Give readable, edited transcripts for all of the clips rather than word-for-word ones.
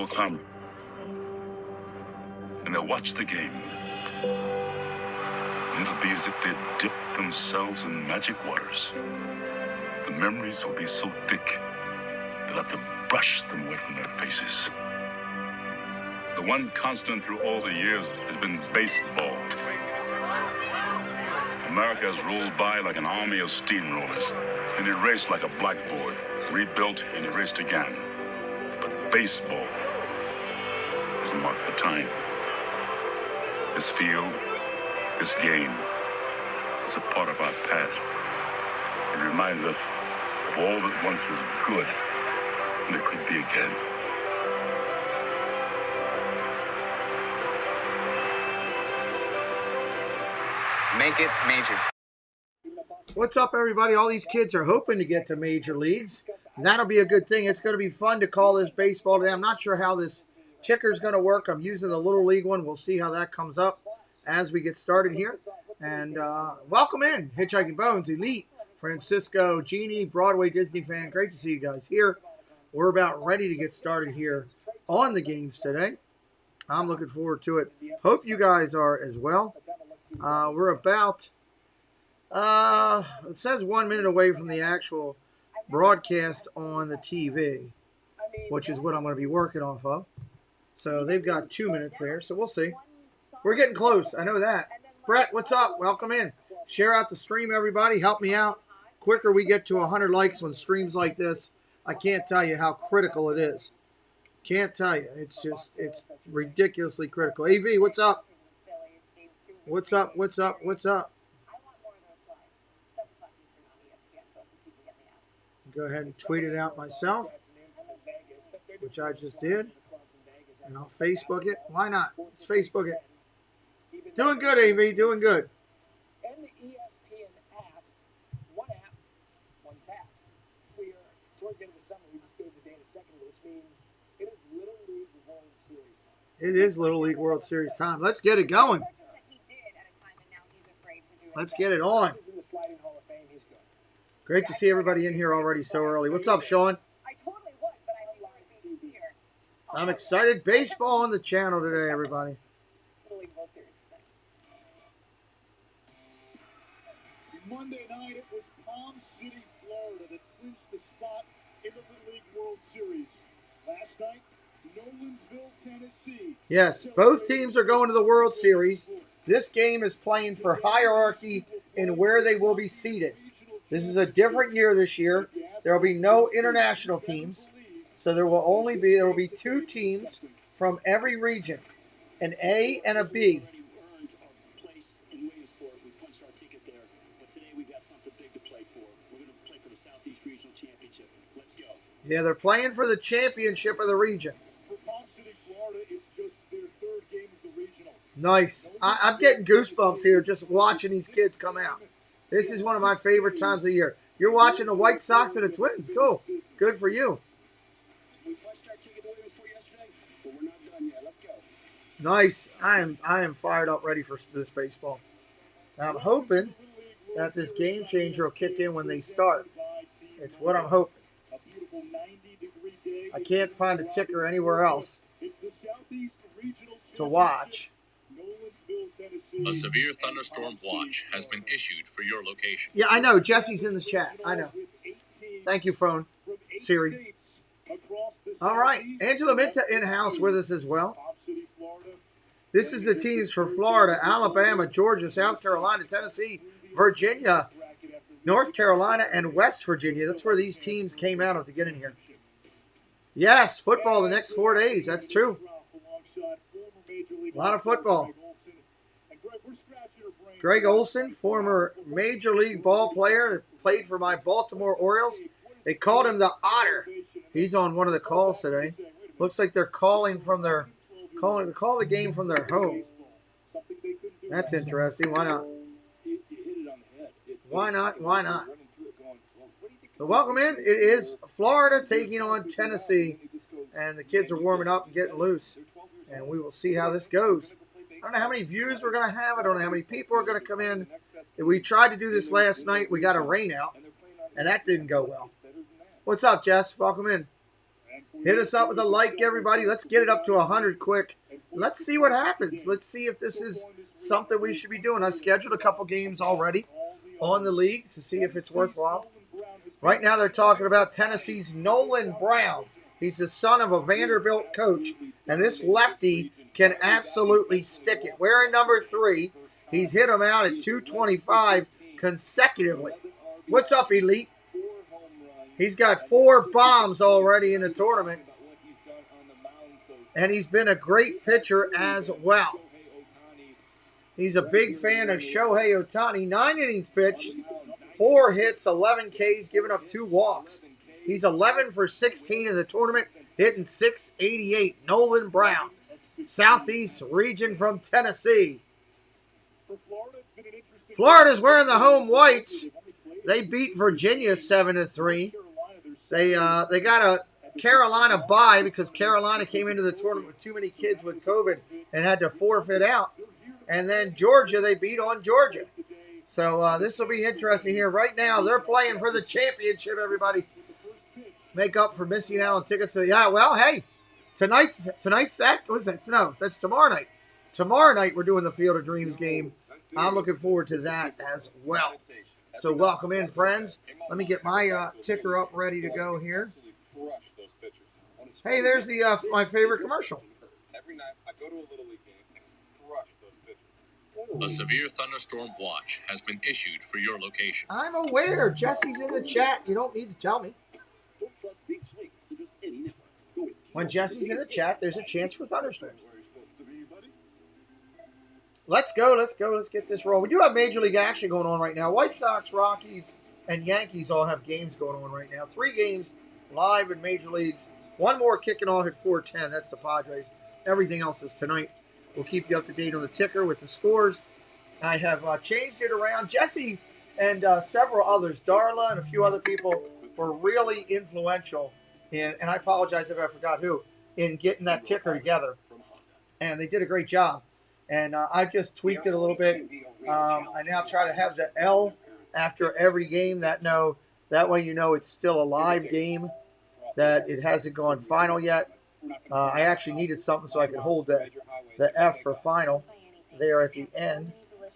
will come, and they'll watch the game. And it'll be as if they'd dipped themselves in magic waters. The memories will be so thick, they'll have to brush them away from their faces. The one constant through all the years has been baseball. America has rolled by like an army of steamrollers, and erased like a blackboard, rebuilt and erased again. But baseball has marked the time. This field, this game, is a part of our past. It reminds us of all that once was good, and it could be again. Make it major. What's up, everybody? All these kids are hoping to get to major leagues. That'll be a good thing. It's going to be fun to call this baseball today. I'm not sure how this ticker is going to work. I'm using the Little League one. We'll see how that comes up as we get started here. And welcome in, Hitchhiking Bones, Elite, Francisco, Jeannie, Broadway Disney fan. Great to see you guys here. We're about ready to get started here on the games today. I'm looking forward to it. Hope you guys are as well. We're about, it says 1 minute away from the actual broadcast on the TV, which is what I'm going to be working off of. So they've got 2 minutes there, so we'll see. We're getting close, I know that. Brett, what's up? Welcome in. Share out the stream, everybody. Help me out. Quicker we get to 100 likes on streams like this, I can't tell you how critical it is. Can't tell you. It's just, it's ridiculously critical. AV, what's up? What's up? What's up? What's up? Go ahead and tweet it out myself, which I just did. And I'll Facebook it. Why not? Let's Facebook it. Doing good, AV. Doing good. And the ESPN app, one app, one tap. We are towards the end of the summer. We just gave the date a second, which means it is Little League World Series time. It is Little League World Series time. Let's get it going. Let's get it on. Great to see everybody in here already so early. What's up, Sean? I'm excited. Baseball on the channel today, everybody. Monday night, it was Palm City, Florida that clinched the spot in the Little League World Series. Last night, Nolensville, Tennessee. Yes, both teams are going to the World Series. This game is playing for hierarchy in where they will be seated. This is a different year this year. There will be no international teams. So there will be two teams from every region, an A and a B. Yeah, they're playing for the championship of the region. Nice. I'm getting goosebumps here just watching these kids come out. This is one of my favorite times of the year. You're watching the White Sox and the Twins. Cool. Good for you. Nice. I am fired up, ready for this baseball. Now, I'm hoping that this game changer will kick in when they start. It's what I'm hoping. I can't find a ticker anywhere else to watch. A severe thunderstorm watch has been issued for your location. Yeah, I know. Jesse's in the chat. I know. Thank you, phone. Siri. All right. Angela Minta in-house with us as well. This is the teams for Florida, Alabama, Georgia, South Carolina, Tennessee, Virginia, North Carolina, and West Virginia. That's where these teams came out of to get in here. Yes, football the next 4 days. That's true. A lot of football. Greg Olson, former Major League ball player that played for my Baltimore Orioles. They called him the Otter. He's on one of the calls today. Looks like they're calling from their call the game from their home. That's interesting. Why not? Why not? Why not? So welcome in. It is Florida taking on Tennessee, and the kids are warming up and getting loose, and we will see how this goes. I don't know how many views we're going to have. I don't know how many people are going to come in. We tried to do this last night. We got a rain out, and that didn't go well. What's up, Jess? Welcome in. Hit us up with a like, everybody. Let's get it up to 100 quick. Let's see what happens. Let's see if this is something we should be doing. I've scheduled a couple games already on the league to see if it's worthwhile. Right now they're talking about Tennessee's Nolan Brown. He's the son of a Vanderbilt coach, and this lefty can absolutely stick it. Wearing number 3, he's hit him out at 225 consecutively. What's up, Elite? He's got 4 bombs already in the tournament, and he's been a great pitcher as well. He's a big fan of Shohei Ohtani. 9 innings pitched, 4 hits, 11 Ks, giving up 2 walks. He's 11 for 16 in the tournament, hitting .688. Nolan Brown, Southeast region from Tennessee. Florida's wearing the home whites. They beat Virginia 7-3. They got a Carolina bye because Carolina came into the tournament with too many kids with COVID and had to forfeit out. And then Georgia, they beat on Georgia. So this will be interesting here. Right now, they're playing for the championship, everybody. Make up for missing out on tickets. Yeah, well, hey, tonight's that? What's that? No, that's tomorrow night. Tomorrow night, we're doing the Field of Dreams game. I'm looking forward to that as well. So welcome in, friends. Let me get my ticker up ready to go here. Hey, there's the my favorite commercial. Every night I go to a little league game and crush those pitchers. A severe thunderstorm watch has been issued for your location. I'm aware. Jesse's in the chat. You don't need to tell me. When Jesse's in the chat, there's a chance for thunderstorms. Let's go. Let's get this roll. We do have Major League action going on right now. White Sox, Rockies, and Yankees all have games going on right now. 3 games live in Major Leagues. 1 more kicking off at 4:10. That's the Padres. Everything else is tonight. We'll keep you up to date on the ticker with the scores. I have changed it around. Jesse and several others, Darla and a few other people, were really influential in, and I apologize if I forgot who, in getting that ticker together. And they did a great job. And I just tweaked it a little bit. I now try to have the L after every game. That way you know it's still a live game, that it hasn't gone final yet. I actually needed something so I could hold the F for final there at the end.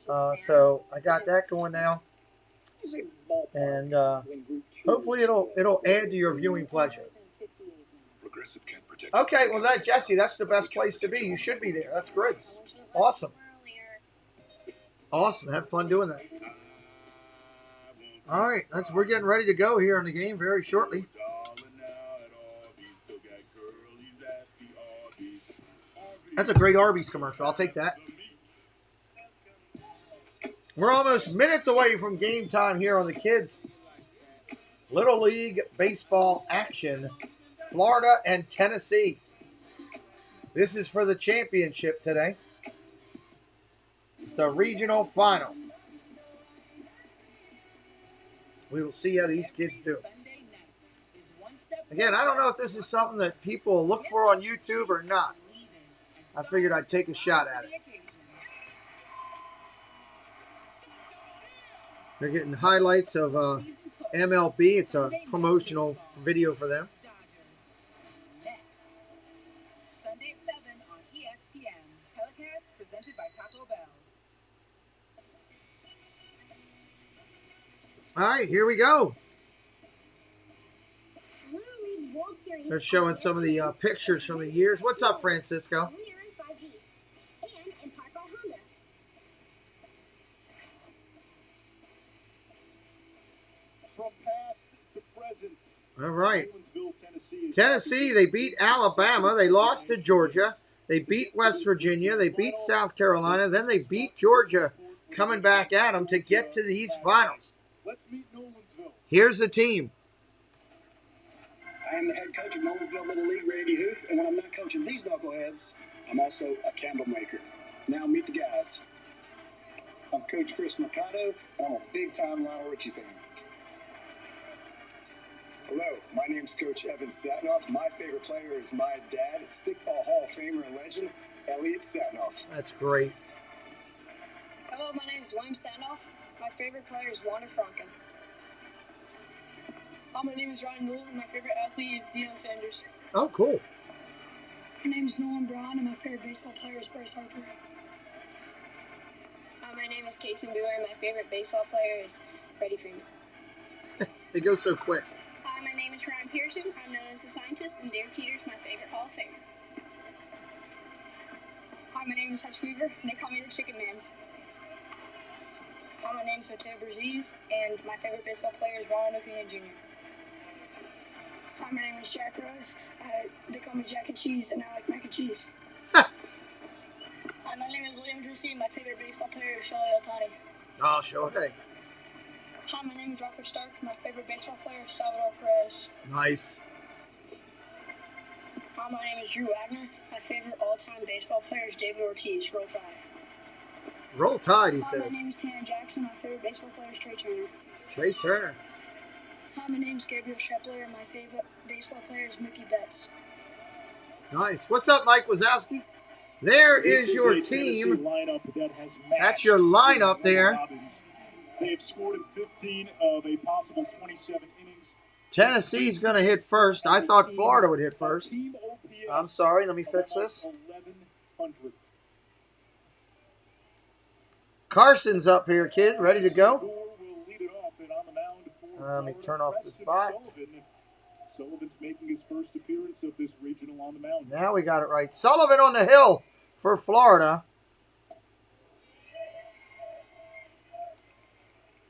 So I got that going now. And hopefully it'll add to your viewing pleasure. Okay, well, Jesse, that's the best place to be. You should be there. That's great. Awesome. Have fun doing that. All right, we're getting ready to go here in the game very shortly. That's a great Arby's commercial. I'll take that. We're almost minutes away from game time here on the Kids Little League Baseball action. Florida and Tennessee. This is for the championship today. The regional final. We will see how these kids do. Again, I don't know if this is something that people look for on YouTube or not. I figured I'd take a shot at it. They're getting highlights of MLB. It's a promotional video for them. Sunday at 7 on ESPN. Telecast presented by Taco Bell. All right, here we go. They're showing some of the pictures from the years. What's up, Francisco? From past to present. All right. Tennessee, they beat Alabama. They lost to Georgia. They beat West Virginia. They beat South Carolina. Then they beat Georgia, coming back at them to get to these finals. Let's meet Nolensville. Here's the team. I am the head coach of Nolensville Little League, Randy Huth, and when I'm not coaching these knuckleheads, I'm also a candle maker. Now meet the guys. I'm Coach Chris Mercado, and I'm a big-time Lionel Richie fan. Hello, my name's Coach Evan Satnoff. My favorite player is my dad, Stickball Hall of Famer and legend, Elliot Satnoff. That's great. Hello, my name's William Satnoff. My favorite player is Wander Franco. Hi, my name is Ryan Newell. My favorite athlete is Deion Sanders. Oh, cool. My name is Nolan Braun, and my favorite baseball player is Bryce Harper. My name is Casey Brewer, and my favorite baseball player is Freddie Freeman. They go so quick. Hi, my name is Ryan Pearson. I'm known as the scientist, and Derek Jeter's my favorite Hall of Famer. Hi, my name is Hutch Weaver, and they call me the Chicken Man. Hi, my name is Mateo Berziz, and my favorite baseball player is Ronald Acuna Jr. Hi, my name is Jack Rose. They call me Jack and Cheese, and I like mac and cheese. Hi, my name is William Drusy, and my favorite baseball player is Shohei Ohtani. Oh, Shohei. Hi, my name is Robert Stark. My favorite baseball player is Salvador Perez. Nice. Hi, my name is Drew Wagner. My favorite all-time baseball player is David Ortiz. Roll Tide. Roll Tide, he Hi, says. my name is Tanner Jackson. My favorite baseball player is Trey Turner. Trey Turner. Hi, my name is Gabriel Schepler, and my favorite baseball player is Mookie Betts. Nice. What's up, Mike Wazowski? There is your team. That has That's your lineup there. They have scored in 15 of a possible 27 innings. Tennessee's going to hit first. I thought Florida would hit first. I'm sorry. Let me fix this. 1100. Carson's up here, kid. Ready to go? Let me turn off this bot. Sullivan's making his first appearance of this regional on the mound. Now we got it right. Sullivan on the hill for Florida.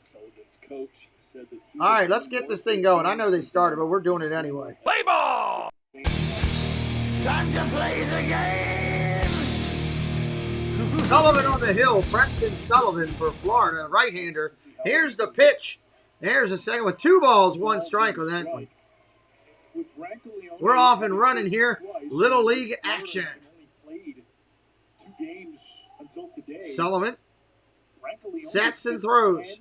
Sullivan's coach said that. All right, let's get this thing going. I know they started, but we're doing it anyway. Play ball! Time to play the game! Sullivan on the hill. Preston Sullivan for Florida, right-hander. Here's the pitch. There's a second one. 2 balls, 1 strike on that one. We're off and running here. Little League action. Sullivan sets and throws.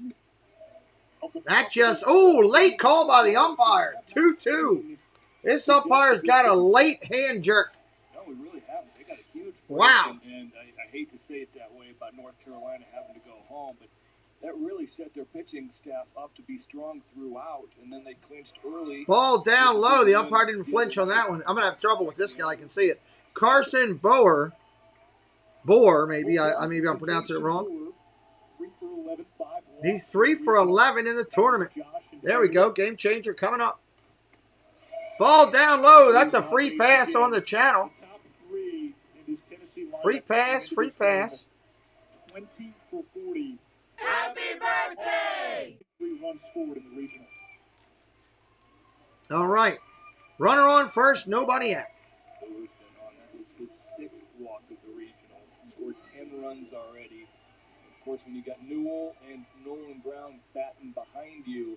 That just, late call by the umpire. 2-2. This umpire's got a late hand jerk. No, we really haven't. They got a huge break. Wow. And I hate to say it that way about North Carolina having to go home, but that really set their pitching staff up to be strong throughout, and then they clinched early. Ball down low. The umpire didn't flinch on that one. I'm going to have trouble with this guy. I can see it. Carson Boer, maybe. Maybe I'm pronouncing it wrong. He's 3 for 11 in the tournament. There we go. Game changer coming up. Ball down low. That's a free pass on the channel. Free pass, free pass. 20 for 40. Happy birthday! 3 runs scored in the regional. All right. Runner on first, nobody out. Boer's been on that. It's his 6th walk of the regional. Scored 10 runs already. Of course, when you got Newell and Nolan Brown batting behind you,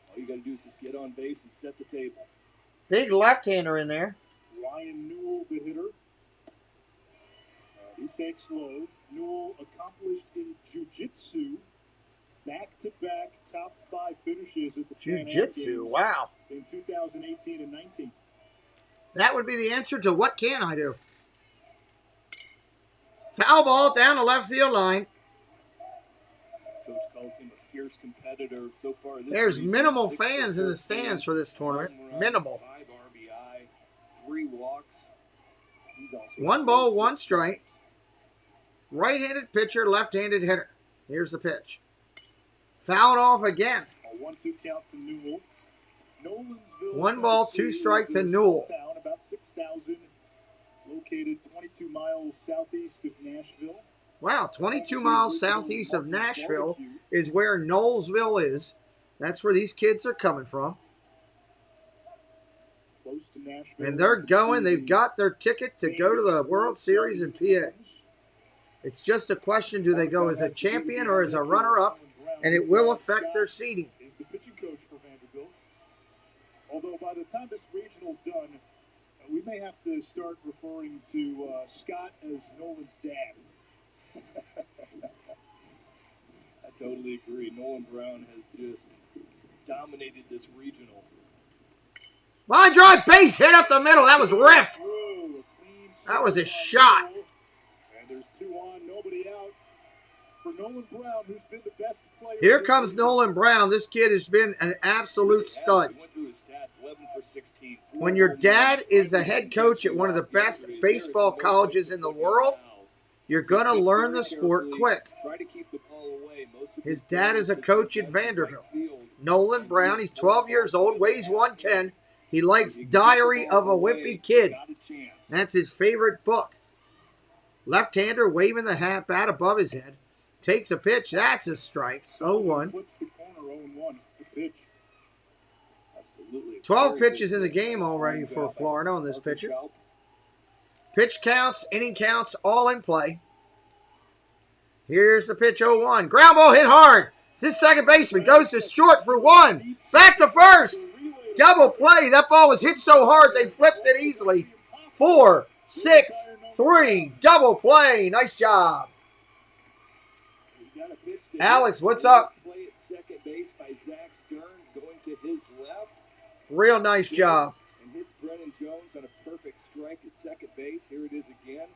all you got to do is just get on base and set the table. Big left-hander in there. Ryan Newell, the hitter. He takes low. Newell accomplished in jiu-jitsu. Back-to-back top 5 finishes at the Jiu-jitsu, wow. In 2018 and 19. That would be the answer to what can I do? Foul ball down the left field line. This coach calls him a fierce competitor so far. There's minimal fans in the stands for this tournament. Minimal. 5 RBI, 3 walks. He's also 1 ball, 1 strike. Right-handed pitcher, left-handed hitter. Here's the pitch. Fouled off again. A 1-2 count to Newell. Nolensville, 1 ball, 2 strike to Newell. Town, about 6,000, located 22 miles southeast of Nashville. Wow, 22 miles southeast of Nashville is where Nolensville is. That's where these kids are coming from. Close to Nashville. And they're going. They've got their ticket to go to the World Series in PA. It's just a question, do they go as a champion or as a runner-up? And it will affect their seeding. Is the pitching coach for Vanderbilt. Although by the time this regional's done, we may have to start referring to Scott as Nolan's dad. I totally agree. Nolan Brown has just dominated this regional. Line drive, base hit up the middle. That was ripped. That was a shot. And there's 2 on, nobody out. for Nolan Brown, who's been the best player. Here comes Nolan Brown. This kid has been an absolute stud. He went through his stats, 11 for 16. When your dad is the head coach at one of the best baseball colleges in the world, you're going to learn the sport quick. His dad is a coach at Vanderbilt. Nolan Brown, he's 12 years old, weighs 110. He likes Diary of a Wimpy Kid. That's his favorite book. Left-hander waving the bat above his head. Takes a pitch. That's a strike. 0-1. 12 pitches in the game already for Florida on this pitcher. Pitch counts, inning counts, all in play. Here's the pitch, 0-1. Ground ball hit hard. It's his second baseman. Goes to short for 1. Back to first. Double play. That ball was hit so hard they flipped it easily. 4, 6, 3. Double play. Nice job. Alex, what's up? Real nice job. And hits Brennan Jones on a perfect strike at second base. Here it is again.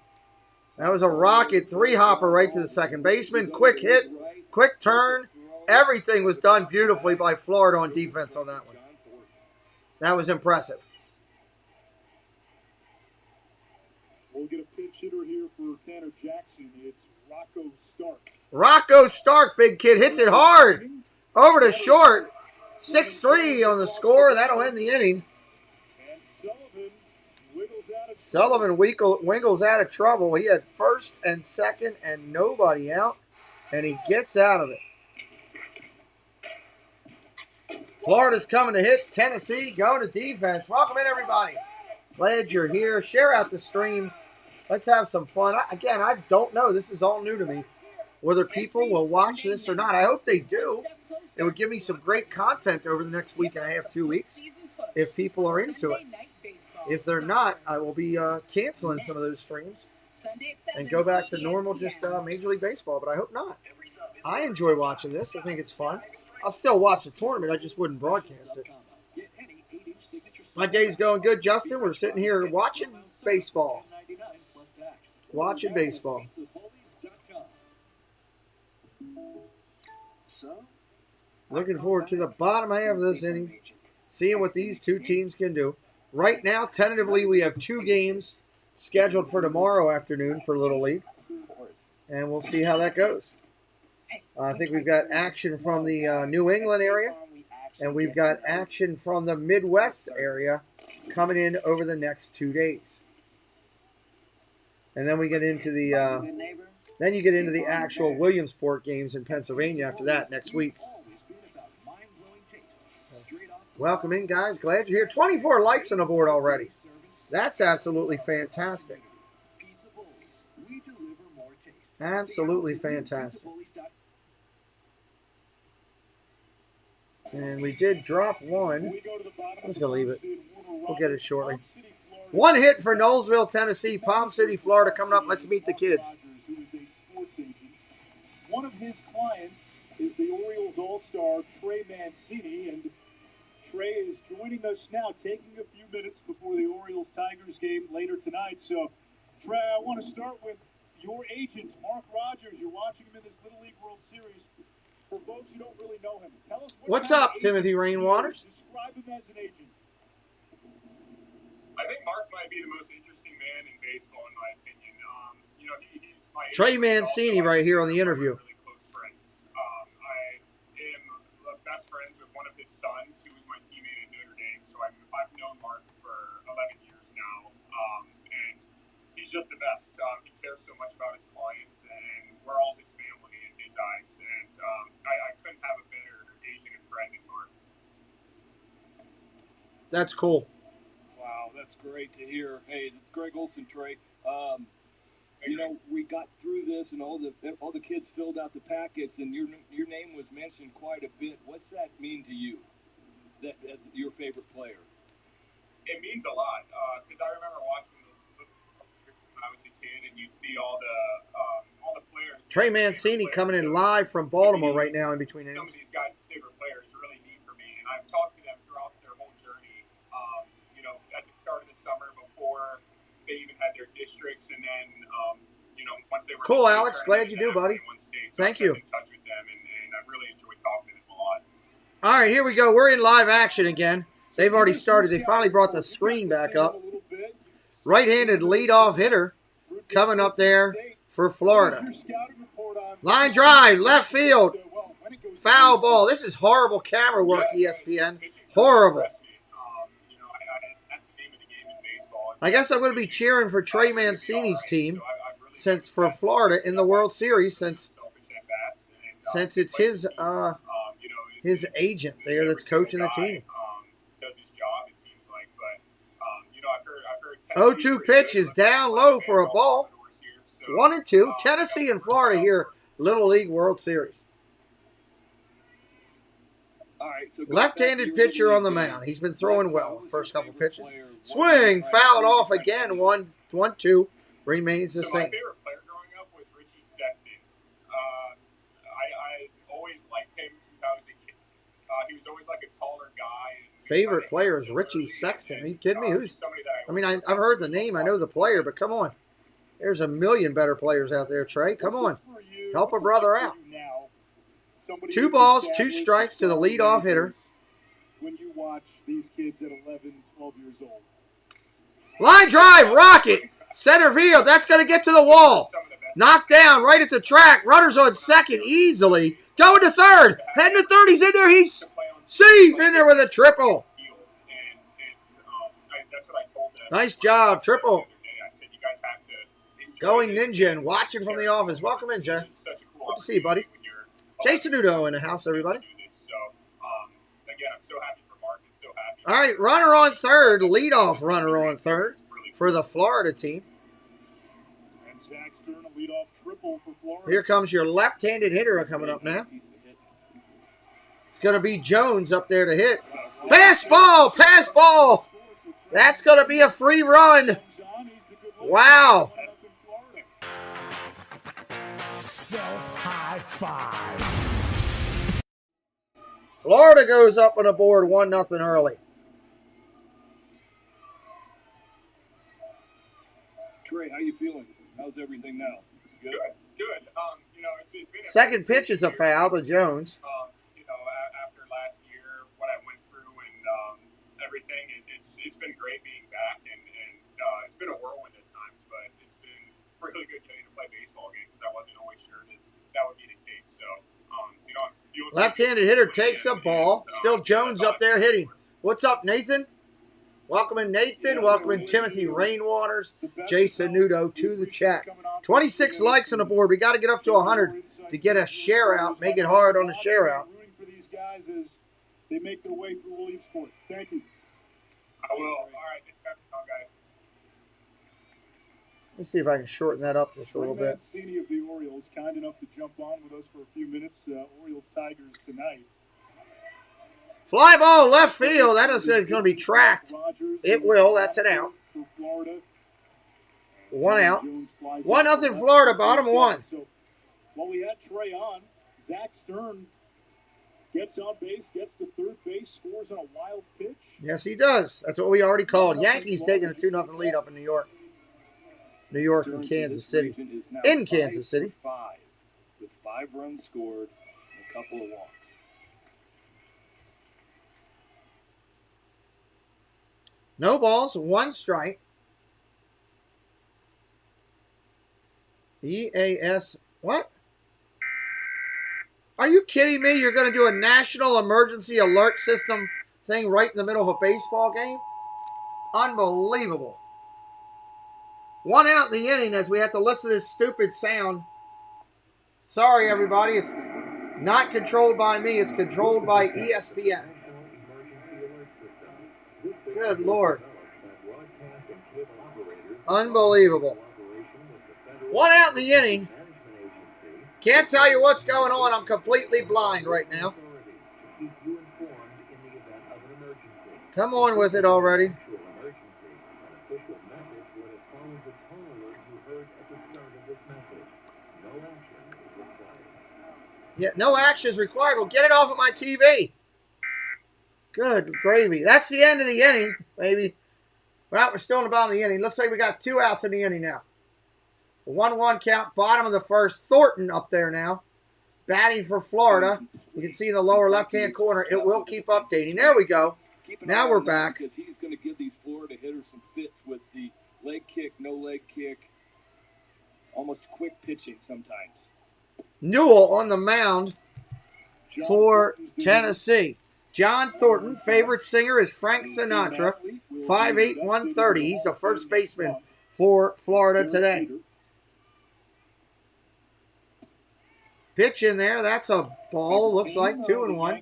That was a rocket 3-hopper right to the second baseman. Quick hit, quick turn. Everything was done beautifully by Florida on defense on that one. That was impressive. We'll get a pinch hitter here for Tanner Jackson. It's Rocco Stark. Rocco Stark, big kid, hits it hard. Over to short. 6-3 on the score. That'll end the inning. And Sullivan wiggles out of trouble. He had first and second and nobody out, and he gets out of it. Florida's coming to hit. Tennessee going to defense. Welcome in, everybody. Glad you're here. Share out the stream. Let's have some fun. Again, I don't know. This is all new to me, whether people will watch this or not. I hope they do. It would give me some great content over the next week and a half, 2 weeks, if people are into it. If they're not, I will be canceling some of those streams and go back to normal, just Major League Baseball, but I hope not. I enjoy watching this. I think it's fun. I'll still watch the tournament. I just wouldn't broadcast it. My day's going good, Justin. We're sitting here watching baseball. Watching baseball. Looking forward to the bottom half of this inning, seeing what these two teams can do. Right now, tentatively, we have 2 games scheduled for tomorrow afternoon for Little League, and we'll see how that goes. I think we've got action from the New England area, and we've got action from the Midwest area coming in over the next 2 days. And then we get into the then you get into the actual Williamsport games in Pennsylvania after that next week. Welcome in, guys. Glad you're here. 24 likes on the board already. That's absolutely fantastic. Absolutely fantastic. And we did drop one. I'm just going to leave it. We'll get it shortly. 1 hit for Nolensville, Tennessee. Palm City, Florida coming up. Let's meet the kids. One of his clients is the Orioles All-Star Trey Mancini, and Trey is joining us now, taking a few minutes before the Orioles-Tigers game later tonight. So, Trey, I want to start with your agent, Mark Rogers. You're watching him in this Little League World Series. For folks who don't really know him, tell us what's up, Timothy Rainwaters? Describe him as an agent. I think Mark might be the most interesting man in baseball, in my opinion. He's my Trey Mancini right here on the interview. Really close friends. I am best friends with one of his sons, who was my teammate at Notre Dame. So I've known Mark for 11 years now, and he's just the best. He cares so much about his clients, and we're all his family in his eyes. And I couldn't have a better agent and friend in Mark. That's cool. Wow, that's great to hear. Hey, it's Greg Olson, Trey. We got through this, and all the kids filled out the packets, and your name was mentioned quite a bit. What's that mean to you? That as your favorite player? It means a lot, because I remember watching the when I was a kid, and you'd see all the players. Trey Mancini coming in live from Baltimore right now in between innings. Some of these guys' favorite players are really neat for me, and I've talked to them throughout their whole journey. At the start of the summer, before they even had their districts, and then once they were cool, Alex. Glad you do, buddy. Thank you. In touch with them, and I've really enjoyed talking to them a lot. All right, here we go. We're in live action again. They've already started. They finally brought the screen back up. Right-handed leadoff hitter coming up there for Florida. Line drive, left field. Foul ball. This is horrible camera work, ESPN. Horrible. I guess I'm going to be cheering for Trey Mancini's team for Florida in the World Series since it's his agent there that's coaching the team. 0-2 pitch is down low for a ball. 1-2. Tennessee and Florida here, Little League World Series. Left-handed pitcher on the mound. He's been throwing well first couple pitches. Swing, fouled off again. 1-2. Remains the same. My favorite player growing up was Richie Sexton. I always liked him since I was a kid. He was always like a taller guy. Favorite player is Richie Sexton. Are you kidding me? I've heard the name. I know the player, but come on. There's a million better players out there, Trey. Come on. Help a brother out. 2 balls, 2 strikes to the leadoff hitter. When you watch these kids at 11, 12 years old. Line drive, rocket. Center field. That's going to get to the wall. Knocked down right at the track. Runners on second easily. Going to third. Heading to third. He's in there. He's safe in there with a triple. Nice job. Triple. Going ninja and watching from the office. Welcome in, Jay. Good to see you, buddy. Jason Udo in the house, everybody. All right, runner on third. Leadoff runner on third for the Florida team. And Zach Stern, a leadoff triple for Florida. Here comes your left-handed hitter coming up now. It's going to be Jones up there to hit. Pass ball, pass ball. That's going to be a free run. Wow. Self-high five. Florida goes up on the board 1-0 early. Trey, how you feeling? How's everything now? Good? Good. It's been Second pitch is a foul to Jones. After last year, what I went through and everything, it's been great being back, and it's been a whirlwind at times, but it's been really good getting to play baseball again because I wasn't always sure that would be the case. So, left-handed hitter takes a ball. Still Jones up there hitting. What's up, Nathan? Welcome in, Nathan. Welcome in, Timothy Rainwaters. Jason Nudo to the chat. 26 likes on the board. We got to get up to 100 to get a share out. Make it hard on the share out. Rooting for these guys as they make their way through Williamsport. Thank you. I will. All right. Guys. Let's see if I can shorten that up just a little bit. Trey Mancini of the Orioles, kind enough to jump on with us for a few minutes. Orioles-Tigers tonight. Fly ball left field. That is going to be tracked. It will. That's an out. 1 out. 1-0 Florida, bottom 1. So while we had Trey on, Zach Stern gets on base, gets to third base, scores on a wild pitch. Yes, he does. That's what we already called. Yankees taking a 2-0 lead up in New York. New York and Kansas City. In Kansas City. 5 with 5 runs scored and a couple of walks. No balls, 1 strike. EAS, what? Are you kidding me? You're going to do a national emergency alert system thing right in the middle of a baseball game? Unbelievable. 1 out in the inning as we have to listen to this stupid sound. Sorry, everybody. It's not controlled by me. It's controlled by ESPN. Good Lord. Unbelievable. 1 out in the inning. Can't tell you what's going on. I'm completely blind right now. Come on with it already. Yeah, no action is required. Well, get it off of my TV. Good gravy. That's the end of the inning, baby. Well, we're still in the bottom of the inning. Looks like we got 2 outs in the inning now. 1-1 count, bottom of the first. Thornton up there now batting for Florida. You can see in the lower left-hand corner, it will keep updating. There we go. Now we're back. Because he's going to give these Florida hitters some fits with the leg kick, no leg kick, almost quick pitching sometimes. Newell on the mound for Tennessee. John Thornton, favorite singer is Frank Sinatra, 5'8", 130. He's the first baseman for Florida today. Pitch in there. That's a ball. Looks like 2-1.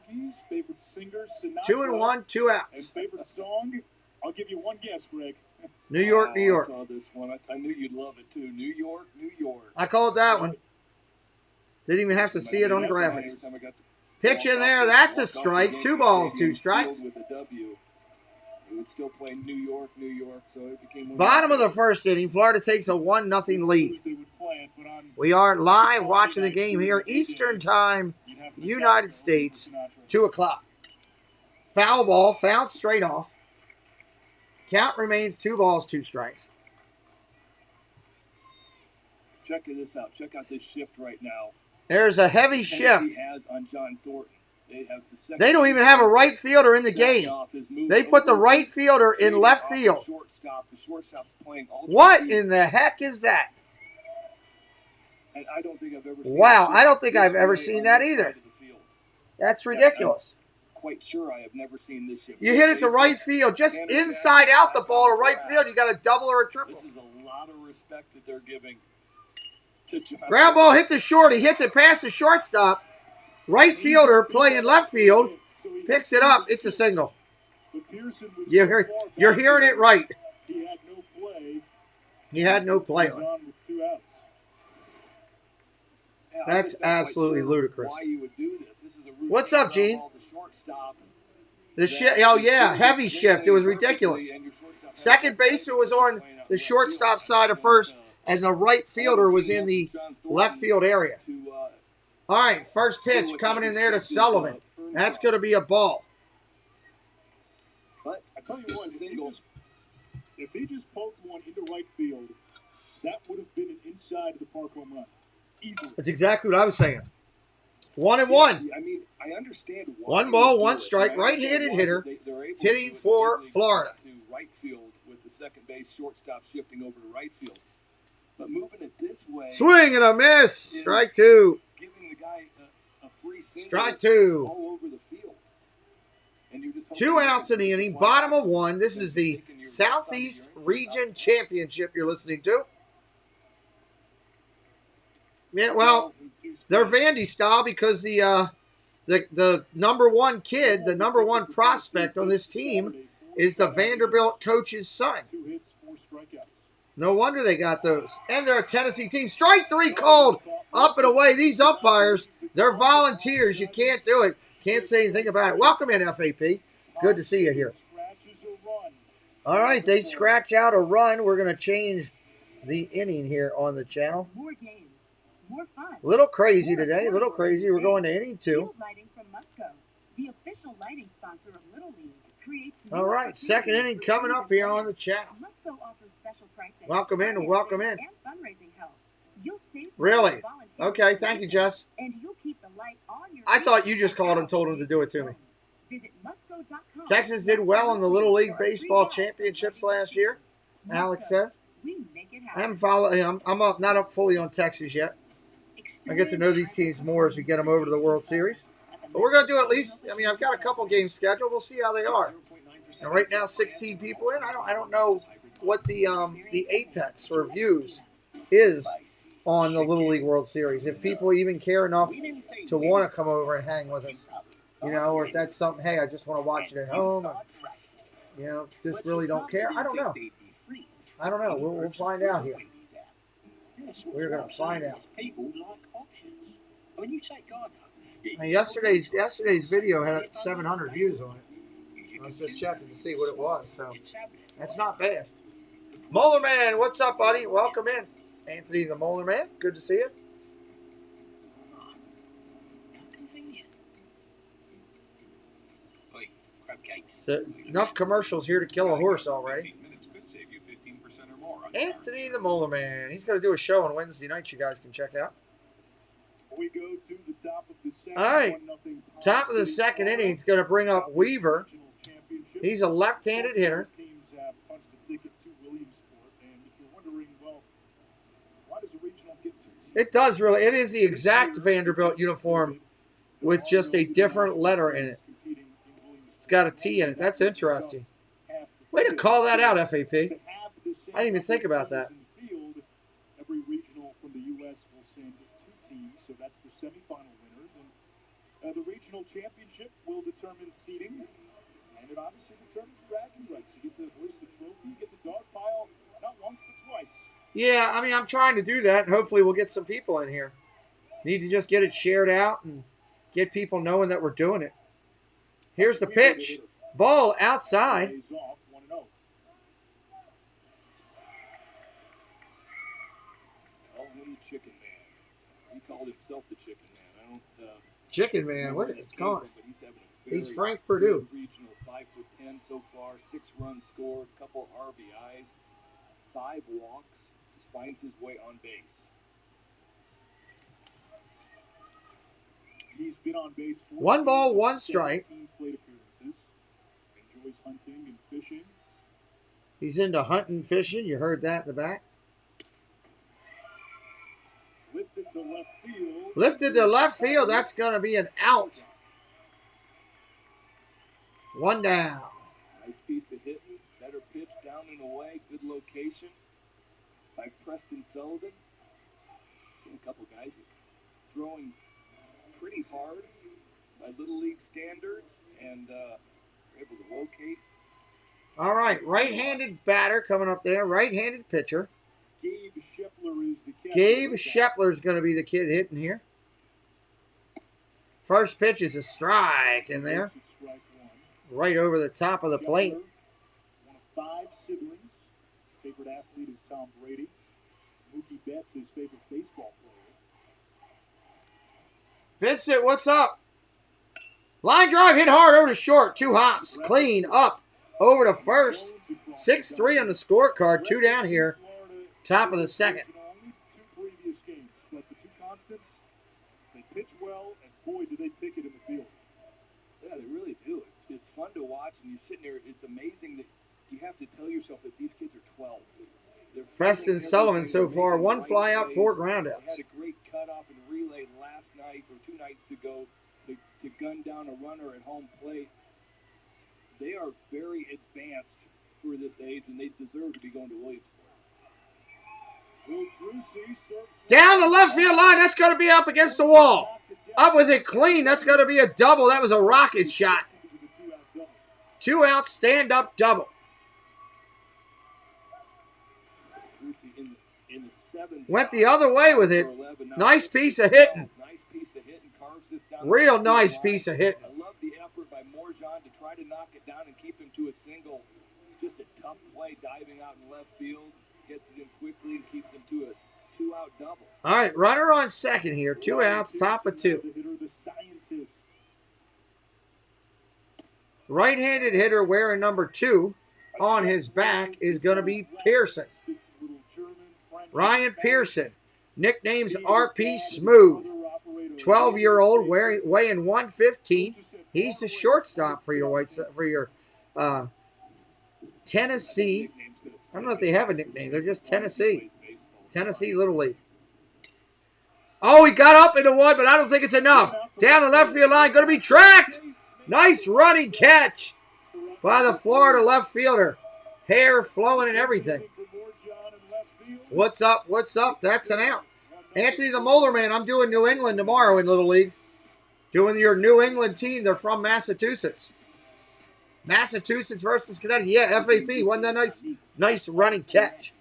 2-1, 2 outs. And favorite song? I'll give you one guess, Greg. New York, New York. I saw this one. I knew you'd love it too. New York, New York. I called that one. Didn't even have to see it on the graphics. Pitch in there. That's a strike. 2 balls, 2 strikes. With a W. He would still play New York, New York. So it became Bottom of the first inning. Florida takes a 1-0 lead. We are live watching the game here. Eastern Time, United States, 2 o'clock. Foul ball. Fouled straight off. Count remains 2 balls, 2 strikes. Check this out. Check out this shift right now. There's a heavy shift. Has on John Thornton. They don't even have a right fielder in the game. They put the right fielder in left field. What in the heck is that? Wow, I don't think I've ever seen that either. That's ridiculous. Quite sure I have never seen this shift. You hit it to right field, just inside out the ball to right field. You got a double or a triple. This is a lot of respect that they're giving to John. Ground ball hit the short. He hits it past the shortstop. Right fielder playing left field picks it up. It's a single. You're hearing it right. He had no play on it. That's absolutely ludicrous. What's up, Gene? The shift. Oh yeah, heavy shift. It was ridiculous. Second baseman was on the shortstop side of first, and the right fielder was in the left field area. All right, first pitch coming in there to Sullivan. That's going to be a ball. But I tell you what, if he just poked one into right field, that would have been an inside of the park home run. Easily. That's exactly what I was saying. 1-1. I mean, I understand. 1 ball, 1 strike. Right-handed hitter hitting for Florida. To right field with the second base shortstop shifting over to right field. But moving it this way. Swing and a miss. Strike 2. Giving the guy a free single. Strike 2. All over the field. And you're just 2 outs in the inning. Bottom of 1. This is the Southeast Region Championship you're listening to. Yeah, well, they're Vandy style because the number 1 kid, the number 1 prospect on this team is the Vanderbilt coach's son. No wonder they got those. And they're a Tennessee team. Strike 3 called up and away. These umpires, they're volunteers. You can't do it. Can't say anything about it. Welcome in, FAP. Good to see you here. All right, they scratch out a run. We're going to change the inning here on the channel. More games, more fun. A little crazy today. A little crazy. We're going to inning 2. Field lighting from Musco, the official lighting sponsor of Little League. All right, second inning coming up here on the channel. Welcome in and welcome in. Really? Okay, thank you, Jess. I thought you just called and told him to do it to me. Texas did well in the Little League Baseball Championships last year, Alex said. I haven't followed. I'm not up fully on Texas yet. I get to know these teams more as we get them over to the World Series. But we're going to do at least, I mean, I've got a couple games scheduled. We'll see how they are. And right now, 16 people in. I don't know what the apex or views is on the Little League World Series. If people even care enough to want to come over and hang with us. You know, or if that's something, hey, I just want to watch it at home. Or, you know, just really don't care. I don't know. I don't know. We'll find out here. We're going to find out. And yesterday's video had 700 views on it. I was just checking to see what it was, so that's not bad. Molar Man, what's up, buddy? Welcome in. Anthony the Molar Man, good to see you. So, enough commercials here to kill a horse already. Anthony the Molar Man. He's going to do a show on Wednesday night you guys can check out. We go to the top of the second. All right. Top of the second inning, it's going to bring up Weaver. He's a left-handed hitter. Teams have punched a ticket to Williamsport, and if you're wondering, well, why does a regional get two teams? It does really. It is the exact Vanderbilt uniform with just a different letter in it. It's got a T in it. That's interesting. Way to call that out, FAP. I didn't even think about that. Every regional from the U.S. will send two teams, so that's the semifinal winners. And the regional championship will determine seeding, and it obviously determines bragging rights. You get to hoist the trophy, you get to dogpile not once but twice. Yeah, I mean, I'm trying to do that, and hopefully we'll get some people in here. Need to just get it shared out and get people knowing that we're doing it. Here's the pitch. Ball outside. Chicken Man. He called himself the Chicken Man. I don't. Chicken Man, what? It's gone. He's Frank Purdue. Purdue. Regional 5 for 10 so far. 6 runs scored, couple RBIs, 5 walks. Just finds his way on base. He's been on base 1 ball, 1 strike. Plate appearances. Enjoys hunting and fishing. He's into hunting, fishing. You heard that in the back. Lifted to left field. Lifted to left field. That's going to be an out. 1 down. Nice piece of hitting. Better pitch down and away. Good location by Preston Sullivan. Seen a couple guys throwing pretty hard by Little League standards and able to locate. All right. Right-handed batter coming up there. Right-handed pitcher. Gabe Shepler is the catcher. Gabe Shepler is going to be the kid hitting here. First pitch is a strike in there. Right over the top of the plate. One of 5 siblings. Favorite athlete is Tom Brady. Mookie Betts, his favorite baseball player. Vincent, what's up? Line drive hit hard over to short. 2 hops. Clean up over to first. 6-3 on the scorecard. 2 down here. Top of the second. Only 2 previous games, but the 2 constants, they pitch well, and boy, do they pick it in the field. Yeah, they really do. It's fun to watch, and you're sitting there. It's amazing that you have to tell yourself that these kids are 12. Preston Sullivan so far, 1 fly out, 4 groundouts. Had a great cutoff and relay last night or 2 nights ago to gun down a runner at home plate. They are very advanced for this age, and they deserve to be going to Williamsport. Down the left field line. That's going to be up against the wall. Up with it clean. That's going to be a double. That was a rocket shot. 2 out, stand-up double. Went the other way with it. Nice piece of hitting. Real nice piece of hitting. I love the effort by Morjan to try to knock it down and keep him to a single. It's just a tough play diving out in left field. Gets it in quickly and keeps him to a 2-out double. All right, runner on second here. 2 outs, top of 2. Right-handed hitter wearing number 2 on his back is going to be Pearson. Ryan Pearson, nicknames RP Smooth. 12-year-old weighing 115. He's the shortstop for your Tennessee. I don't know if they have a nickname. They're just Tennessee. Tennessee Little League. Oh, he got up into 1, but I don't think it's enough. Down the left field line. Going to be tracked. Nice running catch by the Florida left fielder. Hair flowing and everything. What's up? What's up? That's an out. Anthony the Molar Man. I'm doing New England tomorrow in Little League. Doing your New England team. They're from Massachusetts. Massachusetts versus Connecticut. Yeah, FAP. Wasn't that nice running catch?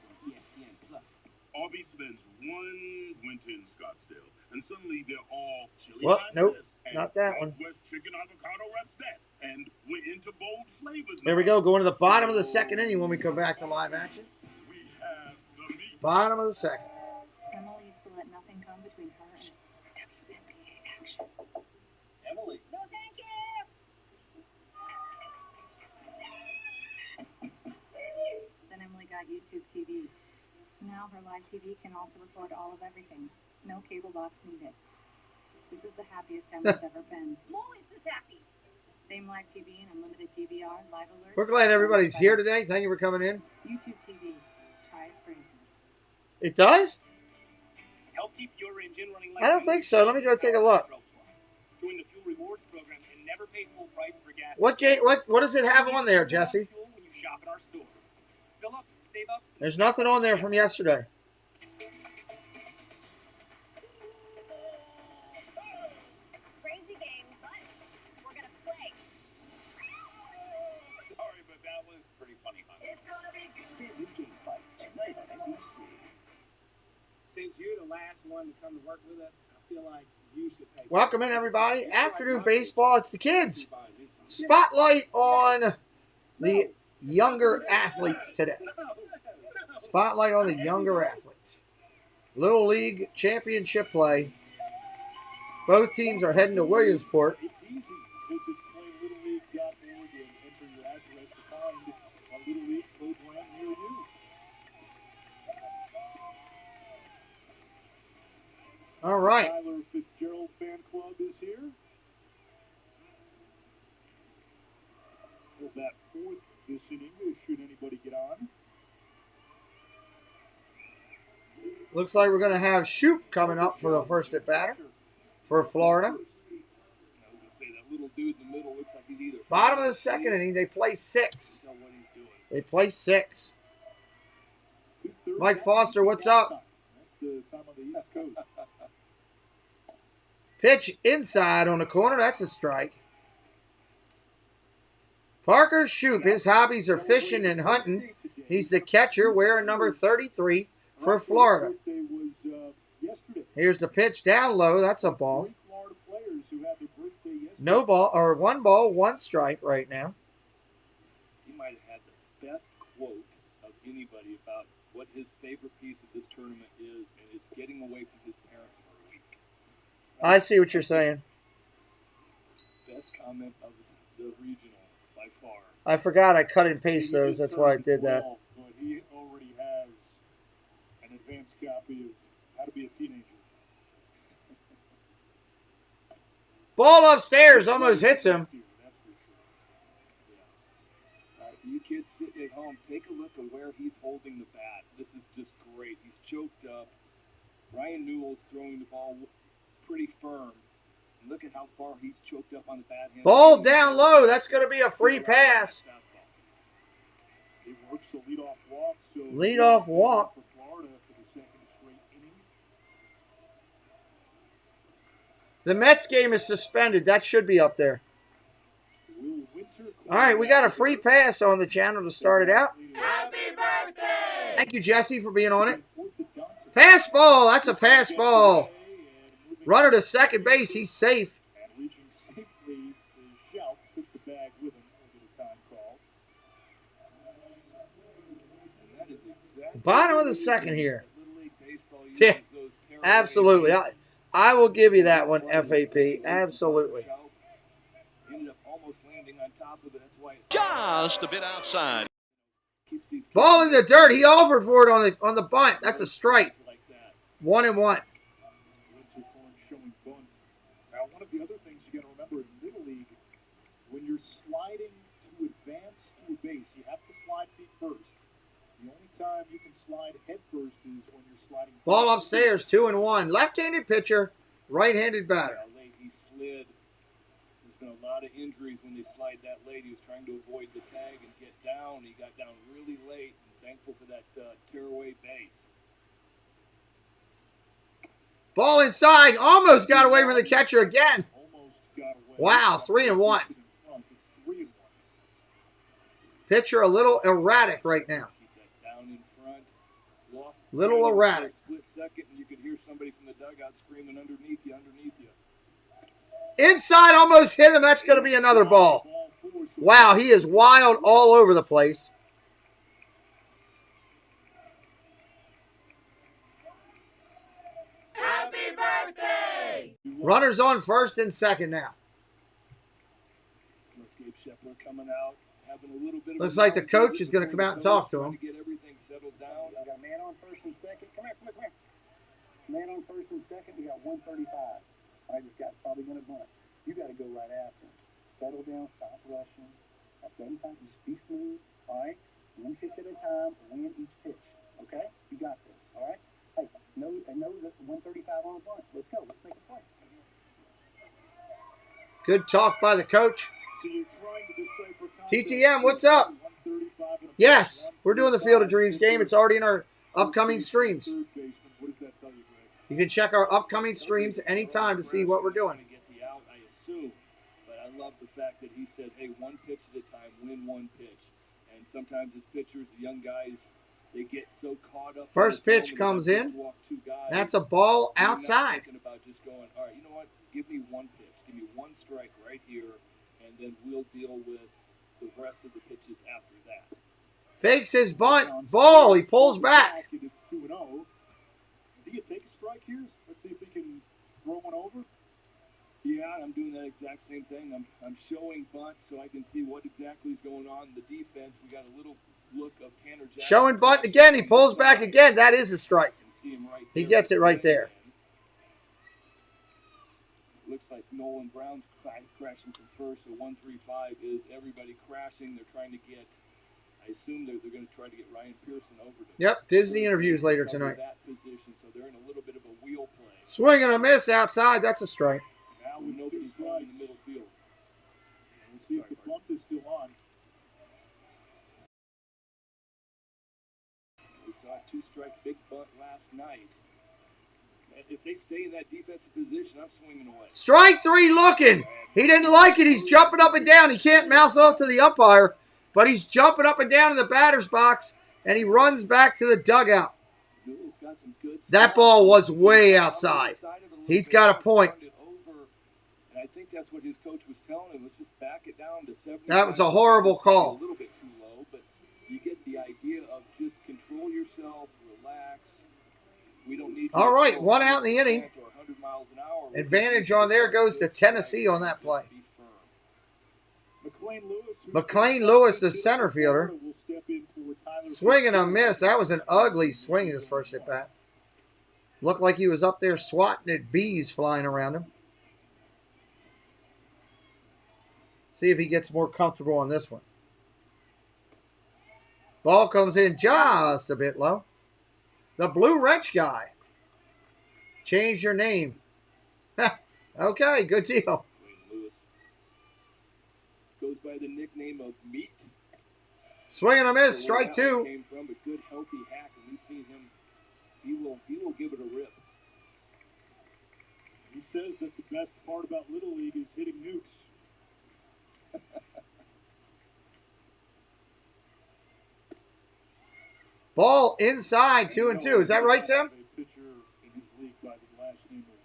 RB spends 1 winter in Scottsdale, and suddenly they're all chili. Well, nope, not that one. Southwest chicken avocado reps that, and we're into bold flavors. There we go. Going to the bottom of the second inning when we come back to live action. We have the meat. Bottom of the second. Emily used to let nothing come between her and WNBA action. Emily. No, thank you. Then Emily got YouTube TV. Now her live TV can also record all of everything. No cable box needed. This is the happiest Emily's ever been. I'm always this happy. Same live TV and unlimited DVR, live alerts. We're glad everybody's here today. Thank you for coming in. YouTube TV. Try it free. It does? Help keep your engine running like I don't think so. Let me go take a look. Join the fuel rewards program and never pay full price for gas. What does it have on there, Jesse? When you shop at our stores. Fill up, save up. There's nothing on there from yesterday. Crazy games, but we're gonna play. Sorry, but that was pretty funny, huh? It's gonna be good. Family Game Fight tonight on NBC. Since you're the last one to come to work with us, I feel like you should pay. Welcome in, everybody. Afternoon baseball. It's the kids. Spotlight on the younger athletes today. Spotlight on the younger athletes. Little League championship play. Both teams are heading to Williamsport. It's easy. Visit playlittleLeague.org and enter your address to find a Little League program near you. All right. Tyler Fitzgerald fan club is here. Well, that fourth this inning, should anybody get on? Looks like we're going to have Shoop coming up for the first at batter for Florida. I was going to say that little dude in the middle looks like he's either. Bottom of the second inning, they play 6. Know what he's doing. They play 6. Mike Foster, what's up? That's the time on the East Coast. Pitch inside on the corner. That's a strike. Parker Shoop, his hobbies are fishing and hunting. He's the catcher wearing number 33 for Florida. Here's the pitch down low. That's a ball. No ball, or 1 ball, 1 strike right now. He might have had the best quote of anybody about what his favorite piece of this tournament is, and it's getting away from his parents for a week. I see what you're saying. Best comment of the regional by far. I forgot I cut and paste those. That's why I did that. But he already has an advanced copy of How to Be a Teenager. Ball upstairs almost hits him. You kids sitting at home, take a look at where he's holding the bat. This is just great. He's choked up. Ryan Newell's throwing the ball pretty firm. And look at how far he's choked up on the bat hand. Ball down low. That's going to be a free pass. He works the leadoff walk. So Leadoff walk. For Florida for the second straight inning. The Mets game is suspended. That should be up there. All right, we got a free pass on the channel to start it out. Happy birthday! Thank you, Jesse, for being on it. Pass ball. That's a pass ball. Runner to second base. He's safe. And reaching safely, Shout took the bag with him over the time call. And that is exactly Bottom of the second here. Little League Baseball uses Yeah, those tearaway absolutely. bases. I will give you that one, FAP. Absolutely. Shout ended up almost landing on top of it. That's why it Just a bit outside. keeps these Ball in the dirt. He offered for it on the bunt. That's a strike. like that. 1-1. Wintercorn showing bunt. Now, one of the other things you got to remember in Little League, when you're sliding to advance to a base, you have to slide feet first. The only time you can slide head first is when you're sliding. Ball upstairs. 2-1. Left-handed pitcher. Right-handed batter. How late he slid. There's been a lot of injuries when they slide that late. He was trying to avoid the tag and get down. He got down really late. And thankful for that tearaway base. Ball inside. Almost got away from the catcher again. Almost got away. Wow, 3-1. It's 3-1. Pitcher a little erratic right now. Keep that down in front. Lost Little sight of it for erratic. a split second, and you could hear somebody from the dugout screaming underneath you, underneath you. Inside almost hit him. That's going to be another ball. Wow, he is wild all over the place. Happy birthday! Runners on first and second now. Gabe Shepler coming out, having a little bit of Looks a like the mountain coach is going to come out and talk to trying him. to get everything settled down. We got a man on first and second. Come here. Man on first and second. We got 135. All right, this guy's probably going to bunt. You got to go right after him. Settle down, stop rushing. At the same time, just be smooth. All right, one pitch at a time, win each pitch. Okay, you got this. All right. Hey, know that 135 on a bunt. Let's go. Let's make a play. Good talk by the coach. So you're trying to decipher TTM, what's up? Yes, we're doing the Field of Dreams game. It's already in our upcoming streams. What does that tell you, Greg? You can check our upcoming streams anytime to see what we're doing. Get the out, I assume, but I love the fact that he said, "Hey, one pitch at a time, win one pitch." And sometimes as pitchers, the young guys, they get so caught up. First pitch comes in. That's a ball outside. Thinking about just going, all right, you know what? Give me one pitch. Give me one strike right here, and then we'll deal with the rest of the pitches after that. Fakes his bunt. Ball. He pulls back. It's 2-0. Do you take a strike here? Let's see if we can throw one over. Yeah, I'm doing that exact same thing. I'm showing bunt so I can see what exactly is going on in the defense. We got a little look of Tanner Jackson. Showing bunt again. He pulls back again. That is a strike. See him right he gets it right there. Looks like Nolan Brown's crashing from first, so 1-3-5 is everybody crashing. They're trying to get, I assume they're going to try to get Ryan Pearson over to. Yep, Disney interviews later tonight. That position, so they're in a little bit of a wheel play. Swing and a miss outside. That's a strike. Now with nobody's going in the middle field. We'll see if the bump is still on. We saw a two-strike big bunt last night. If they stay in that defensive position, I'm swinging away. Strike three looking. He didn't like it. He's jumping up and down. He can't mouth off to the umpire, but he's jumping up and down in the batter's box, and he runs back to the dugout. That ball was way outside. He's got a point. And I think that's what his coach was telling him. Let's just back it down to 70. That was a horrible call. A little bit too low, but you get the idea of just control yourself, relax. We don't need. All right, one out in the inning. Advantage on there goes to Tennessee on that play. McLean Lewis, the center fielder. Swing and a miss. That was an ugly swing his first at bat. Looked like he was up there swatting at bees flying around him. See if he gets more comfortable on this one. Ball comes in just a bit low. The Blue Wrench guy. Change your name. Okay, good deal. Lewis goes by the nickname of Meat. Swing and a miss, strike two. Came from a good healthy hack, and we've seen him. He will give it a rip. He says that the best part about Little League is hitting nukes. Ball inside, 2-2. Is that right, Tim?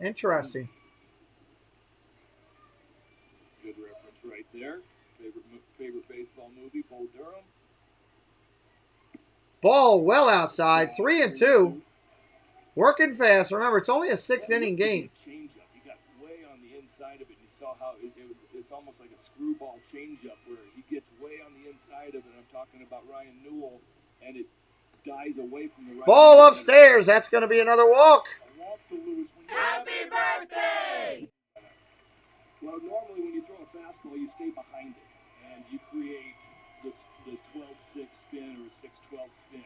Interesting. Good reference right there. Favorite baseball movie, Bull Durham. Ball well outside, 3-2. Working fast. Remember, it's only a 6-inning game. Changeup. He got way on the inside of it. You saw how it's almost like a screwball changeup where he gets way on the inside of it. I'm talking about Ryan Newell, and it dies away from the right. Ball upstairs. That's going to be another walk. Happy birthday! Well, normally when you throw a fastball, you stay behind it, and you create the 12-6 spin or 6-12 spin.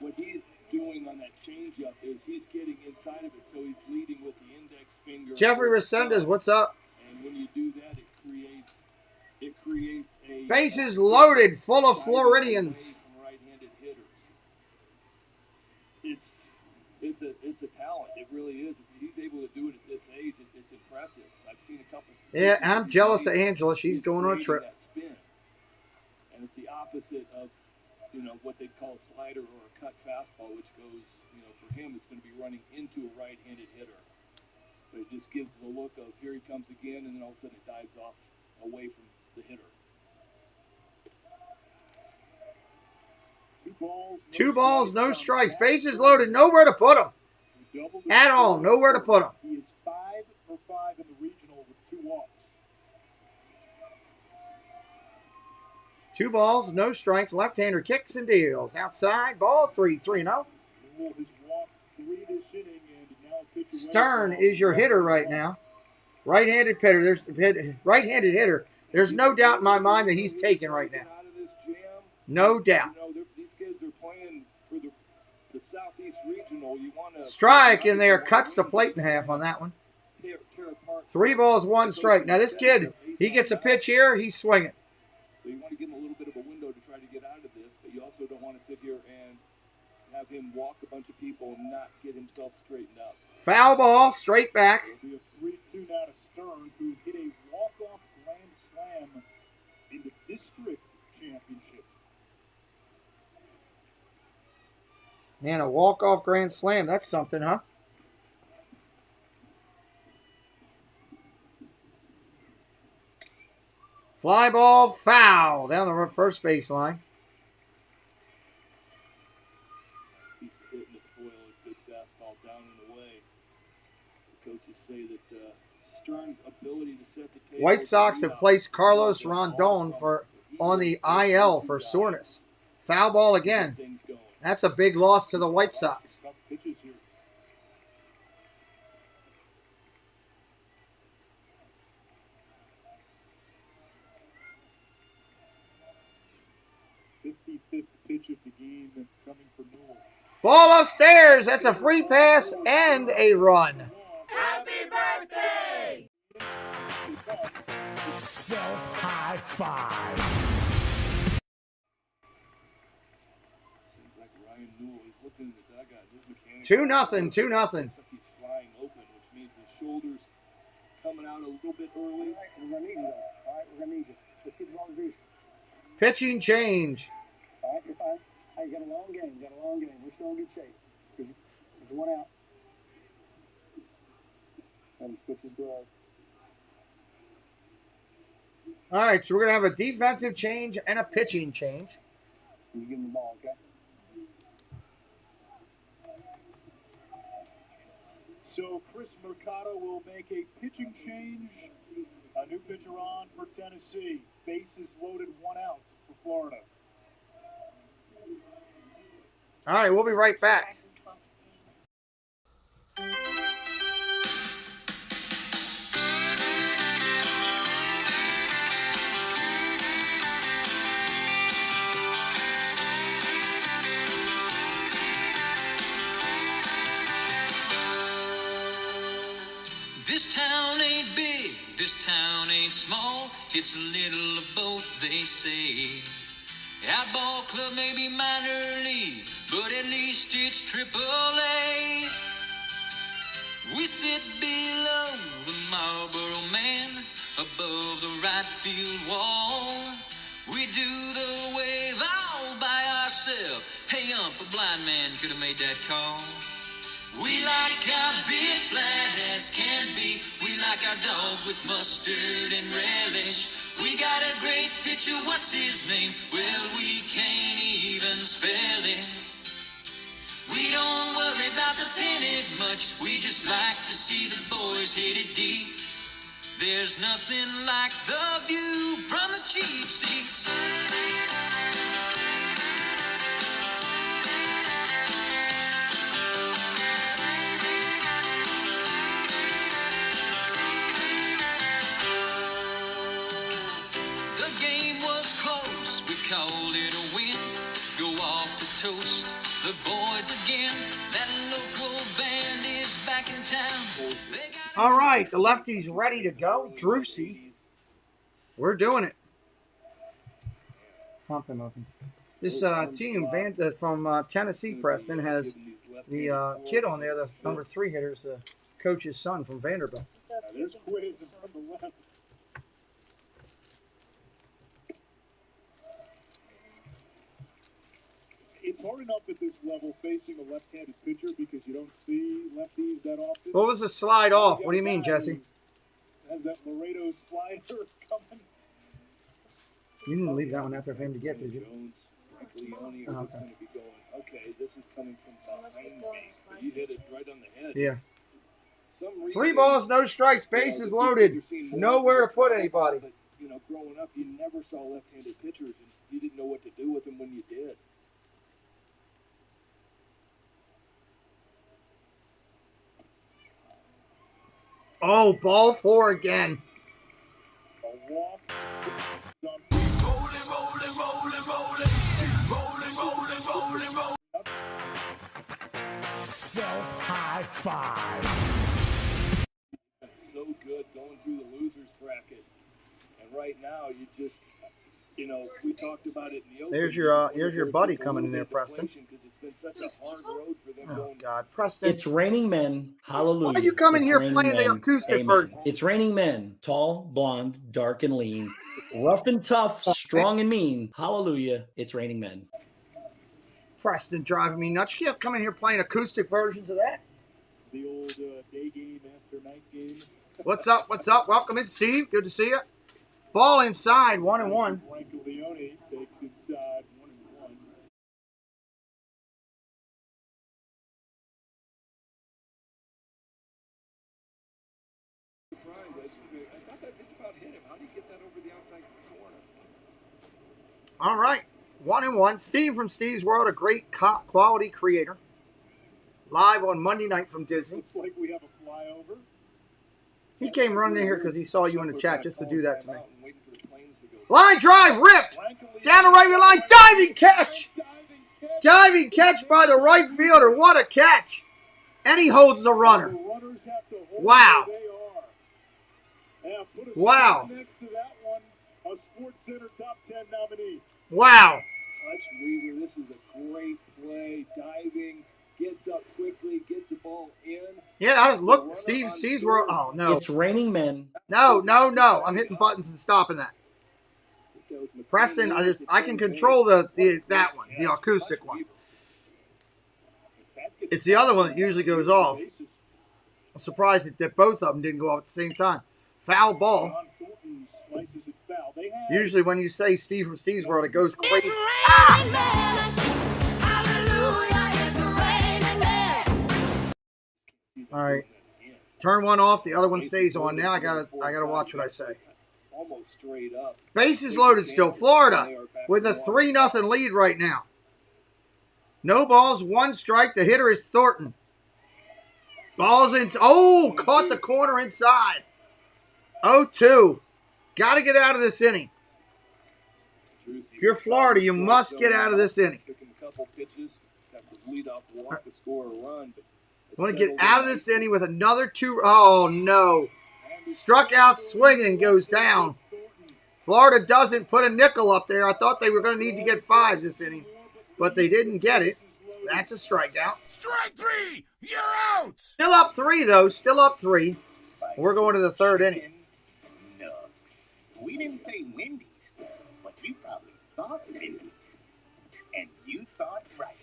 What he's doing on that changeup is he's getting inside of it, so he's leading with the index finger. Jeffrey Resendez, what's up? And when you do that, it creates a bases loaded, full of Floridians. Right-handed hitters. It's a talent. It really is. If he's able to do it at this age, it's impressive. I've seen a couple. Yeah, I'm jealous of Angela. She's going on a trip. That spin. And it's the opposite of, what they'd call a slider or a cut fastball, which goes, for him, it's going to be running into a right-handed hitter. But it just gives the look of here he comes again, and then all of a sudden it dives off away from the hitter. Two balls, no strikes. Bases loaded, nowhere to put them. At all, nowhere to put them. He is 5 for 5 in the regional with 2 walks. 2 balls, no strikes. Left-hander kicks and deals. Outside, ball 3-0. Newell has walked 3 this inning, and now Stern is your hitter right now. Right-handed hitter. There's right-handed hitter. There's no doubt in my mind that he's taken right now. No doubt. These kids are playing for the Southeast Regional. You want to strike in there, cuts the plate in half on that one. 3 balls, 1 strike. Now this kid, he gets a pitch here, he's swinging. So you want to give him a little bit of a window to try to get out of this, but you also don't want to sit here and have him walk a bunch of people and not get himself straightened up. Foul ball, straight back. It'll be a 3-2 now to Stern, who hit a walk-off grand slam in the district championship. Man, a walk-off grand slam, that's something, huh? Fly ball, foul down the first baseline. Nice piece of hitting to spoil a good fastball down and away. The coaches say that Stern's ability to set the table. White Sox have placed Carlos Rondon on the IL for soreness. Foul ball again. That's a big loss to the White Sox. Tough pitches here. Pitch of the game coming for Newell. Ball upstairs. That's a free pass and a run. Happy birthday! Self high five. Seems like Ryan Newell is looking in the dugout. 2-0, 2-0. Looks like he's flying open, which means his shoulders coming out a little bit early. All right, we're gonna need you though. All right, we're gonna need you. Let's get the ball juice. Pitching change. All right, you're fine. Hey, you got a long game. We're still in good shape. There's 1 out. Let him switch his glove. All right, so we're going to have a defensive change and a pitching change. You give him the ball, okay? So Chris Mercado will make a pitching change. A new pitcher on for Tennessee. Bases loaded, 1 out for Florida. All right, we'll be right back. This town ain't big, this town ain't small. It's a little of both, they say. Outball club may be minor league, but at least it's AAA. We sit below the Marlboro Man, above the right field wall. We do the wave all by ourselves. Hey, a blind man could have made that call. We like our beer flat as can be. We like our dogs with mustard and relish. We got a great pitcher, what's his name? Well, we can't even spell it. We don't worry about the pennant much. We just like to see the boys hit it deep. There's nothing like the view from the cheap seats. Called it a win, go off to toast the boys again. That local band is back in town. All right, the lefty's ready to go. Drusy. We're doing it. Pump them open. This team from Tennessee, Preston, has the kid on there, the number 3 hitter, is the coach's son from Vanderbilt. There's Quiz from the left. It's hard enough at this level facing a left-handed pitcher because you don't see lefties that often. What was the slide off? What do you mean, Jesse? Has that Laredo slider coming? You didn't leave that one out there for him to get, did you? Jones, Leone are just going to be going, okay, this is coming from behind me. But you hit it right on the head. Yeah. 3 balls, no strikes, bases loaded. Nowhere to put anybody. But, growing up, you never saw left-handed pitchers, and you didn't know what to do with them when you did. Oh, ball 4 again. A walk. Self-high five. That's so good going through the losers bracket. And right now, you just, you know, we talked about it in the open. Here's your buddy coming in there, Preston. It's been such a hard road for them Oh, God. Preston. It's Raining Men. Hallelujah. Why are you coming It's here Raining playing the Men. acoustic Amen. version? It's Raining Men. Tall, blonde, dark, and lean. Rough and tough, strong and mean. Hallelujah. It's Raining Men. Preston driving me nuts. You can't come in here playing acoustic versions of that. The old day game after night game. What's up? What's up? Welcome in, Steve. Good to see you. Ball inside, 1-1. Michael Leone takes inside 1-1. I thought that just about hit him. How did he get that over the outside corner? All right. 1-1. Steve from Steve's World, a great quality creator. Live on Monday night from Disney. Looks like we have a flyover. He came running in here because he saw you in the chat just to do that to me. Line drive ripped. Down the right field line. Diving catch. Diving catch by the right fielder. What a catch. And he holds the runner. Wow. Wow. Next to that one, a Sports Center top 10 nominee. Wow. Hutch Weaver, this is a great play. Diving, gets up quickly, gets the ball in. Yeah, I just look. Steve's World. Oh, no. It's Raining Men. No. I'm hitting buttons and stopping that. Preston, I can control that one, the acoustic one. It's the other one that usually goes off. I'm surprised that both of them didn't go off at the same time. Foul ball. Usually when you say Steve from Steve's World, it goes crazy. All right. Turn one off, the other one stays on. Now I gotta watch what I say. Almost straight up. Bases loaded still. Florida with a 3-0 lead right now. No balls, 1 strike. The hitter is Thornton. Balls in. Oh, caught the corner inside. 0-2. Got to get out of this inning. If you're Florida, you must get out of this inning. Want to get out of this inning with another 2. Oh, no. Struck out swinging, goes down. Florida doesn't put a nickel up there. I thought they were going to need to get 5 this inning, but they didn't get it. That's a strikeout. Strike 3. You're out. Still up 3, though. Still up 3. We're going to the 3rd inning. Nooks. We didn't say Wendy's, but you probably thought Wendy's. And you thought right.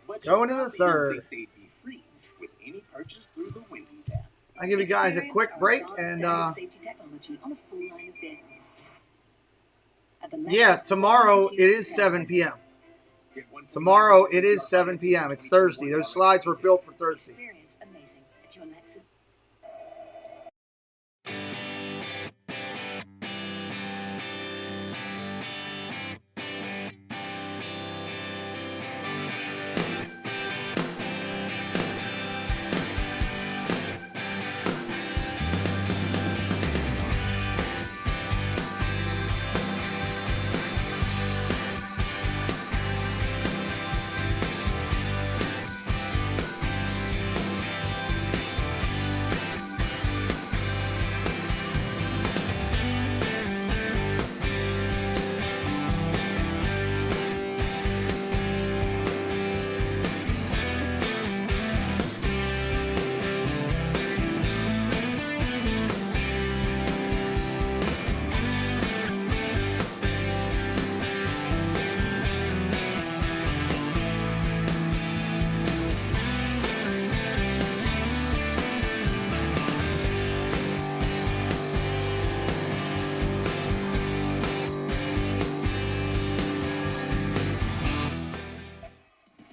But going to the 3rd. Think they'd be free with any purchase through the Wendy's app. I'll give you guys a quick break and yeah, tomorrow it is 7 p.m. Tomorrow it is 7 p.m. It's Thursday. Those slides were built for Thursday.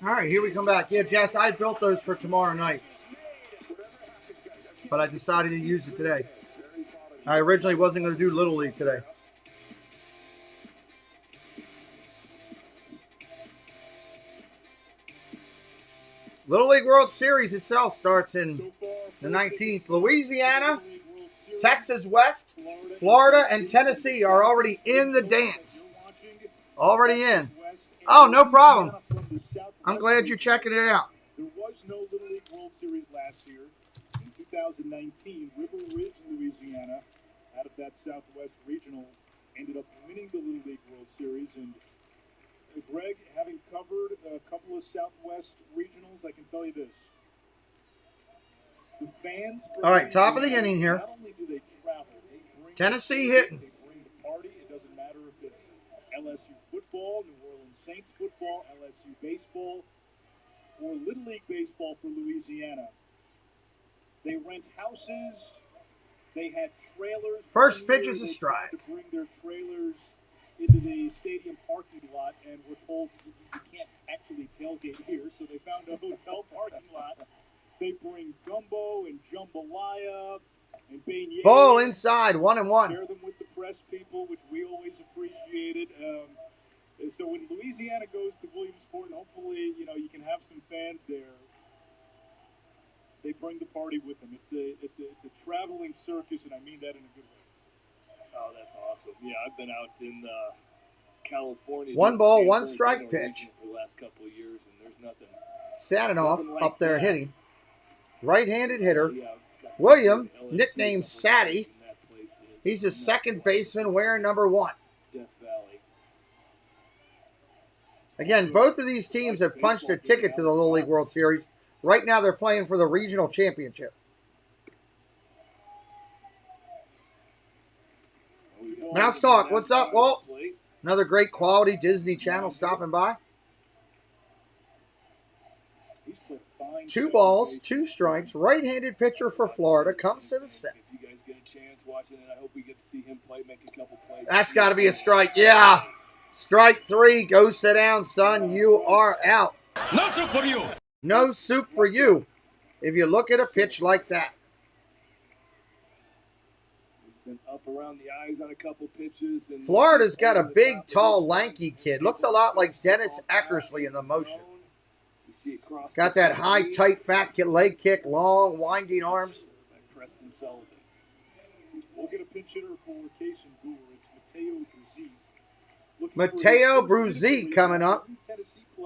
All right, here we come back. Yeah, Jess, I built those for tomorrow night, but I decided to use it today. I originally wasn't going to do Little League today. Little League World Series itself starts in The 19th, Louisiana, Texas West, Florida, and Tennessee are already in the dance. Already in. Oh, no problem. I'm glad you're checking it out. There was no Little League World Series last year. In 2019, River Ridge, Louisiana, out of that Southwest Regional, ended up winning the Little League World Series. And Greg, having covered a couple of Southwest Regionals, I can tell you this. The fans from All right, top of the inning here. Not only do they travel, they bring Tennessee hitting. They bring the party. It doesn't matter if it's LSU football, New Orleans Saints football, LSU baseball, or Little League baseball for Louisiana. They rent houses. They had trailers. First pitch is a strike. To bring their trailers into the stadium parking lot, and we're told you can't actually tailgate here, so they found a hotel parking lot. They bring gumbo and jambalaya and beignets. Ball inside, 1-1. Share them with the press people, which we always appreciated. So when Louisiana goes to Williamsport, and hopefully, you can have some fans there, they bring the party with them. It's a traveling circus, and I mean that in a good way. Oh, that's awesome. Yeah, I've been out in California. 1 ball, 1 strike pitch. For the last couple of years, and there's nothing. Sadinoff like up there that. hitting. Right-handed hitter. Yeah, William, nicknamed Sadie. He's a second baseman wearing number 1. Death Valley. Again, both of these teams have punched a ticket to the Little League World Series. Right now, they're playing for the regional championship. Mouse Talk, what's up, Walt? Another great quality Disney Channel stopping by. 2 balls, 2 strikes. Right-handed pitcher for Florida comes to the set. If you guys get a chance watching it, I hope we get to see him play, make a couple plays. That's got to be a strike. Yeah. Strike 3. Go sit down, son. You are out. No soup for you. No soup for you if you look at a pitch like that. He's been up around the eyes on a couple pitches. And Florida's got a big, tall, lanky kid. Looks a lot like Dennis Eckersley in the motion. Got that high, tight back leg kick, long, winding arms. Preston Sullivan. We'll get a pinch hitter for Cation Brewer. It's Mateo Bruzzese. Mateo Bruzzi coming up.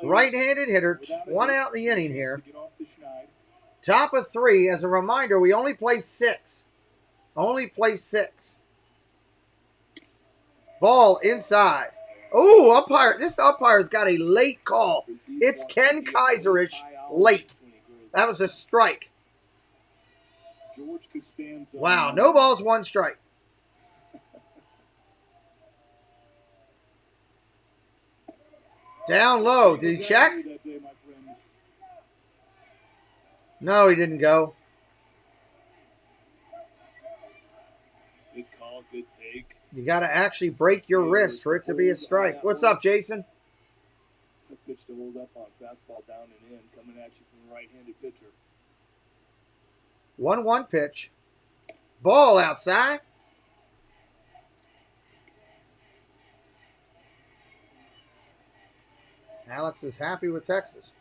Right-handed hitter. 1 out in the inning here. Top of 3. As a reminder, we only play 6. Only play 6. Ball inside. Oh, umpire. This umpire's got a late call. It's Ken Kaiserich late. That was a strike. Wow, no balls, 1 strike. Down low. Did he check? No, he didn't go. Good call, good take. You got to actually break your wrist for it to be a strike. What's up, Jason? Good pitch to hold up on. Fastball down and in. Coming at you from the right-handed pitcher. 1-1 pitch. Ball outside. Alex is happy with Texas.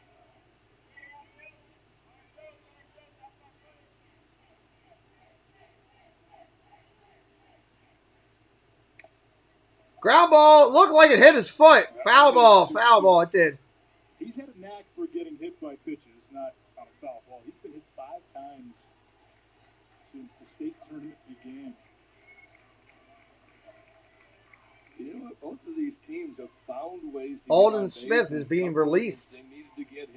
Ground ball, looked like it hit his foot. Foul ball, it did. He's had a knack for getting hit by pitches, not on a foul ball. He's been hit 5 times since the state tournament began. You know what? Both of these teams have found ways to Alden Smith is being released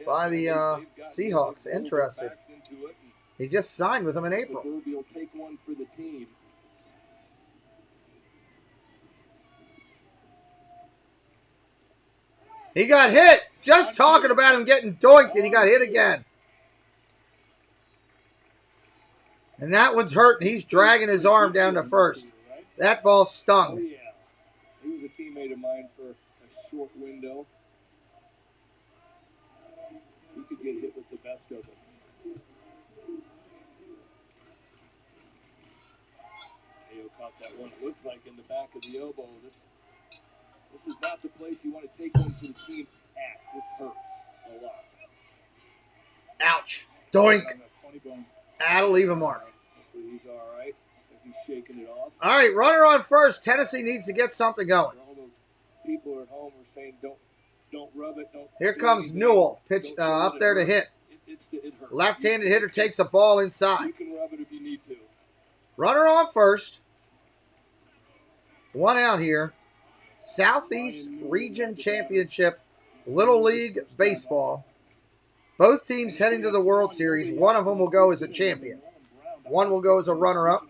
by the Seahawks. Interested. He just signed with them in April. Proverbial take one for the team. He got hit. Just talking about him getting doinked, and he got hit again. And that one's hurt, and he's dragging his arm down to first. That ball stung. Oh, yeah. He was a teammate of mine for a short window. He could get hit with the best of them. Ayo caught that one. It looks like in the back of the elbow. This is not the place you want to take one to the team at. This hurts a lot. Ouch. Doink. That'll leave a mark. Hopefully he's all right. Looks like he's shaking it off. All right, runner on first. Tennessee needs to get something going. All those people at home are saying, don't rub it. Don't. Here do comes anything. Newell. Pitch Don't show up that it there to hurts. hit. It hurts. Left-handed hitter takes the ball inside. You can rub it if you need to. Runner on first. One out here. Southeast Region Championship, Little League Baseball. Both teams heading to the World Series. One of them will go as a champion. One will go as a runner-up.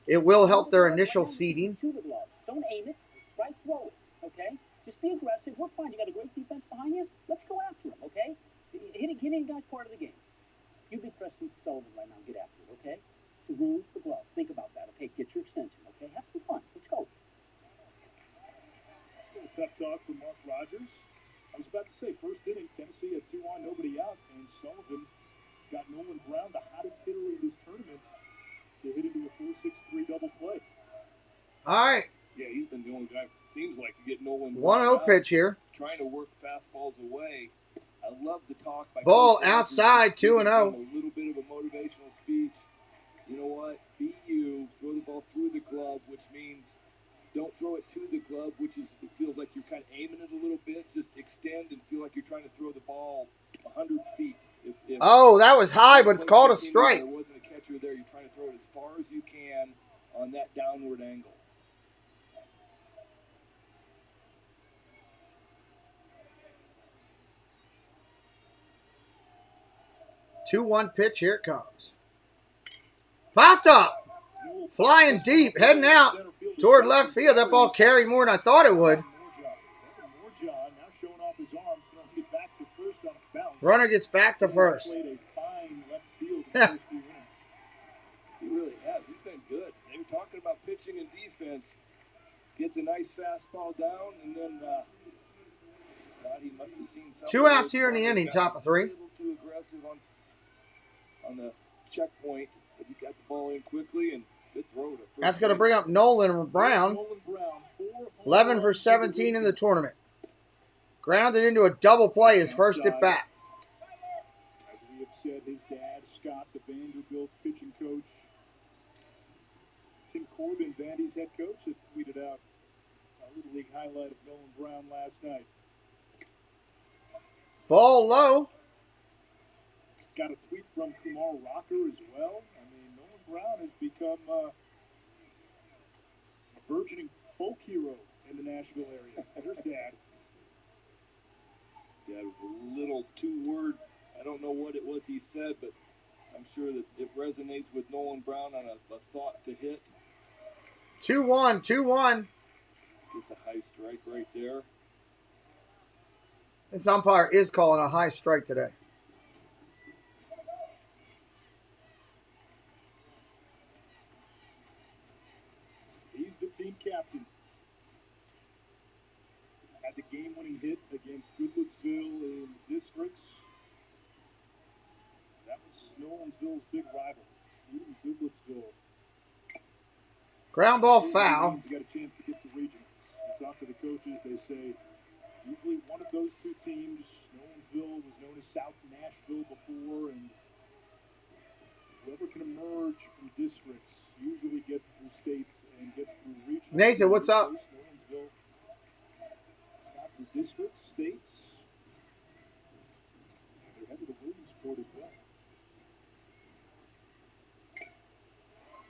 It will help their initial seeding. To the glove. Don't aim it. Right, throw it. Okay? Just be aggressive. We're fine. You got a great defense behind you. Let's go after him. Okay? Hitting guys part of the game. You be Preston Sullivan right now. Get after it. Okay? Through the glove. Think about that. Okay? Get your extension. Okay? Have some fun. Let's go. Pep talk from Mark Rogers. I was about to say, first inning, Tennessee had 2 on, nobody out, and Sullivan got Nolan Brown, the hottest hitter in this tournament, to hit into a 4-6-3 double play. All right. Yeah, he's been the only guy, seems like, to get Nolan 1-0 pitch here. Trying to work fastballs away. I love the talk by Ball Coach outside, 2-0. A little bit of a motivational speech. You know what? Be you. Throw the ball through the glove, which means don't throw it to the glove, which is, it feels like you're kind of aiming it a little bit. Just extend and feel like you're trying to throw the ball 100 feet. If Oh, that was high, but it's called a strike. There wasn't a catcher there. You're trying to throw it as far as you can on that downward angle. Two-one pitch. Here it comes. Popped up. Flying deep. Heading out toward left field. That ball carried more than I thought it would. Runner gets back to first. He really has. He's been good. They were talking about pitching and defense. Gets a nice fastball down, and then he must have seen something. 2 outs here in the inning, top of 3. A little too aggressive on the checkpoint, but he got the ball in quickly and good throw. That's going to bring up Nolan Brown. 11 for 17 in the tournament. Grounded into a double play his first at bat. As we have said, his dad, Scott, the Vanderbilt pitching coach, Tim Corbin, Vandy's head coach, had tweeted out a Little League highlight of Nolan Brown last night. Ball low. Got a tweet from Kumar Rocker as well. I mean, Nolan Brown has become a burgeoning folk hero in the Nashville area. There's Dad. Dad was a little two-word. I don't know what it was he said, but I'm sure that it resonates with Nolan Brown on a thought to hit. 2-1, 2-1. Gets a high strike right there. This umpire is calling a high strike today. He's the team captain. Had the game-winning hit against Goodlettsville in districts. That was Nolensville's big rival. Even Goodlettsville. Ground ball foul. Got a chance to get to regionals. You talk to the coaches, they say it's usually one of those two teams. Nolensville was known as South Nashville before, and whoever can emerge from districts usually gets through states and gets through regionals. Nathan, what's up? Nolensville got through districts, states. They're headed to Williamsport as well.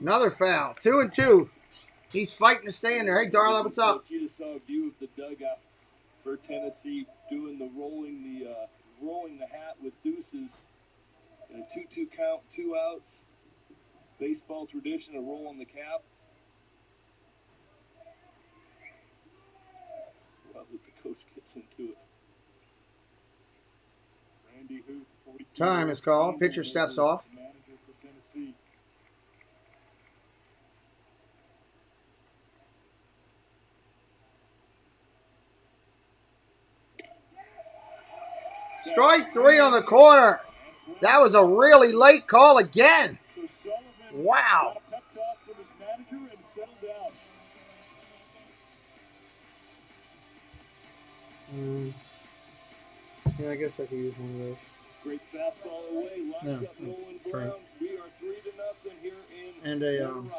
Another foul. 2-2. He's fighting to stay in there. Hey, Darla, what's up? You just saw a view of the dugout for Tennessee doing the rolling the hat with deuces. And a 2-2 count, 2 outs. Baseball tradition of rolling the cap. Well, the coach gets into it. Randy Hoot, 42. Time is called. Pitcher steps off. Manager for Tennessee. Strike 3 on the corner. That was a really late call again. Wow. Got a pep talk from his manager and settled down. Yeah, I guess I could use one of those. Great fastball away. Lines up Nolan Brown. We are 3-0 here in and Robbins.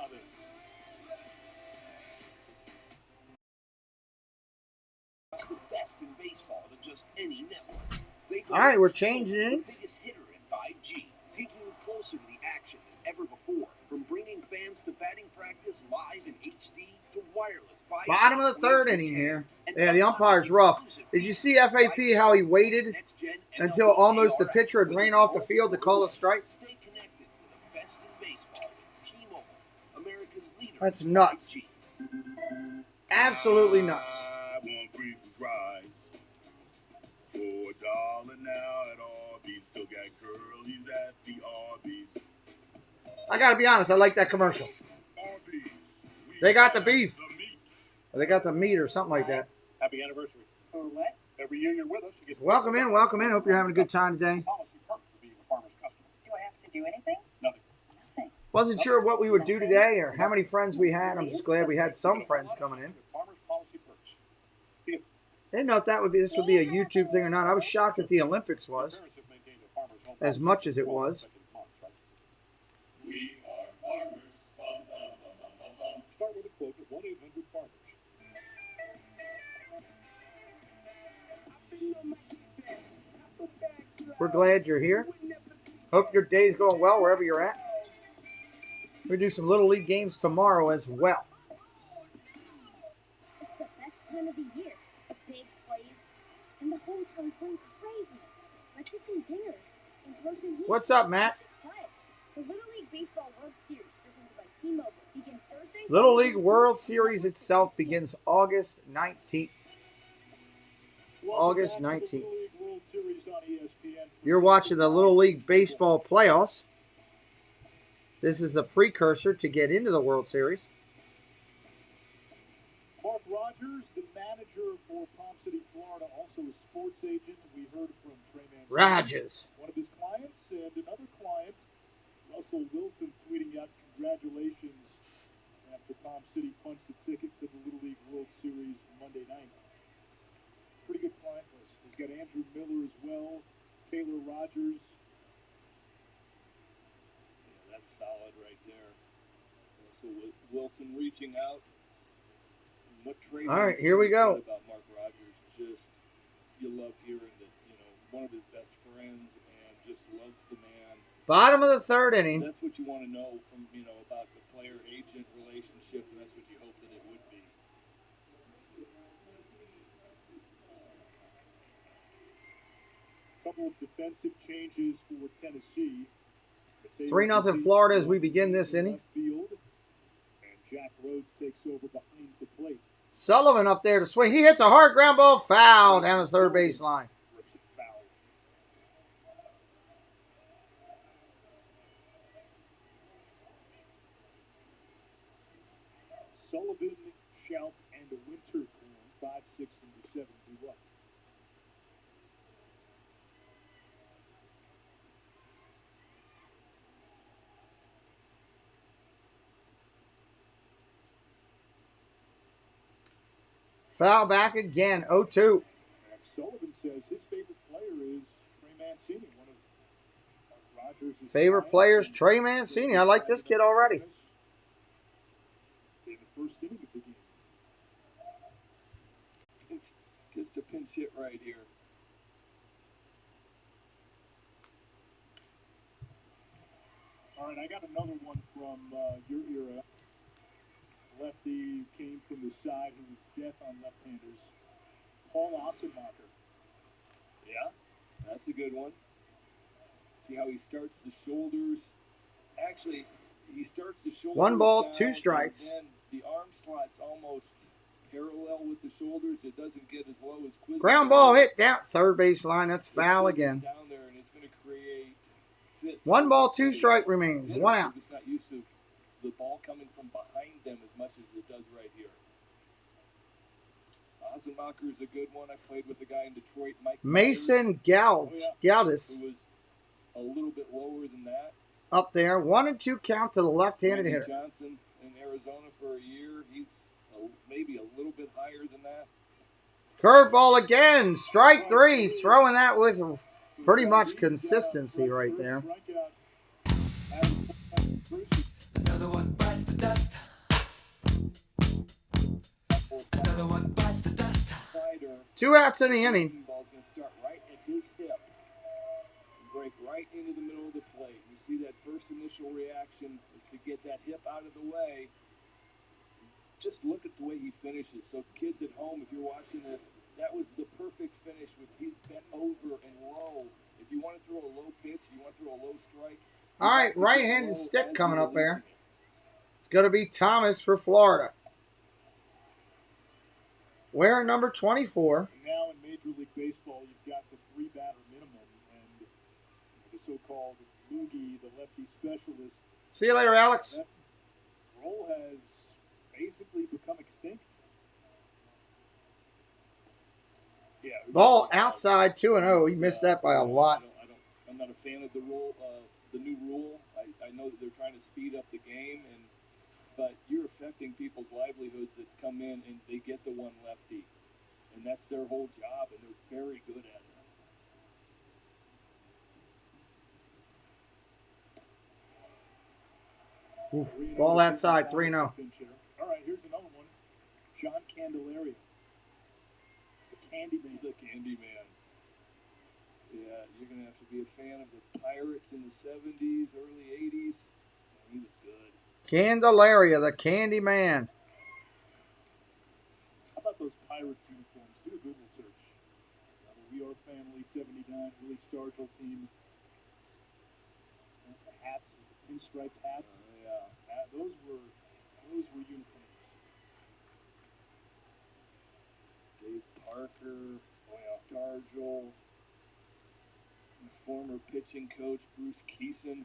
It's the best in baseball to just any network. All right, we're changing it. The biggest hitter in 5G, taking you closer to the action than ever before. From bringing fans to batting practice live in HD to wireless 5G. Bottom of the third inning here. Yeah, the umpire's rough. Did you see FAP how he waited until almost the pitcher had ran off the field to call a strike? Stay connected to the best in baseball with T-Mobile, America's leader. That's nuts. Absolutely nuts. Fries. $4 now at Arby's. Still got curlies at the Arby's. I gotta be honest, I like that commercial. Arby's. They got the beef. Or they got the meat or something like that. Happy anniversary. For what? Every year you're with us, you get Welcome in, welcome in. Hope you're having a good time today. policy perks for being a farmer's customer. Do I have to do anything? Nothing. Nothing. Wasn't sure what we would do today or how many friends we had. I'm just glad we had some friends coming in. Farmer's policy perks. I didn't know if this would be a YouTube thing or not. I was shocked that the Olympics was as much as it was. We are farmers. Start with a quote at 1-800-FARMERS. We're glad you're here. Hope your day's going well wherever you're at. We do some Little League games tomorrow as well. It's the best time of the year. A big plays, and the hometown's going crazy. Let's eat some dinners and throw some heat. What's up, Matt? Let's just play. The Little League Baseball World Series presented by T-Mobile begins Thursday. Little League World Series itself begins August 19th. August 19th. You're watching the Little League Baseball playoffs. This is the precursor to get into the World Series. Mark Rogers, the manager for Palm City, Florida, also a sports agent. We heard from Trey Mancini, Rogers, one of his clients, and another client, Russell Wilson, tweeting out congratulations after Palm City punched a ticket to the Little League World Series Monday night. Pretty good client list. He's got Andrew Miller as well, Taylor Rogers. Yeah, that's solid right there. So Wilson reaching out. What Trey all right, here we go. About Mark Rogers, just you love hearing that, one of his best friends and just loves the man. Bottom of the third inning. That's what you want to know from, about the player-agent relationship, and that's what you hope that it would be. Couple of defensive changes for Tennessee. 3-0 Florida as we begin this inning. Field, and Jack Rhodes takes over behind the plate. Sullivan up there to swing. He hits a hard ground ball foul down the third base line. Sullivan, Shout, and a Wintercorn, 5, 6, and 7 do up. Foul back again, 0-2. And Sullivan says his favorite player is Trey Mancini, one of Rogers' Favorite players, Trey Mancini. I like this kid already. In the first inning of the game. Gets to pinch hit right here. All right, I got another one from your era. Lefty came from the side who was death on left-handers. Paul Ossenmacher. Yeah, that's a good one. See how he starts the shoulders. Actually, he starts the shoulders. 1 ball, down, 2 strikes. And the arm slot's almost parallel with the shoulders. It doesn't get as low as Quizzicato. Ground ball hit down third base line. That's foul again. Down there, and it's going to create fits. 1 ball, 2 strike remains. 1 out. It's not used to the ball coming from behind them as much as it does right here. Ossenmacher is a good one. I played with a guy in Detroit, Mike Mason Galdis. Who was a little bit lower than that. Up there. 1 and 2 count to the left-handed hitter. Johnson in Arizona for a year. He's maybe a little bit higher than that. Curveball again. Strike 3. He's throwing that with Pretty much consistency right there. Another one bites the dust. Another one bites the dust. 2 outs in the inning. Ball's going to start right at his hip. Break right into the middle of the plate. You see that first initial reaction is to get that hip out of the way. Just look at the way he finishes. So kids at home, if you're watching this, that was the perfect finish with he's bent over and low. If you want to throw a low pitch, you want to throw a low strike. All right, right-handed stick coming up there. It's going to be Thomas for Florida. Wearing number 24. Now in Major League Baseball, you've got the 3-batter minimum, and the so-called loogie, the lefty specialist. See you later, Alex. That role has basically become extinct. Yeah. Ball outside 2-0. He missed that by a lot. I'm not a fan of the rule, the new rule. I know that they're trying to speed up the game, but you're affecting people's livelihoods that come in and they get the one lefty, and that's their whole job, and they're very good at it. Oof. Ball outside 3-0. All right, here's another one. John Candelaria. The Candyman. The Candyman. Yeah, you're going to have to be a fan of the Pirates in the 70s, early 80s. He was good. Candelaria, the Candy Man. How about those Pirates uniforms? Do a Google search. The We Are Family 79, Willie Stargell team. The hats, the pinstripe hats. Yeah, those were uniforms. Dave Parker, Stargell, former pitching coach Bruce Keeson.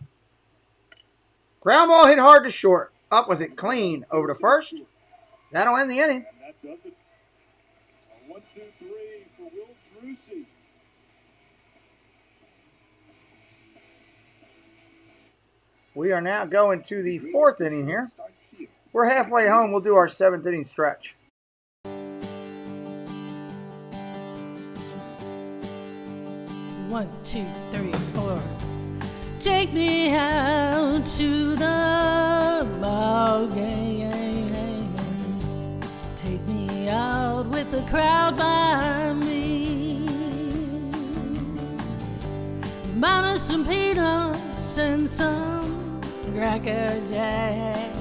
Ground ball hit hard to short. Up with it clean over to first. That'll end the inning. And that does it. 1-2-3 for Will Drucy. We are now going to the 4th inning here. We're halfway home. We'll do our 7th inning stretch. One, two, three, four. Take me out to the ball game. Take me out with the crowd by me. Minus some peanuts and some Cracker Jack.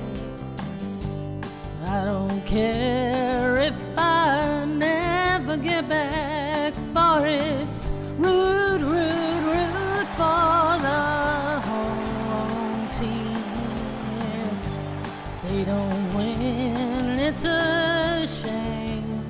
I don't care if I never get back, for it's root, root, root for the home team. If they don't win, it's a shame.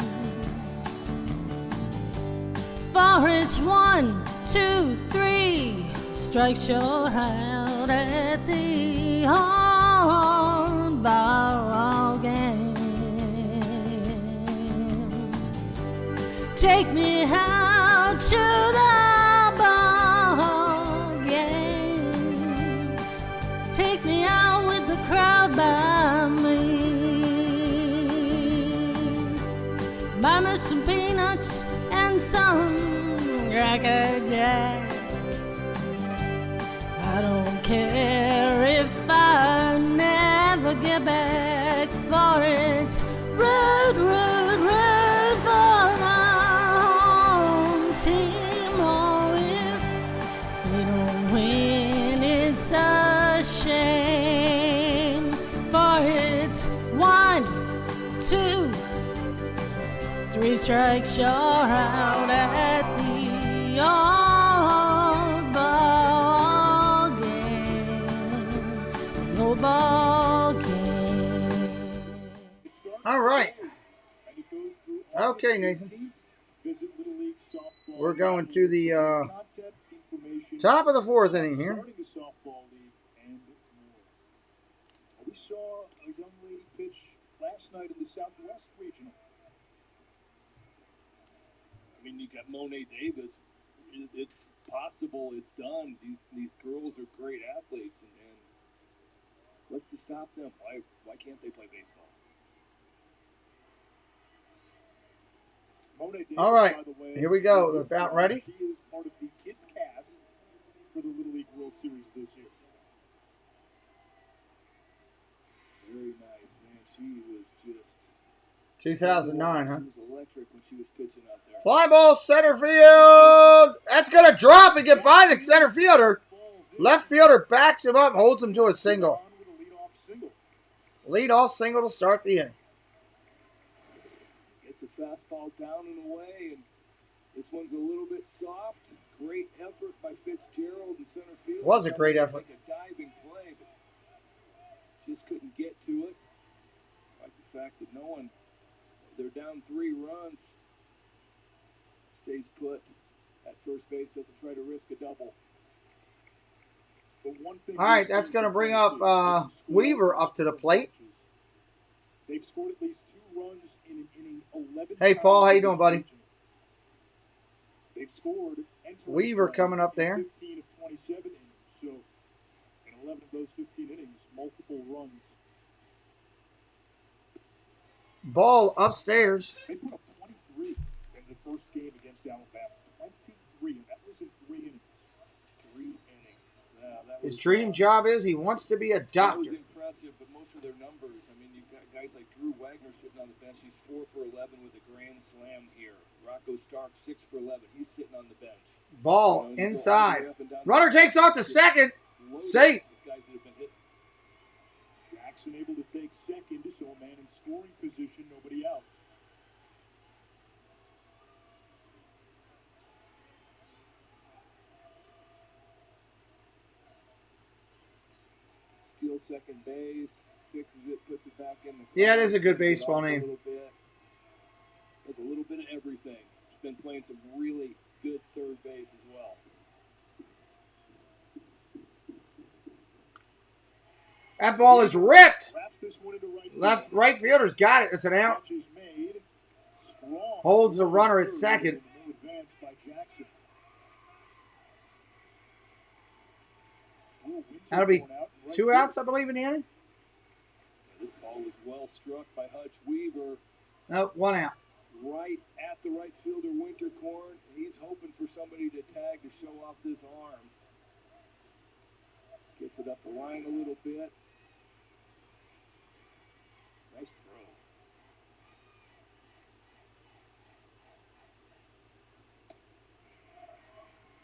For it's 1, 2, 3, strike sure out at the home ball game. Take me out to the ball game. Take me out with the crowd by me. Buy me some peanuts and some Cracker Jack. I don't care if I never get back, for it's root, root, root for the home team. Oh, if they don't win, it's a shame, for it's 1, 2, 3 strikes sure out at the old ball game. No ball game. All right. Okay, Nathan. We're going to the top of the 4th inning here. We saw a young lady pitch last night in the Southwest Regional. I mean, you got Monet Davis. It's possible. It's done. These girls are great athletes, and what's to stop them? Why can't they play baseball? All right, here we go. About ready? She is part of the kids cast for the Little League World Series this year. Very nice, man. She was just 2009, huh? She was electric when she was pitching out there. Fly ball center field. That's going to drop and get by the center fielder. Left fielder backs him up, holds him to a single. Lead-off single to start the inning. It's a fastball down and away, and this one's a little bit soft. Great effort by Fitzgerald in center field. Was a great effort. Like a diving play, but just couldn't get to it. Like the fact that no one, they're down 3 runs, stays put at first base, doesn't try to risk a double. All right, that's going to bring up Weaver up to the plate. They've scored at least 2 runs in an inning 11 Hey, Paul, how you doing, buddy? They've scored Weaver coming up there. 15 of 27 innings. So, in 11 of those 15 innings, multiple runs. Ball upstairs. They put up 23 in the first game against Alabama. 23, and that was in 3 innings. 3 innings. His dream job is he wants to be a doctor. That was impressive, but most of their numbers, I mean, you've got guys like Drew Wagner sitting on the bench. He's 4 for 11 with a grand slam here. Rocco Stark, 6 for 11. He's sitting on the bench. Ball inside. Runner takes off to second. Safe. Guys that have been hit. Jackson able to take second, so a man in scoring position, nobody out. Steals second base, fixes it, puts it back in. Yeah, it is a good baseball name. Does a little bit of everything. He's been playing some really good third base as well. That ball is ripped. Right fielder's got it. It's an out. Holds the runner at second. That'll be 2 outs, I believe, in the inning. This ball was well struck by Hutch Weaver. No, 1 out. Right at the right fielder, Winterkorn. He's hoping for somebody to tag to show off this arm. Gets it up the line a little bit. Nice throw.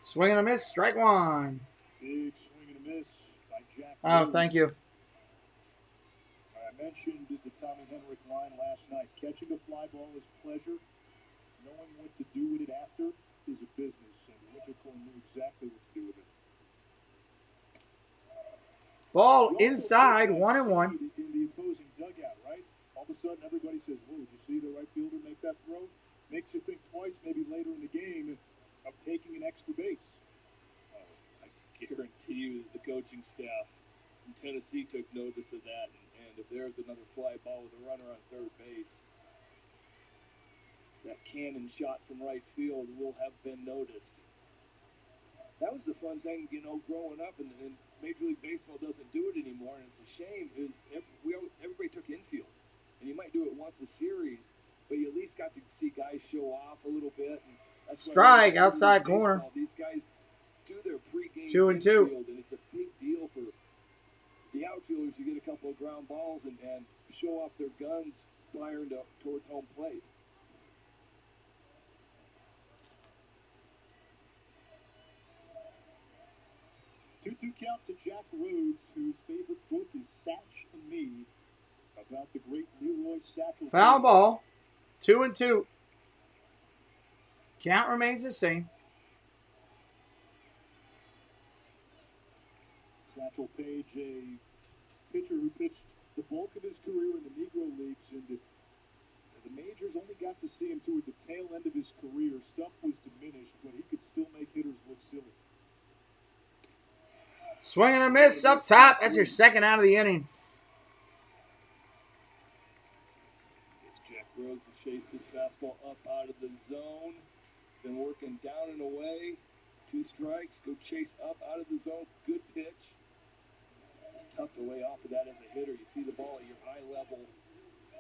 Swing and a miss, strike 1. Big swing and a miss by Jack. Oh, thank you. I mentioned the Tommy Henrik line last night. Catching a fly ball is pleasure. Knowing what to do with it after is a business, and Winterkorn knew exactly what to do with it. Ball inside, 1-1. In the opposing dugout, right? All of a sudden, everybody says, "Whoa, did you see the right fielder make that throw?" Makes you think twice, maybe later in the game, of taking an extra base. I guarantee you the coaching staff in Tennessee took notice of that, and if there's another fly ball with a runner on third base, that cannon shot from right field will have been noticed. That was the fun thing, growing up, and Major League Baseball doesn't do it anymore, and it's a shame, is everybody took infield. And you might do it once a series, but you at least got to see guys show off a little bit. And that's strike, outside corner. These guys do their pregame 2-2. infield, and it's a big deal for the outfielders to get a couple of ground balls and show off their guns firing towards home plate. Two count to Jack Rhodes, whose favorite book is Satch and Me, about the great Leroy Satchel. Foul ball, 2-2. Count remains the same. Satchel Paige, a pitcher who pitched the bulk of his career in the Negro Leagues, and the majors only got to see him toward the tail end of his career. Stuff was diminished, but he could still make hitters look silly. Swing and a miss up top. That's your second out of the inning. Jack Rhodes will chase his fastball up out of the zone. Been working down and away. 2 strikes. Go chase up out of the zone. Good pitch. It's tough to lay off of that as a hitter. You see the ball at your eye level,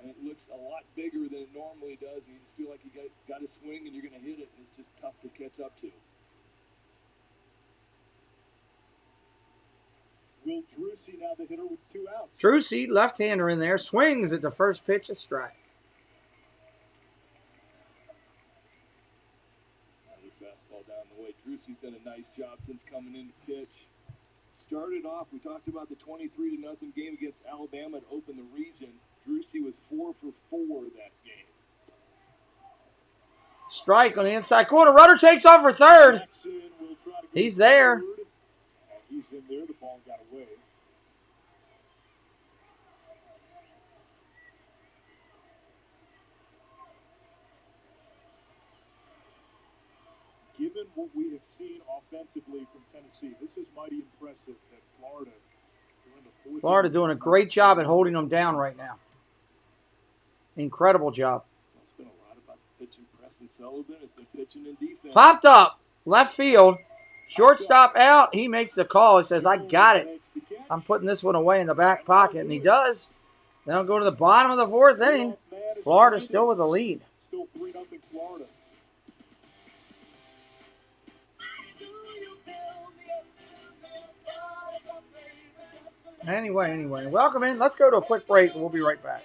And it looks a lot bigger than it normally does, and you just feel like you got to swing and you're going to hit it, and it's just tough to catch up to. Will Drucy now the hitter with 2 outs. Drucy, left-hander in there, swings at the first pitch, a strike. Another fastball down the way. Drucy's done a nice job since coming in to pitch. Started off, we talked about the 23-0 game against Alabama to open the region. Drucy was 4 for 4 that game. Strike on the inside corner. Runner takes off for third. He's there. He's in there. The ball got away. Given what we have seen offensively from Tennessee, this is mighty impressive that Florida. Florida doing a great job at holding them down right now. Incredible job. It's been a lot about the pitching. Preston Sullivan has been pitching in defense. Popped up, left field. Shortstop out. He makes the call. He says, I got it. I'm putting this one away in the back pocket. And he does. Then I'll go to the bottom of the 4th inning. Florida still with the lead. Still 3-0 Florida. Anyway. Welcome in. Let's go to a quick break, and we'll be right back.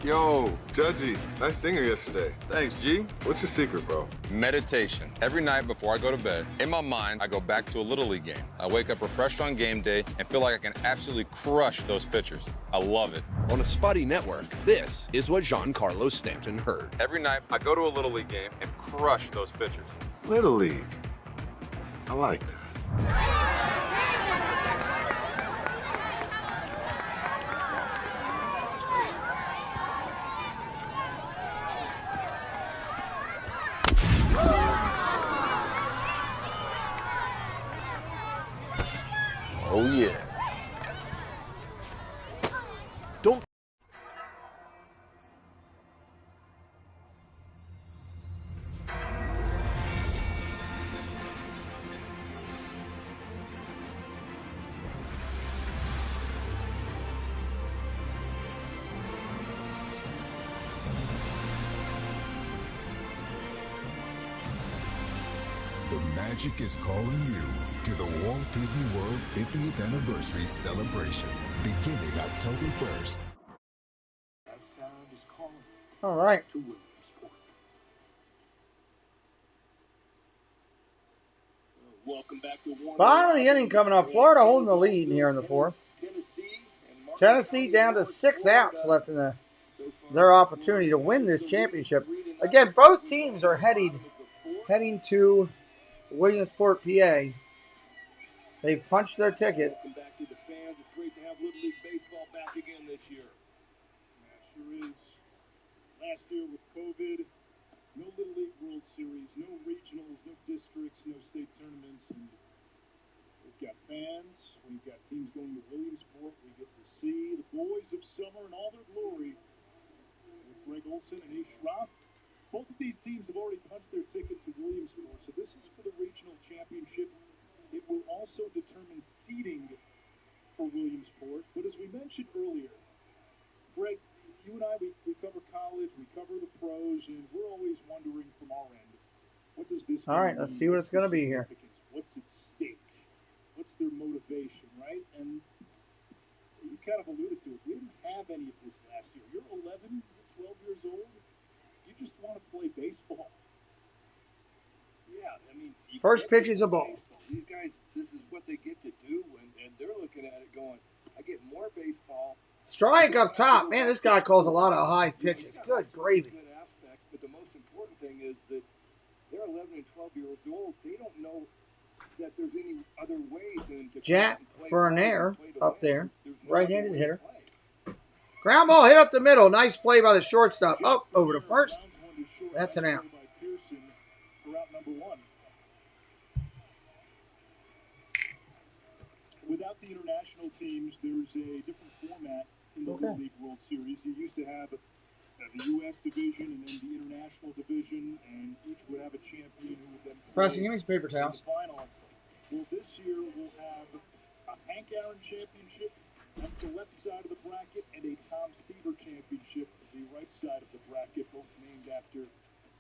Yo, Judgy, nice singer yesterday. Thanks, G. What's your secret, bro? Meditation. Every night before I go to bed, in my mind, I go back to a Little League game. I wake up refreshed on game day and feel like I can absolutely crush those pitchers. I love it. On a spotty network, this is what Giancarlo Stanton heard. Every night, I go to a Little League game and crush those pitchers. Little League. I like that. Oh, yeah. Don't. The magic is calling you to the Walt Disney World 50th Anniversary Celebration, beginning October 1st. That sound is calling All right. to Williamsport. Welcome back to Warner. Bottom of the inning coming up. Florida holding the lead here in the 4th. Tennessee down to 6 outs left in their opportunity to win this championship. Again, both teams are heading to Williamsport, PA. They've punched their ticket. Welcome back to the fans. It's great to have Little League Baseball back again this year. Yeah, it sure is. Last year with COVID, no Little League World Series, no regionals, no districts, no state tournaments. And we've got fans. We've got teams going to Williamsport. We get to see the boys of summer in all their glory with Greg Olson and Ish Schroff. Both of these teams have already punched their ticket to Williamsport, so this is for the regional championship. It will also determine seeding for Williamsport. But as we mentioned earlier, Greg, you and I, we cover college, we cover the pros, and we're always wondering from our end, what does this All right, let's see what it's going to be here. What's at stake? What's their motivation, right? And you kind of alluded to it. We didn't have any of this last year. You're 11, 12 years old. You just want to play baseball. Yeah, I mean, First pitch is a ball. These guys, this is what they get to do, and they're looking at it going, I get more baseball. Strike up top. Man, this guy calls a lot of high pitches. Good gravy. Good aspects, but the most important thing is that they're 11 and 12 years old. They don't know that there's any other way than to Jack Fernair up there. Right-handed hitter. Ground ball hit up the middle. Nice play by the shortstop. Up over to first. That's an out. Without the international teams, there's a different format in the Little League World Series. You used to have the U.S. division and then the international division, and each would have a champion who would then play Preston, give me some paper towels. in the final. Well, this year we'll have a Hank Aaron championship That's the left side of the bracket, and a Tom Seaver championship, the right side of the bracket, both named after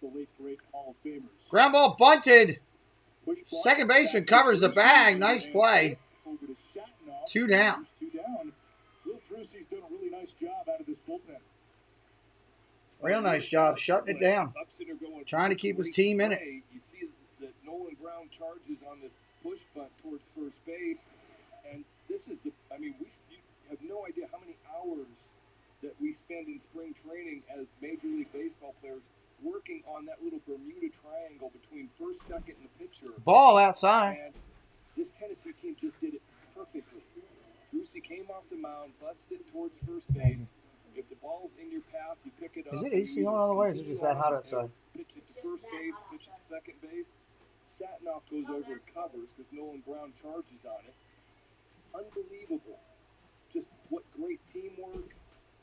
the late great Hall of Famers. Ground ball bunted. Second baseman covers the bag. Nice play. 2 down. 2 down. Will Drusey's done a really nice job out of this bullpen. Real nice job shutting it down. Trying to keep his team in it. You see that Nolan Brown charges on this push bunt towards first base. And this is you have no idea how many hours that we spend in spring training as Major League Baseball players working on that little Bermuda Triangle between first, second, and the pitcher. Ball outside. And this Tennessee team just did it perfectly. Drusey came off the mound, busted it towards first base. If the ball's in your path, you pick it up. Is it AC on all the way, or is it just that hot outside? Pitch it to first base, pitch it to second base. Satinoff goes over and covers because Nolan Brown charges on it. Unbelievable. Just what great teamwork,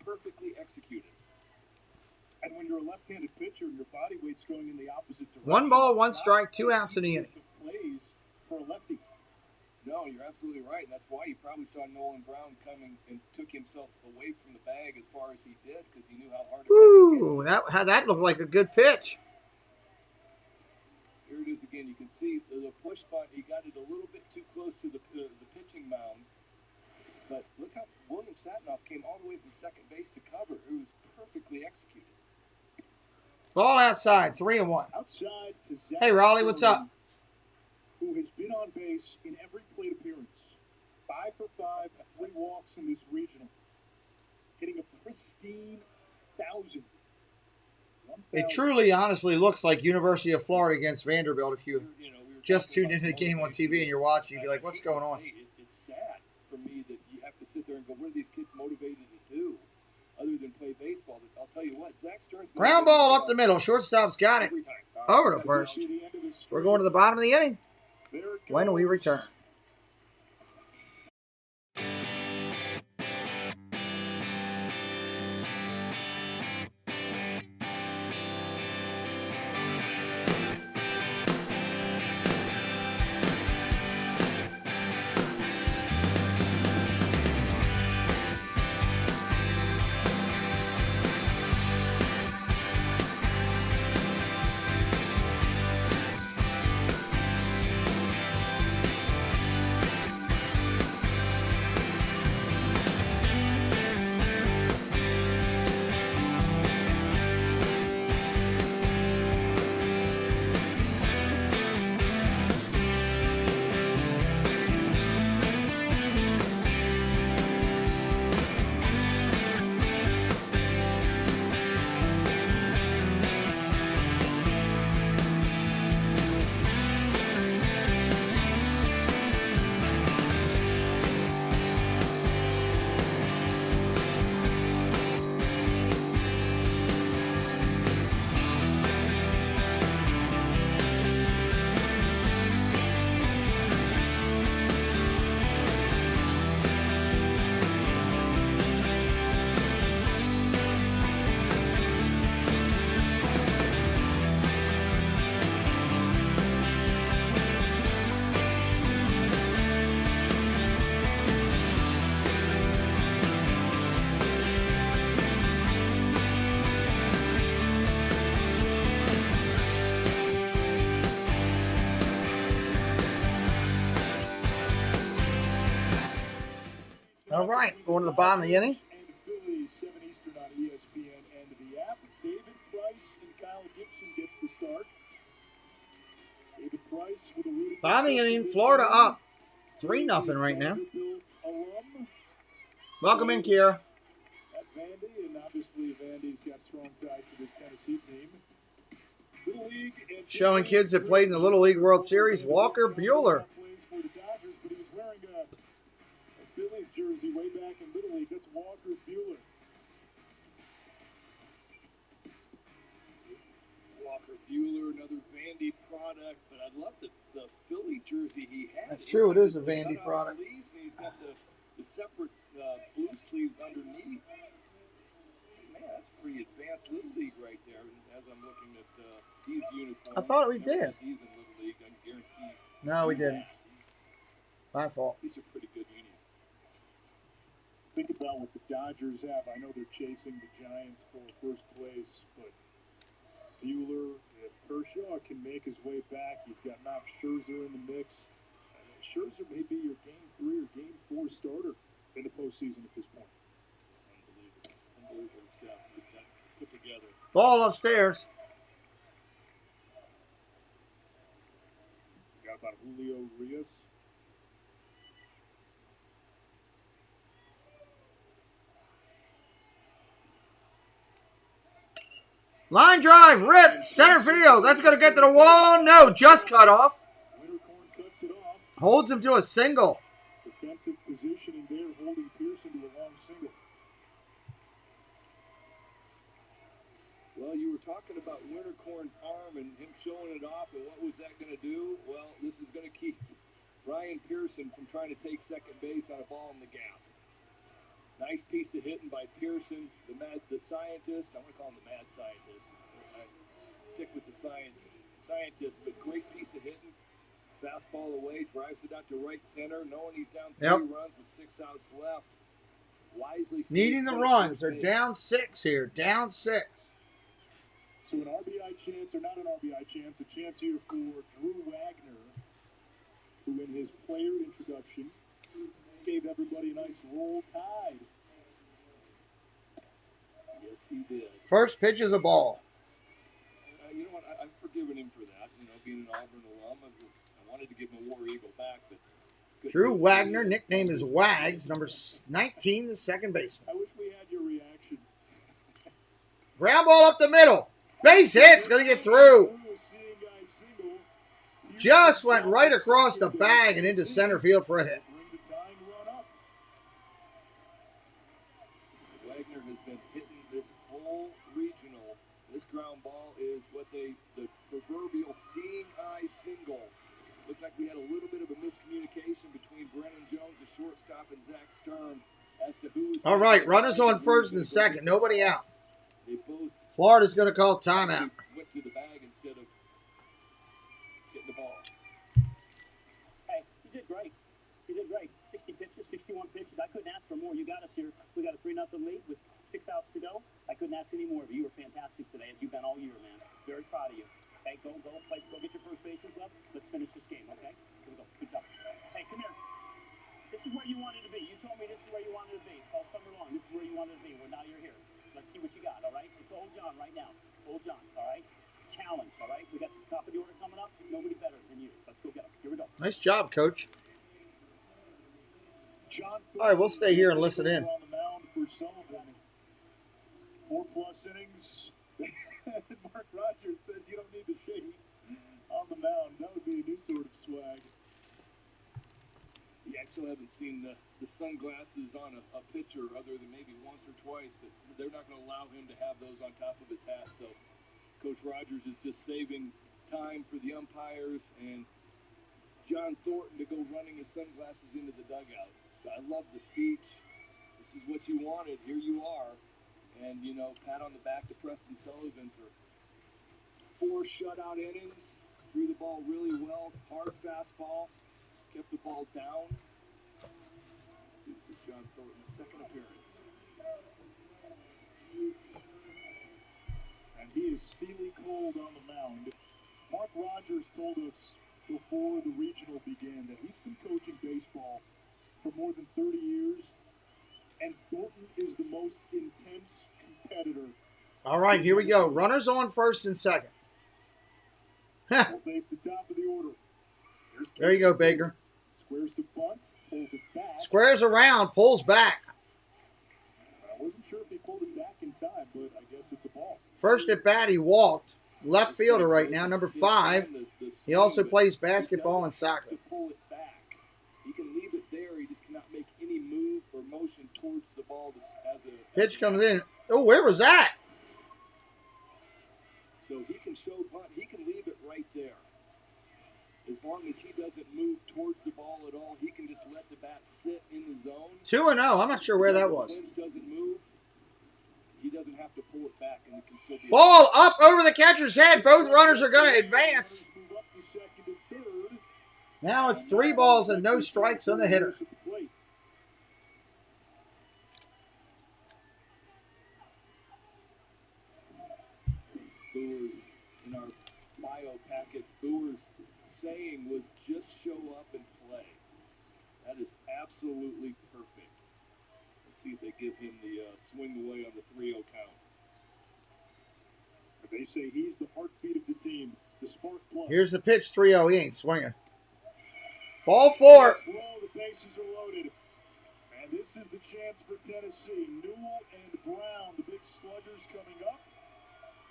perfectly executed. And when you're a left-handed pitcher and your body weight's going in the opposite direction. 1 ball, 1 strike, 2 outs in the inning. Plays for a lefty. No, you're absolutely right. And that's why you probably saw Nolan Brown coming and took himself away from the bag as far as he did because he knew how hard it was to get. That looked like a good pitch. Here it is again. You can see the push bunt. He got it a little bit too close to the pitching mound. But look how William Satinoff came all the way from second base to cover. It was perfectly executed. Ball outside, 3-1. Outside to Zach Hey, Raleigh, what's up? Who has been on base in every plate appearance. 5 for 5, 3 walks in this regional. Hitting a pristine 1,000. It truly, honestly looks like University of Florida against Vanderbilt. If you just tuned into the game on TV and you're watching, you'd be like, what's going on? It's sad for me that you have to sit there and go, what are these kids motivated to do other than play baseball? But I'll tell you what, Zach Stearns... Ground ball up the middle. Shortstop's got it. Over to first. We're going to the bottom of the inning when we return. All right, going to the bottom of the inning. And Philly, 7 Eastern on ESPN and the app. David Price and Kyle Gibson gets the start. David Price with a really Bottom of the inning, Florida up 3-0 right now. Welcome in, Kiera. At Vandy, and obviously Vandy's got strong ties to this Tennessee team. Little League and Showing kids that played in the Little League World Series, Walker Bueller. plays for the Dodgers, but he was wearing a Phillies jersey way back in Little League. That's Walker Bueller. Walker Bueller, another Vandy product, but I love the Philly jersey he had. That's true, it is a He's Vandy got product. Sleeves, and he's got the separate blue sleeves underneath. Man, that's pretty advanced Little League right there. As I'm looking at these uniforms. I thought we did. He's in Little League, I guarantee. No, we didn't. My fault. These are pretty good unis. think about what the Dodgers have. I know they're chasing the Giants for first place, but Buehler, if Kershaw can make his way back, you've got Max Scherzer in the mix. Scherzer may be your Game 3 or Game 4 starter in the postseason at this point. Unbelievable stuff we've got put together. Ball upstairs. Got about Julio Urias. Line drive, rip, center field. That's going to get to the wall. No, just cut off. Wintercorn cuts it off. Holds him to a single. Defensive positioning there, holding Pearson to a long single. Well, you were talking about Wintercorn's arm and him showing it off, and what was that going to do? Well, this is going to keep Ryan Pearson from trying to take second base on a ball in the gap. Nice piece of hitting by Pearson, the scientist. I want to call him the mad scientist. I stick with the scientist, but great piece of hitting. Fastball away, drives it out to right center, knowing he's down 3 runs with 6 outs left. Wisely needing the runs. They're down 6 here. Down 6. So an RBI chance, or not an RBI chance, a chance here for Drew Wagner, who in his player introduction gave everybody a nice roll tide. Yes, he did. First pitch is a ball. You know what? I've forgiven him for that. You know, being an Auburn alum, I wanted to give him a War Eagle back, but Drew Wagner, nickname is Wags, number 19, the second baseman. I wish we had your reaction. Ground ball up the middle. Base hit's going to get through. Just went right across the bag and into center field for a hit. Wagner has been hitting this whole regional. This ground ball is what the proverbial seeing eye single. Looked like we had a little bit of a miscommunication between Brennan Jones, the shortstop, and Zach Stern as to who was. All right, runners on first and second. Nobody out. They both. Florida's going to call timeout. Went to the bag instead of getting the ball. Hey, you did great. You did great. 60 pitches, 61 pitches. I couldn't ask for more. You got us here. We got a 3-0 lead with 6 outs to go. I couldn't ask any more of you. You were fantastic today, as you've been all year, man. Very proud of you. Hey, go play. Go get your first baseman glove. Let's finish this game, okay? Here we go. Good job. Hey, come here. This is where you wanted to be. You told me this is where you wanted to be all summer long. This is where you wanted to be. Well, now you're here. Let's see what you got, all right? It's Old John right now. Old John, all right? Challenge, all right? We got the top of the order coming up. Nobody better than you. Let's go get them. Here we go. Nice job, Coach. John, all right, we'll stay here and listen in. On the mound for Sullivan. 4+ innings. Mark Rogers says you don't need the shades on the mound. That would be a new sort of swag. Yeah, I still haven't seen the sunglasses on a pitcher other than maybe once or twice, but they're not going to allow him to have those on top of his hat. So Coach Rogers is just saving time for the umpires and John Thornton to go running his sunglasses into the dugout. I love the speech. This is what you wanted. Here you are. And, you know, pat on the back to Preston Sullivan for 4 shutout innings. Threw the ball really well. Hard fastball. Kept the ball down. Let's see, this is John Thornton's second appearance. And he is steely cold on the mound. Mark Rogers told us before the regional began that he's been coaching baseball for more than 30 years. And Thornton is the most intense competitor. All right, here we go. Runners on first and second. We'll face the top of the order. There you go, Baker. Squares to bunt, pulls it back. Squares around, pulls back. I wasn't sure if he pulled it back in time, but I guess it's a ball. First at bat, he walked. Left fielder right now, number 5. He also plays basketball and soccer. To pull it back. He can leave it there. He just cannot make any move or motion towards the ball as a pitch comes in. Oh, where was that? So he can show bunt. He can leave it right there. As long as he doesn't move towards the ball at all, he can just let the bat sit in the zone. 2-0. I'm not sure where that was. If the doesn't move, he doesn't have to pull it back, and it can still be ball up over the catcher's head. Both runners are going to advance. Now it's 3 balls and no strikes on the hitter. bio packets, Booer's saying was just show up and play. That is absolutely perfect. Let's see if they give him the swing away on the 3-0 count. They say he's the heartbeat of the team, the spark plug. Here's the pitch, 3-0. He ain't swinging. Ball 4. Slow, the bases are loaded. And this is the chance for Tennessee. Newell and Brown, the big sluggers coming up.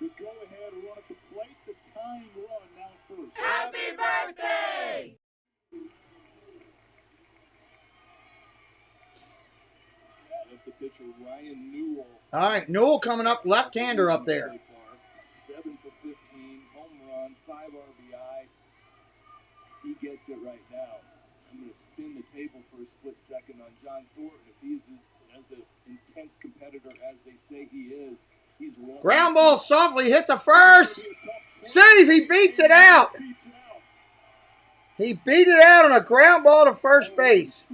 The go-ahead run at the plate, the tying run now at first. Happy birthday! The pitcher, Ryan Newell. All right, Newell coming up, left-hander up there. 7 for 15, home run, 5 RBI. He gets it right now. I'm going to spin the table for a split second on John Thornton. If he's as an intense competitor as they say he is, he's ground ball softly hit the first. Save, he beats it out. He beat it out on a ground ball to first base.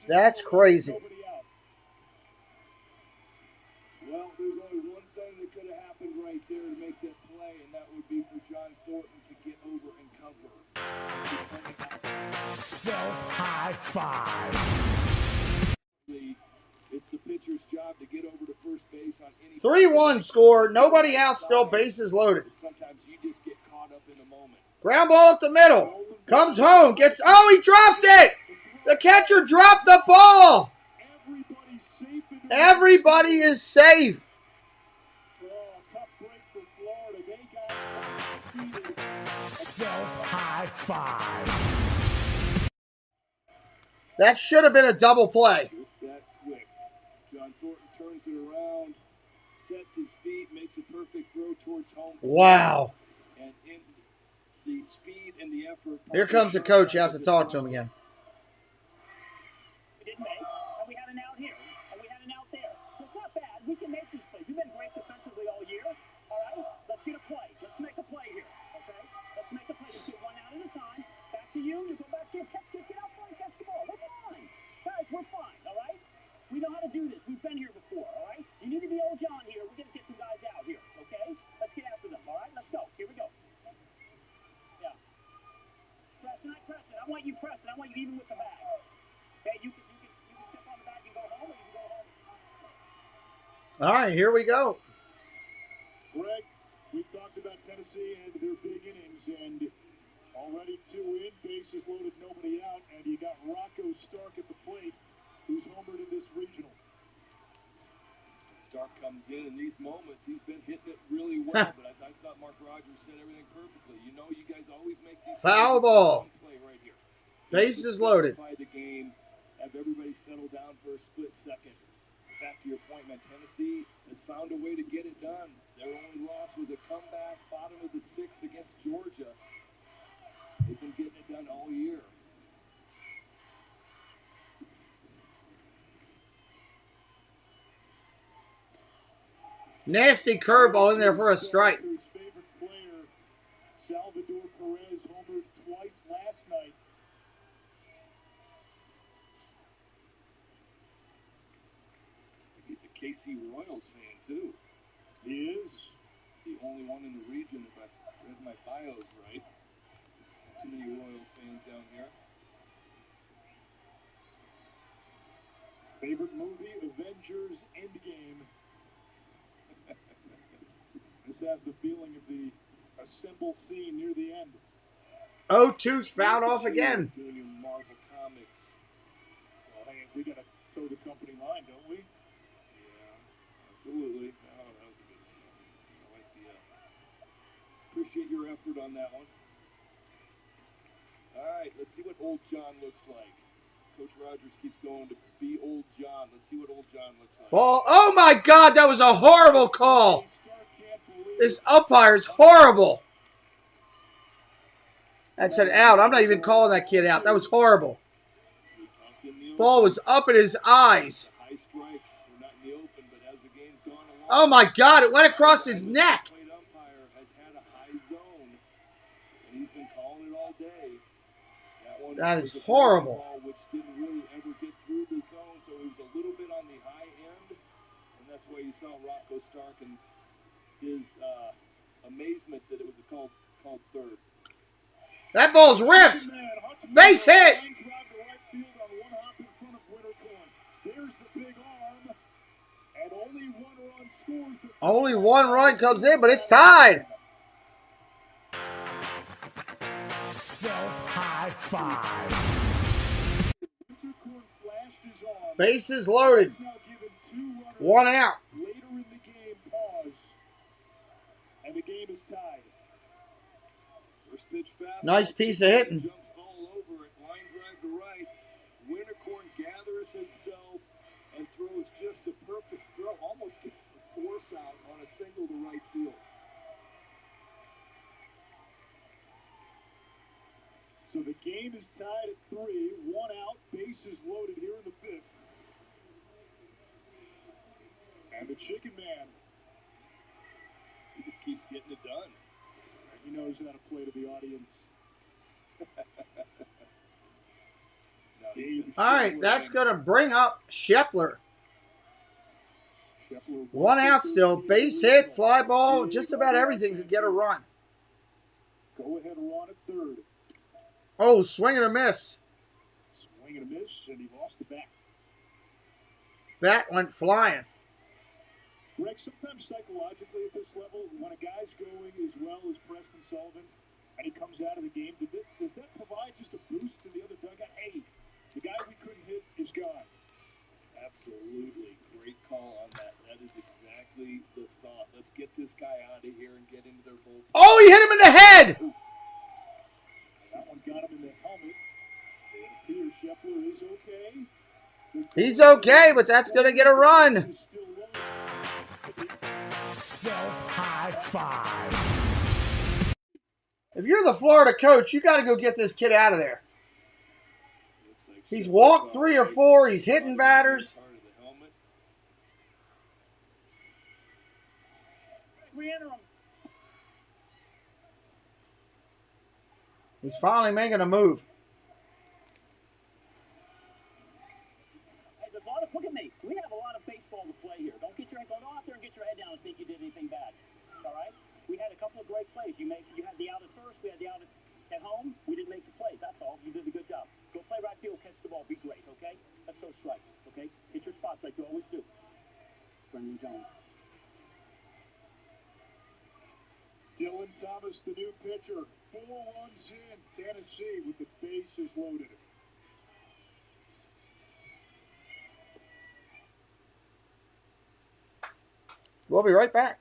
That's crazy. Well, there's only one thing that could have happened right there to make that play, and that would be for John Thornton to get over and cover. Self-high five. It's the pitcher's job to get over to first base on any 3-1 score. Nobody out, still bases loaded. Sometimes you just get caught up in the moment. Ground ball up the middle. Comes home. Gets. Oh, he dropped it. The catcher dropped the ball. Everybody is safe. Self-high five. That should have been a double play. Just that quick. John Thornton turns it around, sets his feet, makes a perfect throw towards home. Wow. And in the speed and the effort. Here comes the coach out to talk to him again. We didn't make, and we had an out here, and we had an out there. So it's not bad. We can make these plays. We've been great defensively all year. All right? Let's get a play. Let's make a play here. Okay? Let's make a play. Let's get one out at a time. Back to you. You go back to your catch. Get out front and catch the ball. We're fine. Guys, we're fine. All right? We know how to do this. We've been here before. All right? You need to be old John here. We're going to get some guys out here. Okay? Let's get after them. All right? Let's go. Here we go. Yeah. Pressing. I want you pressing. I want you even with the bag. Okay? You can step on the bag and go home, or you can go home. All right, here we go. Greg, we talked about Tennessee and their big innings, and already 2 in, bases loaded, nobody out, and you got Rocco Stark at the plate, who's homered in this regional. Stark comes in these moments, he's been hitting it really well, but I thought Mark Rogers said everything perfectly. You know, you guys always make these foul ball. Play right here. Bases loaded. The game, have everybody settle down for a split second. Back to your point, man, Tennessee has found a way to get it done. Their only loss was a comeback, bottom of the 6th against Georgia. They've been getting it done all year. Nasty curveball in there for a strike. Favorite player, Salvador Perez, homered twice last night. He's a KC Royals fan, too. He is. The only one in the region, if I read my bios right. Too many Royals fans down here. Favorite movie, Avengers Endgame. This has the feeling of the assemble scene near the end. 0-2's fouled off again. Junior Marvel Comics. Well, hey, we got to toe the company line, don't we? Yeah, absolutely. Oh, that was a good one. I like the. Appreciate your effort on that one. All right, let's see what old John looks like. Coach Rogers keeps going to be old John. Let's see what old John looks like. Ball. Oh my God, that was a horrible call. This umpire is horrible. That's an out. I'm not even calling that kid out. That was horrible. Ball was up in his eyes. High strike. We're not in the open, but as the game's gone along, Oh my God, it went across his neck. the umpire has had a high zone, and he's been calling it all day. That was is a horrible. ball which didn't really ever get through the zone, so it was a little bit on the high end, and that's why you saw Rocco Stark and his amazement that it was called third. That ball's ripped. Base hit. There's the big arm. And only one run scores. Only one run comes in, but it's tied. Self-high five. Bases loaded. 1 out. Later in the game, pause. And the game is tied. First pitch fast. Nice piece of hitting. Jumps all over it. Line drive to right. Wintercorn gathers himself and throws just a perfect throw. Almost gets the force out on a single to right field. So the game is tied at 3. 1 out. Bases loaded here in the 5th. And the Chicken Man. He just keeps getting it done. He knows how to play to the audience. All right, that's going to bring up Shepler. 1 out still. Base hit, fly ball, just about everything could get a run. Go ahead run at 3rd. Oh, swing and a miss. Swing and a miss, and he lost the bat. Bat went flying. Greg, sometimes psychologically at this level, when a guy's going as well as Preston Sullivan and he comes out of the game, does that provide just a boost to the other dugout? Hey, the guy we couldn't hit is gone. Absolutely. Great call on that. That is exactly the thought. Let's get this guy out of here and get into their bullpen. Oh, he hit him in the head. That one got him in the helmet. It appears Shepler is okay. He's okay, but that's going to get a run. Self-high five. If you're the Florida coach, you got to go get this kid out of there. He's walked 3 or 4. He's hitting batters. He's finally making a move. Hey, there's a lot of, look at me. We have a lot of baseball to play here. Don't go out there and get your head down and think you did anything bad. All right? We had a couple of great plays. You had the out at first. We had the out at home. We didn't make the plays. That's all. You did a good job. Go play right field, catch the ball, be great. Okay? That's those strikes. Okay? Hit your spots like you always do. Brendan Jones. Dylan Thomas, the new pitcher. 4 runs in. Tennessee with the bases loaded. We'll be right back.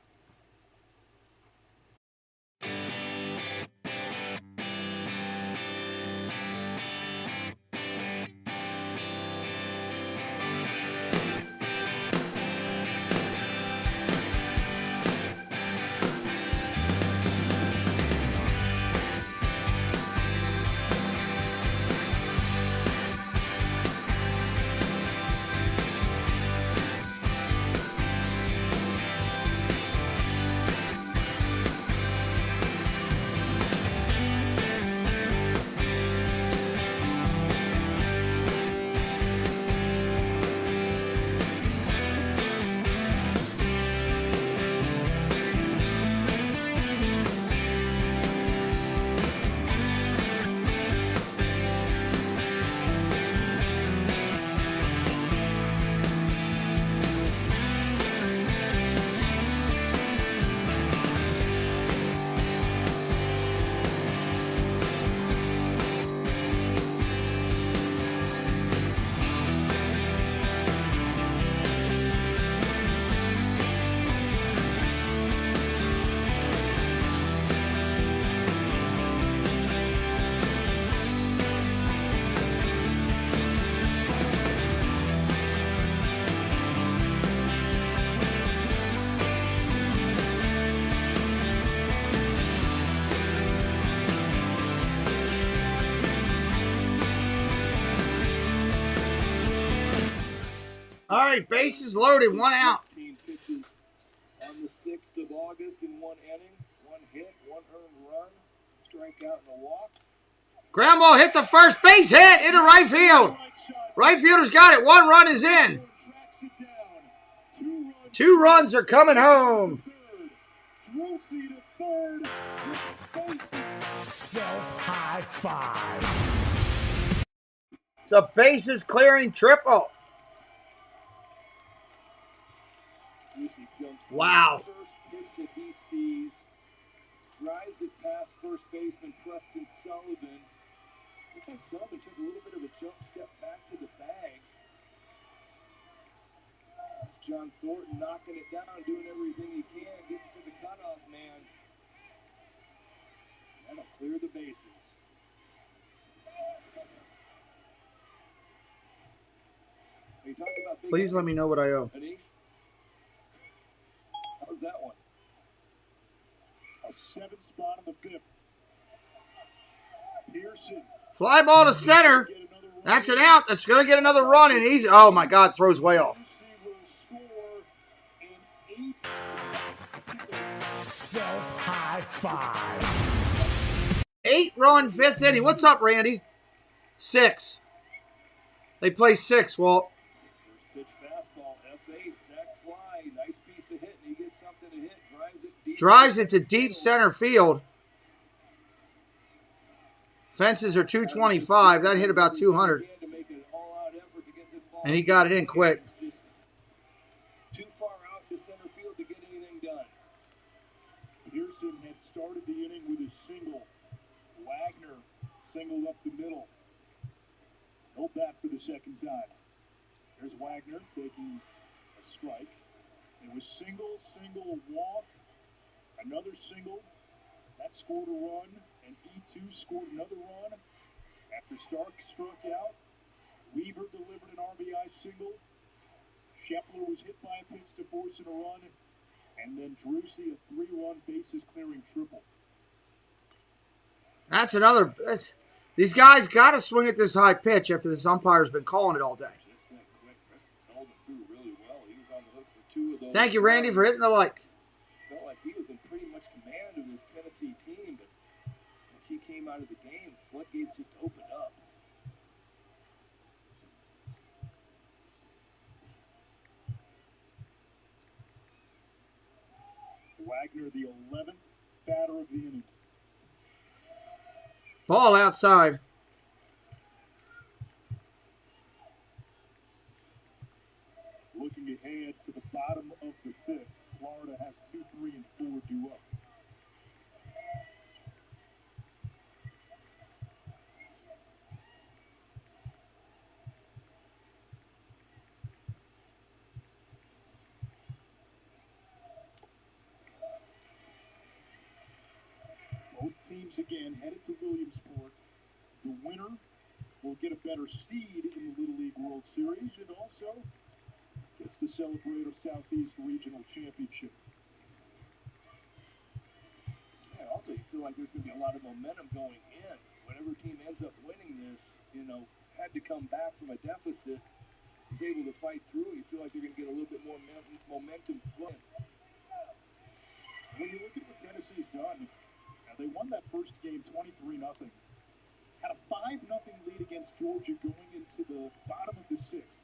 All right, bases loaded, 1 out. 15 pitches on the 6th of August in 1 inning. 1 hit, 1 earned run, strikeout and a walk. Ground ball hit the first base hit into right field. Right fielder's got it. 1 run is in. 2 runs are coming home. third with bases. Self-high five. It's a bases clearing triple. Juicy jumps. Wow. First pitch that he sees. Drives it past first baseman Preston Sullivan. Looked like Sullivan took a little bit of a jump step back to the bag. John Thornton knocking it down, doing everything he can, gets to the cutoff man. That'll clear the bases. You talk about big Please let me know what I owe. Anish? How's that one? A 7th spot in the 5th. Pearson. Fly ball to center. That's an out. That's going to get another run. And he's, oh my God, throws way off. Self-high five. 8-run 5th inning. What's up, Randy? 6. They play 6, Walt. First pitch fastball, F8, sac fly, nice piece of hit, and he gets something to hit, drives it deep. Drives it to deep center field. Fences are 225. That hit about 200. And he got it in quick. Too far out to center field to get anything done. Pearson had started the inning with a single. Wagner singled up the middle. No bat for the second time. There's Wagner taking a strike. It was single, walk, another single. That scored a run, and E2 scored another run. After Stark struck out, Weaver delivered an RBI single. Scheffler was hit by a pitch to force in a run, and then Drusy a 3-run bases clearing triple. That's another. These guys got to swing at this high pitch after this umpire's been calling it all day. Just that quick. Preston Sullivan threw really well. He was on the hook for 2 of those. Thank you, Randy, for hitting the like. Felt like he was in pretty much command of this Tennessee team, but once he came out of the game, the floodgates just opened up. Wagner, the 11th batter of the inning. Ball outside. Looking ahead to the bottom of the 5th, Florida has 2, 3, and 4 due up. Both teams again headed to Williamsport. The winner will get a better seed in the Little League World Series and also gets to celebrate a Southeast Regional Championship. Yeah, also you feel like there's going to be a lot of momentum going in. Whatever team ends up winning this, had to come back from a deficit, was able to fight through. You feel like they're going to get a little bit more momentum flowing. When you look at what Tennessee's done, they won that first game 23-0. Had a 5-0 lead against Georgia going into the bottom of the 6th.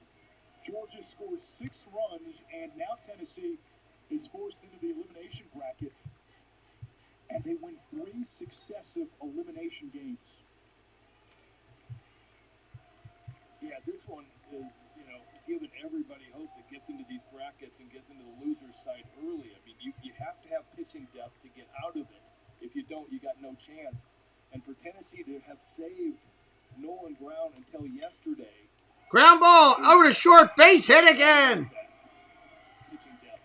Georgia scored 6 runs, and now Tennessee is forced into the elimination bracket. And they win 3 successive elimination games. Yeah, this one is, giving everybody hope that gets into these brackets and gets into the loser's side early. I mean, you have to have pitching depth to get out of it. If you don't, you got no chance. And for Tennessee to have saved Nolan Brown until yesterday. Ground ball over to short, base hit again. Pitching depth.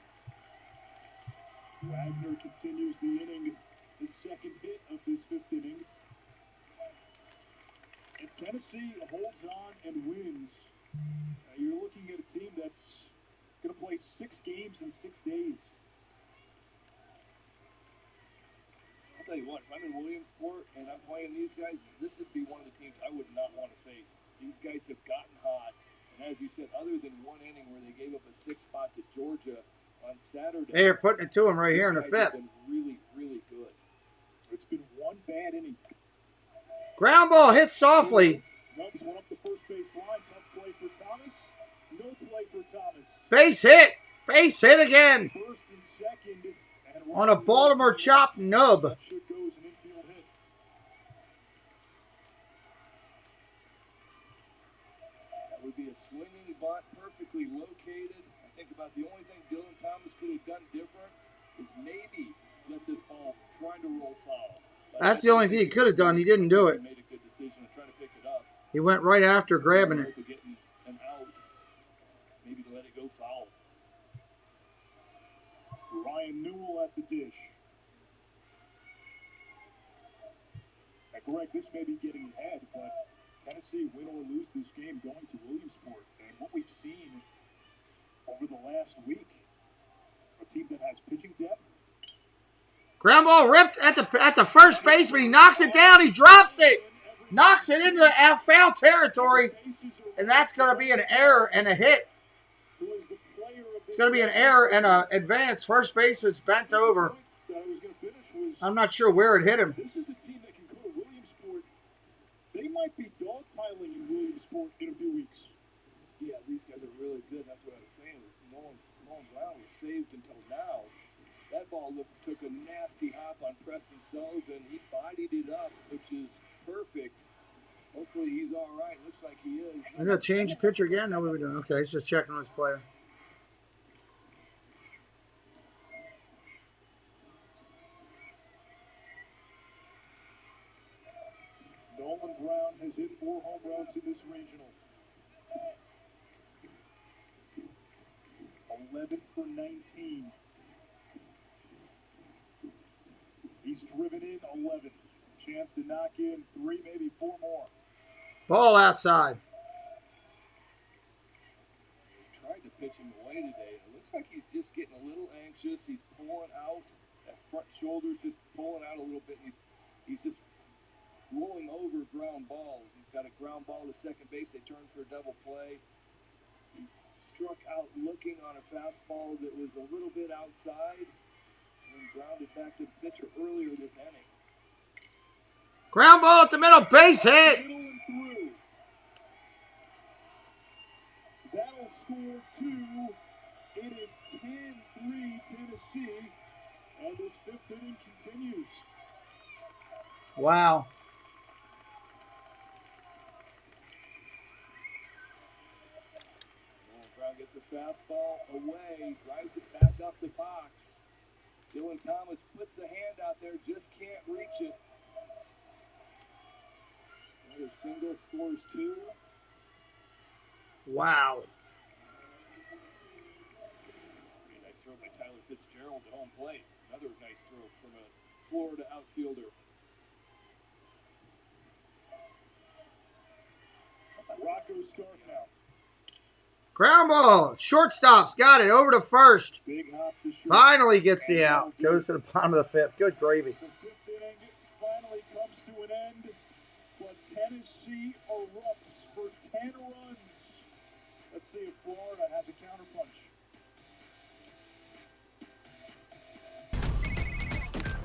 Wagner continues the inning, his second hit of this 5th inning. And Tennessee holds on and wins. You're looking at a team that's going to play 6 games in 6 days. I'll tell you what, if I'm in Williamsport and I'm playing these guys, this would be one of the teams I would not want to face. These guys have gotten hot. And as you said, other than one inning where they gave up a 6th spot to Georgia on Saturday. They're putting it to him right here in the 5th. Been really, really good. It's been one bad inning. Ground ball hit softly. Nubs went up the first base line. Tough play for Thomas. No play for Thomas. Base hit. Base hit again. First and second. And on a Baltimore chop nub. That should go as an infield hit. That would be a swinging bunt, perfectly located. I think about the only thing Dylan Thomas could have done different is maybe let this ball try to roll foul. That's the only thing he could have done. He didn't do it. He made a good decision to try to pick it up. He went right after grabbing it. Getting an out, maybe to let it go foul. Ryan Newell at the dish. Now, Greg, this may be getting ahead, but Tennessee win or lose this game going to Williamsport. And what we've seen over the last week, a team that has pitching depth. Ground ball ripped at the first baseman. He knocks it down. He drops it. Knocks it into the foul territory. And that's going to be an error and a hit. It's going to be an error and an advance. First baseman's bent over. I'm not sure where it hit him. This is a team that can go to Williamsport. They might be dogpiling in Williamsport in a few weeks. Yeah, these guys are really good. That's what I was saying. Nolan Brown was saved until now. That ball took a nasty hop on Preston Sullivan. He bodied it up, which is perfect. Hopefully he's all right. Looks like he is. I'm going to change the pitcher again? No, what are we doing? Okay, he's just checking on his player. Nolan Brown has hit 4 home runs in this regional. 11 for 19. He's driven in 11. Chance to knock in 3, maybe 4 more. Ball outside. Tried to pitch him away today. It looks like he's just getting a little anxious. He's pulling out. That front shoulder's just pulling out a little bit. And he's just rolling over ground balls. He's got a ground ball to second base. They turned for a double play. He struck out looking on a fastball that was a little bit outside. And grounded back to the pitcher earlier this inning. Ground ball at the middle, base hit. Middle and through. That'll score 2. It is 10-3 Tennessee. And this 5th inning continues. Wow. Nolan Brown gets a fastball away, drives it back up the box. Dylan Thomas puts the hand out there, just can't reach it. Another single, scores 2. Wow. Nice throw by Tyler Fitzgerald at home plate. Another nice throw from a Florida outfielder. Rocco Stark now. Ground ball. Shortstop's got it. Over to first. Big hop to short. Finally gets the out. Goes to the bottom of the 5th. Good gravy. The 5th inning finally comes to an end. But Tennessee erupts for 10 runs. Let's see if Florida has a counterpunch.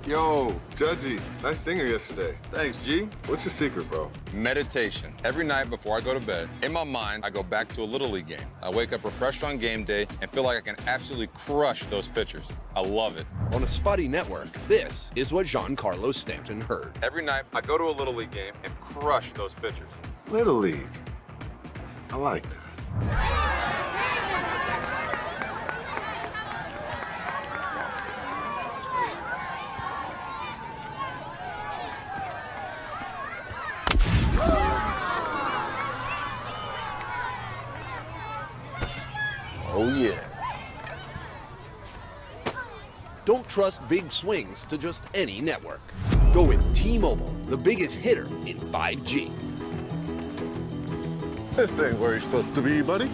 Yo, Judgy, nice singer yesterday. Thanks, G. What's your secret, bro? Meditation. Every night before I go to bed, in my mind, I go back to a Little League game. I wake up refreshed on game day and feel like I can absolutely crush those pitchers. I love it. On a spotty network, this is what Giancarlo Stanton heard. Every night, I go to a Little League game and crush those pitchers. Little League. I like that. Oh, yeah. Don't trust big swings to just any network. Go with T-Mobile, the biggest hitter in 5G. This ain't where you're supposed to be, buddy.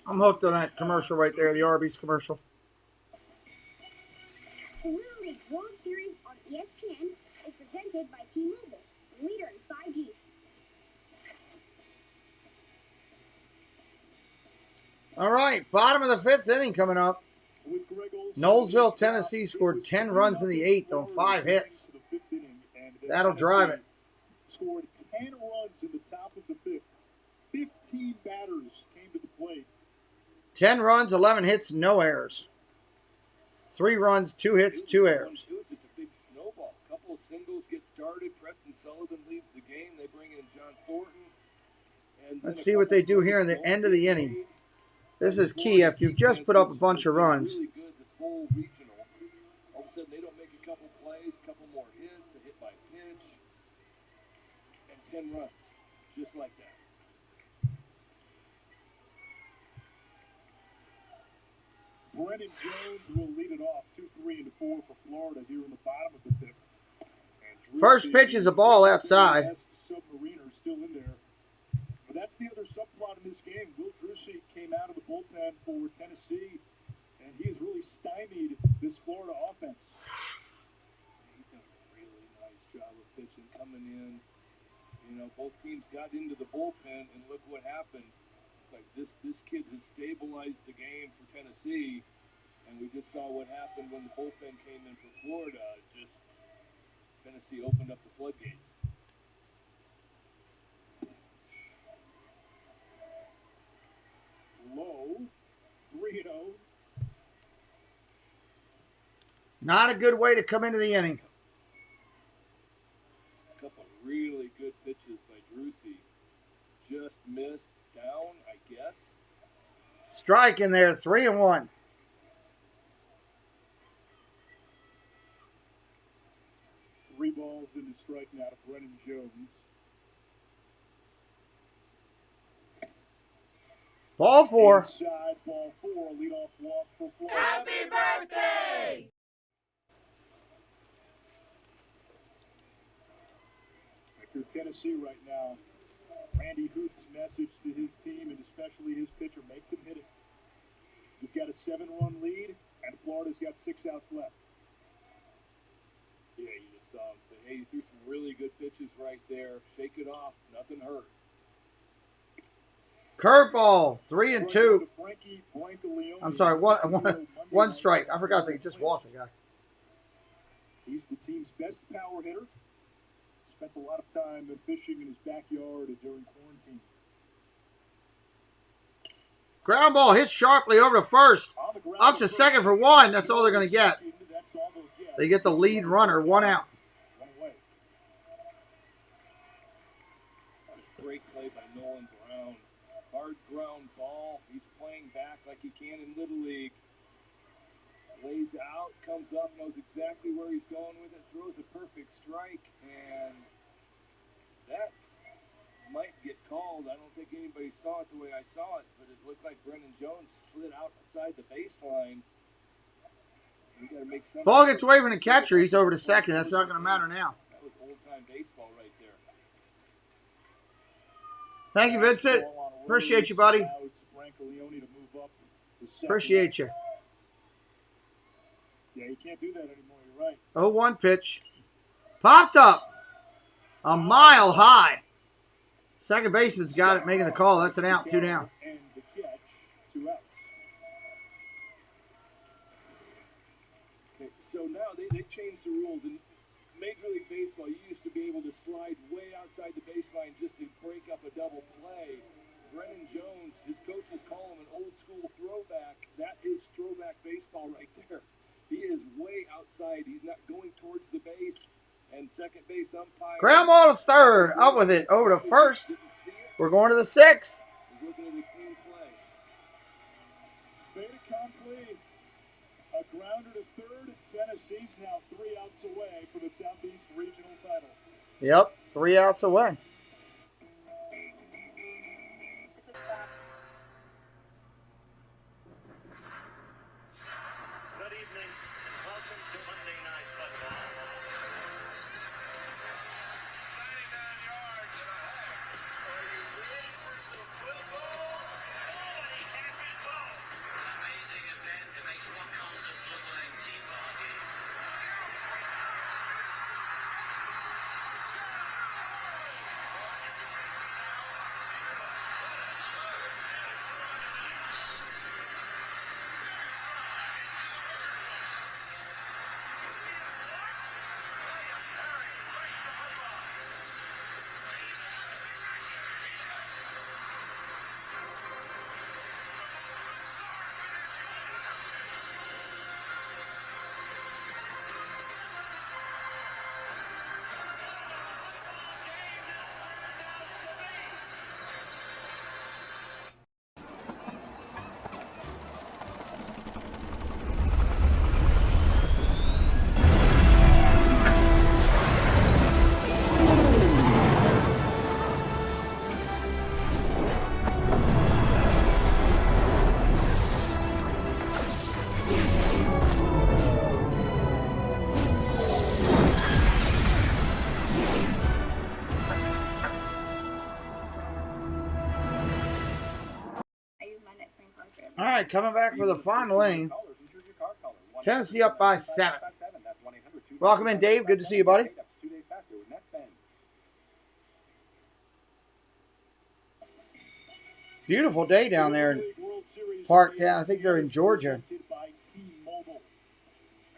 I'm hooked on that commercial right there, the Arby's commercial. The Little League World Series on ESPN is presented by T-Mobile, leader in 5G. All right, bottom of the 5th inning coming up. Nolensville, Tennessee scored 10 runs in the 8th on 5 hits. That'll drive it. Scored 10 runs in the top of the 5th. 15 batters came to the plate. 10 runs, 11 hits, no errors. 3 runs, 2 hits, 2 errors. It was just a big snowball. A couple of singles get started. Preston Sullivan leaves the game. They bring in John Thornton. And let's see what they do here in the end of the inning. This is key. After you've just put up a bunch of runs, really good this whole regional. All of a sudden, they don't make a couple plays, a couple more hits, a hit by pitch, and 10 runs, just like that. Brennan Jones will lead it off 2-3 and 4 for Florida here in the bottom of the 5th. First pitch is a ball outside. Submariner still in there. But that's the other subplot in this game. Will Drusy came out of the bullpen for Tennessee, and he has really stymied this Florida offense. He's done a really nice job of pitching, coming in. You know, both teams got into the bullpen, and look what happened. It's like this kid has stabilized the game for Tennessee, and we just saw what happened when the bullpen came in for Florida. Just Tennessee opened up the floodgates. Low, 3-0. Not a good way to come into the inning. A couple really good pitches by Drusy. Just missed down, I guess. Strike in there, 3-1. Three balls into strike now to Brennan Jones. Ball 4. Inside, ball 4, leadoff walk for Florida. Happy birthday! For Tennessee right now, Randy Huth's message to his team and especially his pitcher, make them hit it. You've got a 7-run lead, and Florida's got 6 outs left. Yeah, you just saw him say, hey, you threw some really good pitches right there. Shake it off. Nothing hurt. Curveball, 3-2. I'm sorry, one strike. I forgot they just walked the guy. He's the team's best power hitter. Spent a lot of time fishing in his backyard during quarantine. Ground ball hit sharply over to first. Up to second for 1. That's all they're going to get. They get the lead runner, 1 out. Great play by Nolan Brown. Hard ground ball. He's playing back like he can in Little League. Lays out, comes up, knows exactly where he's going with it, throws a perfect strike, and that might get called. I don't think anybody saw it the way I saw it, but it looked like Brennan Jones slid outside the baseline. We got to make some. Ball gets away from the catcher. He's over to second. That's not going to matter now. That was old-time baseball right there. Thank you, Vincent. Appreciate you, buddy. Appreciate you. Yeah, you can't do that anymore. You're right. 0-1 pitch. Popped up. A mile high. Second baseman's got it, making the call. That's an out, 2 down. And the catch, 2 outs. Okay, so now they've changed the rules. In Major League Baseball, you used to be able to slide way outside the baseline just to break up a double play. Brennan Jones, his coaches call him an old-school throwback. That is throwback baseball right there. He is way outside. He's not going towards the base. And second base umpire. Ground ball to third. Up with it. Over to first. We're going to the 6th. He's looking at a clean play. Fait accompli. A grounder to third. Tennessee's now 3 outs away for the Southeast Regional title. Yep. 3 outs away. Good evening, and welcome to Monday Night Football. 99 yards and a half. Are you ready for some football? Nobody catches right, coming back for the final inning. Tennessee up by 7. Welcome in, Dave. Good to see you, buddy. Beautiful day down there in Parktown. I think they're in Georgia.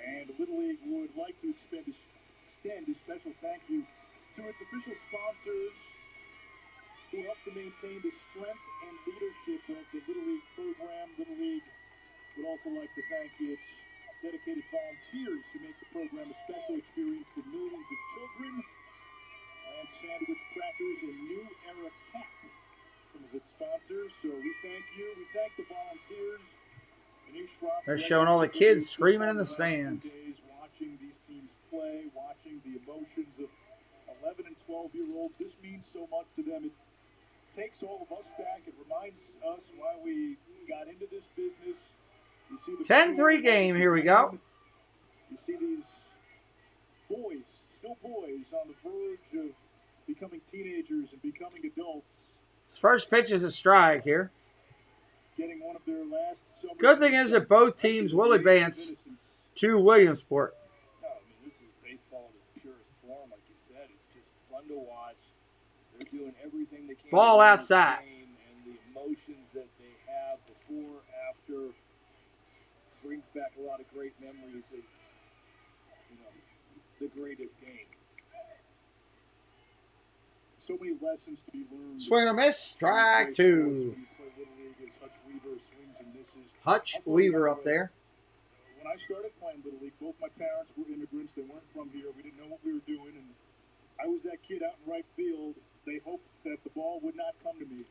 And Little League would like to extend a special thank you to its official sponsors who help to maintain the strength and leadership of the Little League program. Little League would also like to thank its dedicated volunteers who make the program a special experience for millions of children. And Sandwich Crackers and New Era Cap, some of its sponsors. So we thank you. We thank the volunteers. They're showing all the kids screaming in the stands. Watching these teams play, watching the emotions of 11 and 12-year-olds. This means so much to them. It takes all of us back. It reminds us why we got into this business. You see the 10-3 game. Here we go. You see these boys, still boys, on the verge of becoming teenagers and becoming adults. His first pitch is a strike here. Getting one of their last summer. Good thing is that both teams will advance to Williamsport. No, I mean, this is baseball in its purest form, like you said. It's just fun to watch. They're doing everything they can. Ball outside. And the emotions that they have before, after, brings back a lot of great memories of, you know, the greatest game. So many lessons to be learned. Swing and a miss. Strike 2. Hutch Weaver up there. When I started playing Little League, both my parents were immigrants. They weren't from here. We didn't know what we were doing. And I was that kid out in right field. They hoped that the ball would not come to me.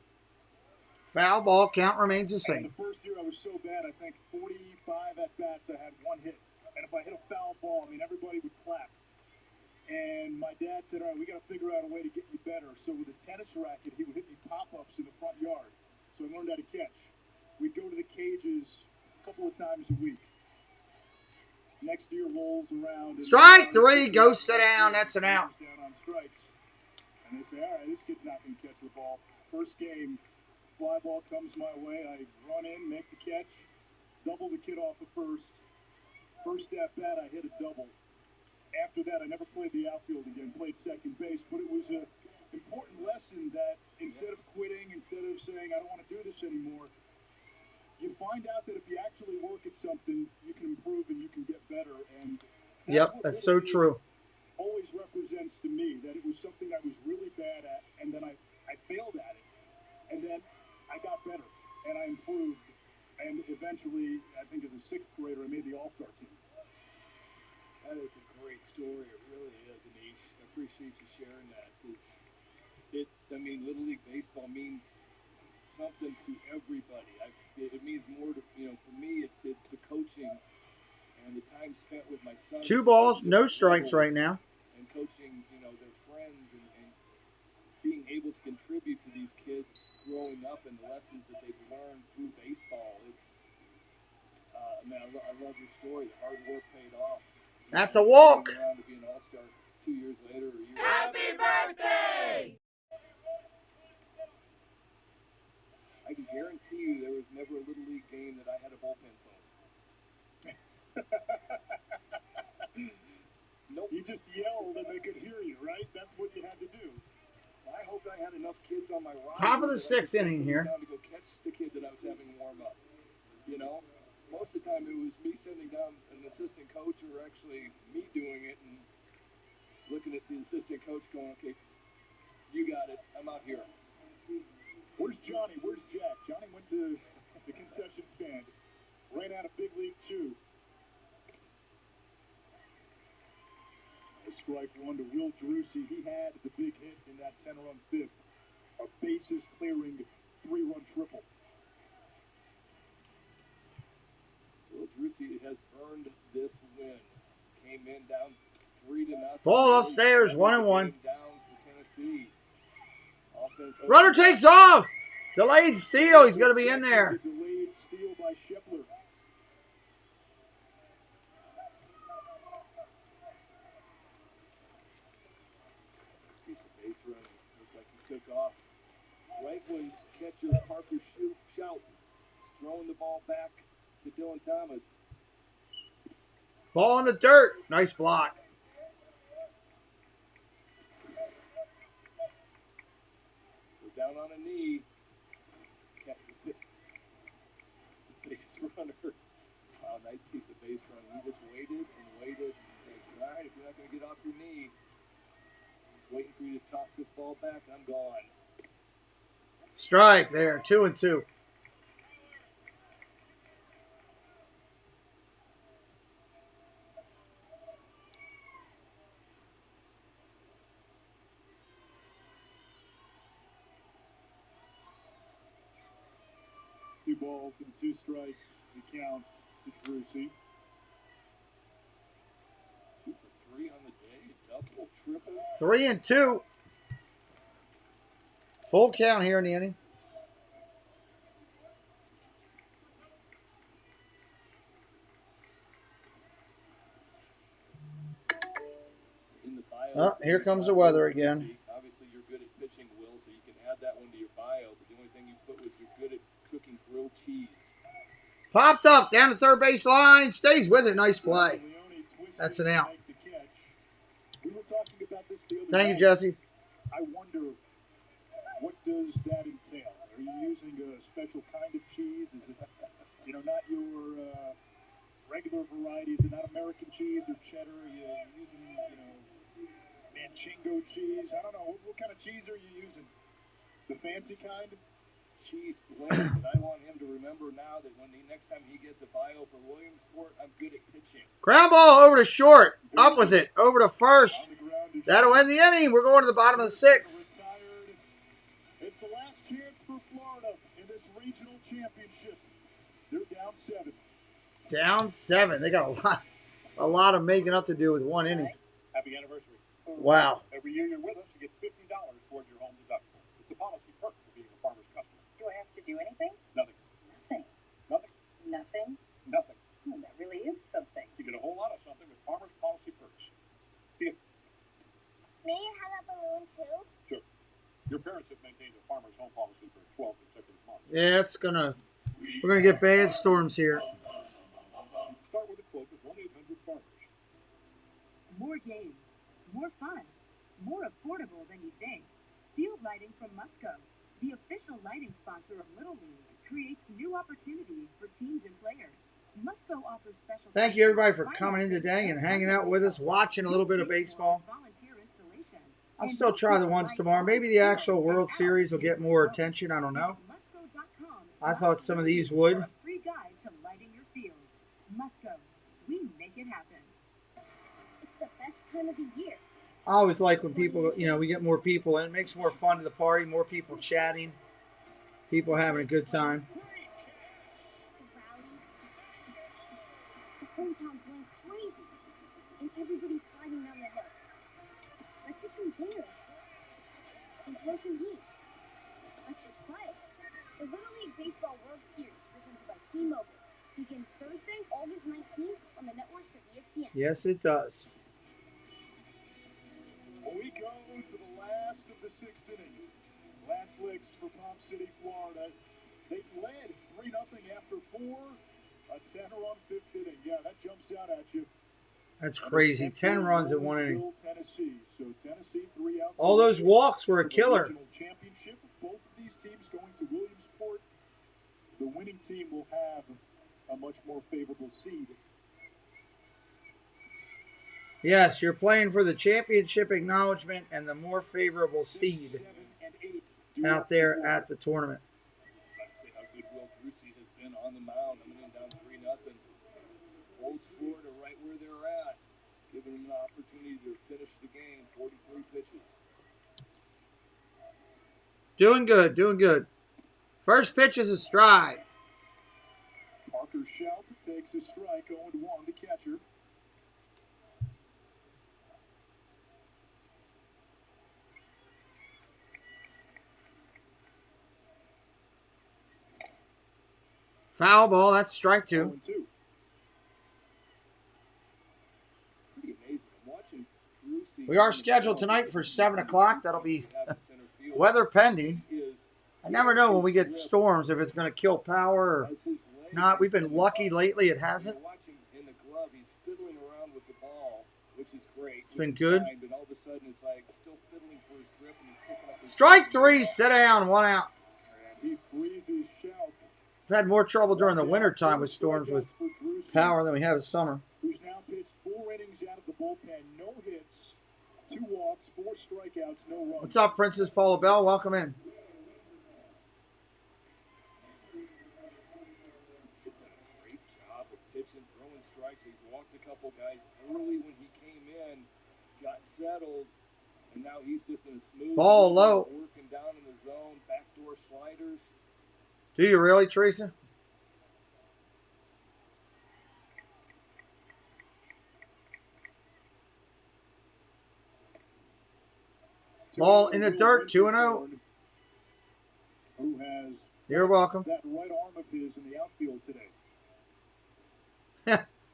Foul ball. Count remains the same. And the first year I was so bad, I think 45 at-bats, I had one hit. And if I hit a foul ball, I mean, everybody would clap. And my dad said, all right, we got to figure out a way to get you better. So with a tennis racket, he would hit me pop-ups in the front yard. So I learned how to catch. We'd go to the cages a couple of times a week. Next year rolls around. Strike 3. Go sit down. That's an out. Down on strikes. And they say, all right, this kid's not going to catch the ball. First game, fly ball comes my way. I run in, make the catch, double the kid off the first. First at bat, I hit a double. After that, I never played the outfield again, played second base. But it was an important lesson that instead of quitting, instead of saying, I don't want to do this anymore, you find out that if you actually work at something, you can improve and you can get better. And that's so true. Always represents to me that it was something I was really bad at, and then I failed at it. And then I got better, and I improved. And eventually, I think as a 6th grader, I made the All-Star team. That is a great story. It really is, Anish. I appreciate you sharing that. I mean, Little League Baseball means something to everybody. It means more to, for me, it's the coaching and the time spent with my son. 2 balls, no strikes right now. And coaching, their friends and being able to contribute to these kids growing up and the lessons that they've learned through baseball. It's, I love your story. The hard work paid off. That's a walk. Around to be an All-Star 2 years later. Happy birthday! I can guarantee you there was never a Little League game that I had a bullpen phone. Nope. You just yelled and they could hear you, right? That's what you had to do. I hoped I had enough kids on my roster. Top of the 6th inning here. To go catch the kid that I was having warm up. Most of the time it was me sending down an assistant coach or actually me doing it and looking at the assistant coach going, okay, you got it. I'm out here. Where's Johnny? Where's Jack? Johnny went to the concession stand. Ran out of Big League 2. Strike 1 to Will Drucy. He had the big hit in that 10-run 5th. A bases-clearing 3-run triple. Will Drucy has earned this win. Came in down 3-0. Ball upstairs, 1-1. Down for Tennessee. Runner takes off. Delayed steal. He's going to be in there. Delayed steal by Shepler. Piece of base running. Looked like he took off right when catcher Parker Shout throwing the ball back to Dylan Thomas. Ball in the dirt. Nice block. So down on a knee. Catch the base runner. Wow, nice piece of base running. He just waited and waited. All right, if you're not going to get off your knee, just waiting for you to toss this ball back, I'm gone. Strike there. 2-2. Two balls and 2 strikes. The count to Drucy. 2 for 3 on the day. Double, triple. 3-2. Full count here in the inning. In the bio, Oh, here comes the weather again. Obviously, you're good at pitching, Will, so you can add that one to your bio. But the only thing you put was you're good at cooking grilled cheese. Popped up down the third base line. Stays with it. Nice play. That's an out. We were talking about this the other Thank you, day. Jesse. I wonder, what does that entail? Are you using a special kind of cheese? Is it, not your regular variety? Is it not American cheese or cheddar? Are you using, Manchingo cheese? I don't know. What kind of cheese are you using? The fancy kind? Cheese blend. And I want him to remember now that next time he gets a bio for Williamsport, I'm good at pitching. Ground ball over to short. Up with it. Over to first. That'll end the inning. We're going to the bottom of the 6th. It's the last chance for Florida in this regional championship. They're down 7. Down 7. They got a lot of making up to do with one inning. Happy anniversary. Wow. Every year you're with us, you get $50 towards your home deductible. It's a policy perk for being a Farmer's customer. Do I have to do anything? Nothing. Nothing. Nothing. Nothing? Nothing. Oh, that really is something. You get a whole lot of something with Farmer's policy perks. Here. May I have a balloon too? Sure. Your parents have maintained a Farmer's home policy for 12 consecutive months. Yeah, we're gonna get bad storms here. Start with a quote with 1-800-FARMERS. More games, more fun, more affordable than you think. Field lighting from Musco, the official lighting sponsor of Little League, creates new opportunities for teams and players. Musco offers special. Thank you, everybody, for coming in today and hanging out with us, watching a little bit of baseball. Volunteer installation. I'll still try the ones tomorrow. Maybe the actual World Series will get more attention. I don't know. I thought some of these would. Free guide to lighting your field. Musco, we make it happen. It's the best time of the year. I always like when people, we get more people in. It makes more fun to the party, more people chatting, people having a good time. The rallies. The hometown's going crazy. And everybody's sliding down the hill. Let's hit some dingers. And blow some heat. Let's just play. The Little League Baseball World Series, presented by T-Mobile, begins Thursday, August 19th on the networks of ESPN. Yes, it does. Well, we go to the last of the 6th inning. Last licks for Palm City, Florida. They led 3-0 after 4. A 10-run 5th inning. Yeah, that jumps out at you. That's crazy. 10 runs in one inning. Tennessee. So Tennessee 3 outs. All those walks were a killer. Championship. Both of these teams going to Williamsport. The winning team will have a much more favorable seed. Yes, you're playing for the championship acknowledgement and the more favorable seed 7 and 8 out there at the tournament. I was about to say how good Will Drucy has been on the mound. I mean, down 3-0. Holds Florida right where they're at, giving them an opportunity to finish the game. 43 pitches. Doing good, doing good. First pitch is a stride. Parker Schaub takes a strike, 0-1, the catcher. Foul ball, that's strike 2. Pretty amazing. I'm watching Drucy. We are scheduled tonight for 7 o'clock. That'll be weather pending. I never know when we get storms if it's going to kill power or not. We've been lucky lately; it hasn't. Watching in the glove, he's fiddling around with the ball, which is great. It's been good. But all of a sudden, it's like still fiddling for his grip, and he's picking up his Strike 3, sit down, 1 out. He freezes Shout. We've had more trouble during the winter time with storms with power than we have in summer. Who's now pitched 4 innings out of the bullpen, no hits, 2 walks, 4 strikeouts, no runs. What's up, Princess Paula Bell? Welcome in. Just done a great job of pitching, throwing strikes. He's walked a couple guys early when he came in, got settled, and now he's just in a smooth Ball low. working down in the zone, backdoor sliders. Do you really, Teresa? Ball in the dirt, 2-0. Who has You're welcome. that right arm of his in the outfield today?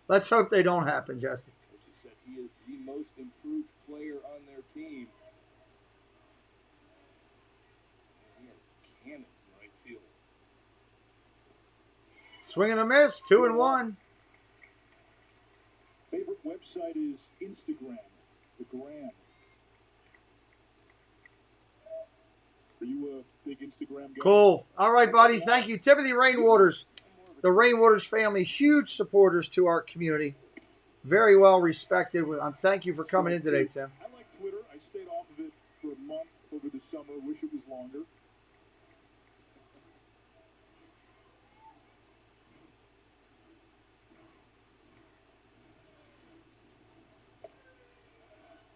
Let's hope they don't happen, Jesse. Coach has said he is the most improved player on their team. And he had a cannon in right field. Swing and a miss, 2-1. Favorite website is Instagram, the Gram. Are you a big Instagram guy? Cool. All right, buddy. Thank you. Timothy Rainwaters. The Rainwaters family, huge supporters to our community. Very well respected. Thank you for coming in today, Tim. I like Twitter. I stayed off of it for a month over the summer. Wish it was longer.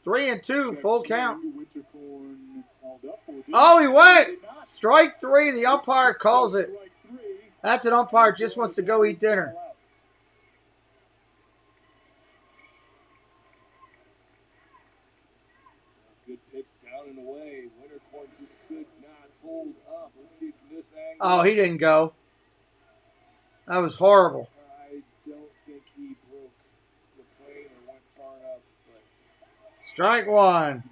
Three and two, full count. Oh, he went. Strike 3. The umpire calls it. That's an umpire just wants to go eat dinner. Good pitch down and away. Wintercorn just could not hold up. Let's see from this angle. Oh, he didn't go. That was horrible. I don't think he broke the plane or went far enough. But Strike 1.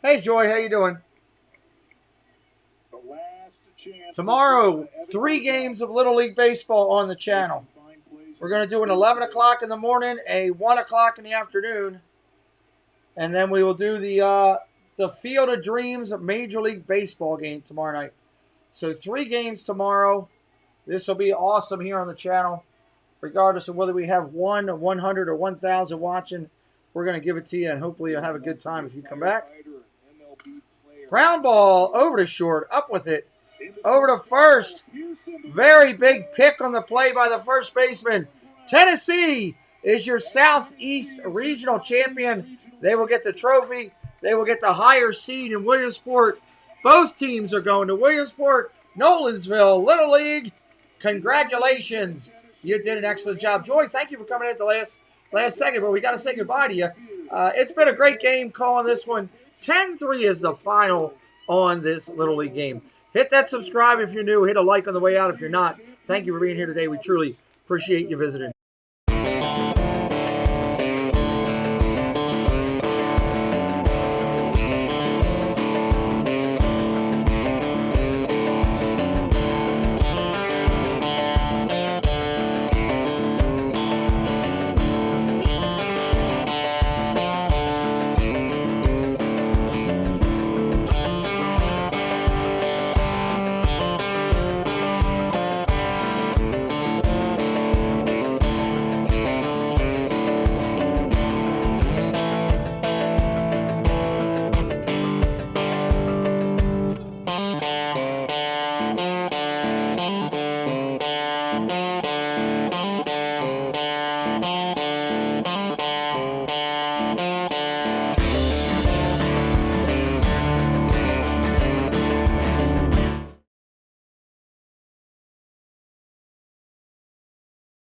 Hey, Joy, how you doing? The last chance. Tomorrow, 3 games of Little League Baseball on the channel. We're going to do an 11 o'clock in the morning, a 1 o'clock in the afternoon, and then we will do the Field of Dreams Major League Baseball game tomorrow night. So 3 games tomorrow. This will be awesome here on the channel. Regardless of whether we have 1, 100, or 1,000 watching, we're going to give it to you, and hopefully you'll have a good time if you come back. Ground ball over to short, up with it, over to first. Very big pick on the play by the first baseman. Tennessee is your Southeast Regional champion. They will get the trophy. They will get the higher seed in Williamsport. Both teams are going to Williamsport, Nolensville, Little League. Congratulations. You did an excellent job. Joy, thank you for coming in at the last second, but we got to say goodbye to you. It's been a great game calling this one. 10-3 is the final on this Little League game. Hit that subscribe if you're new. Hit a like on the way out if you're not. Thank you for being here today. We truly appreciate you visiting.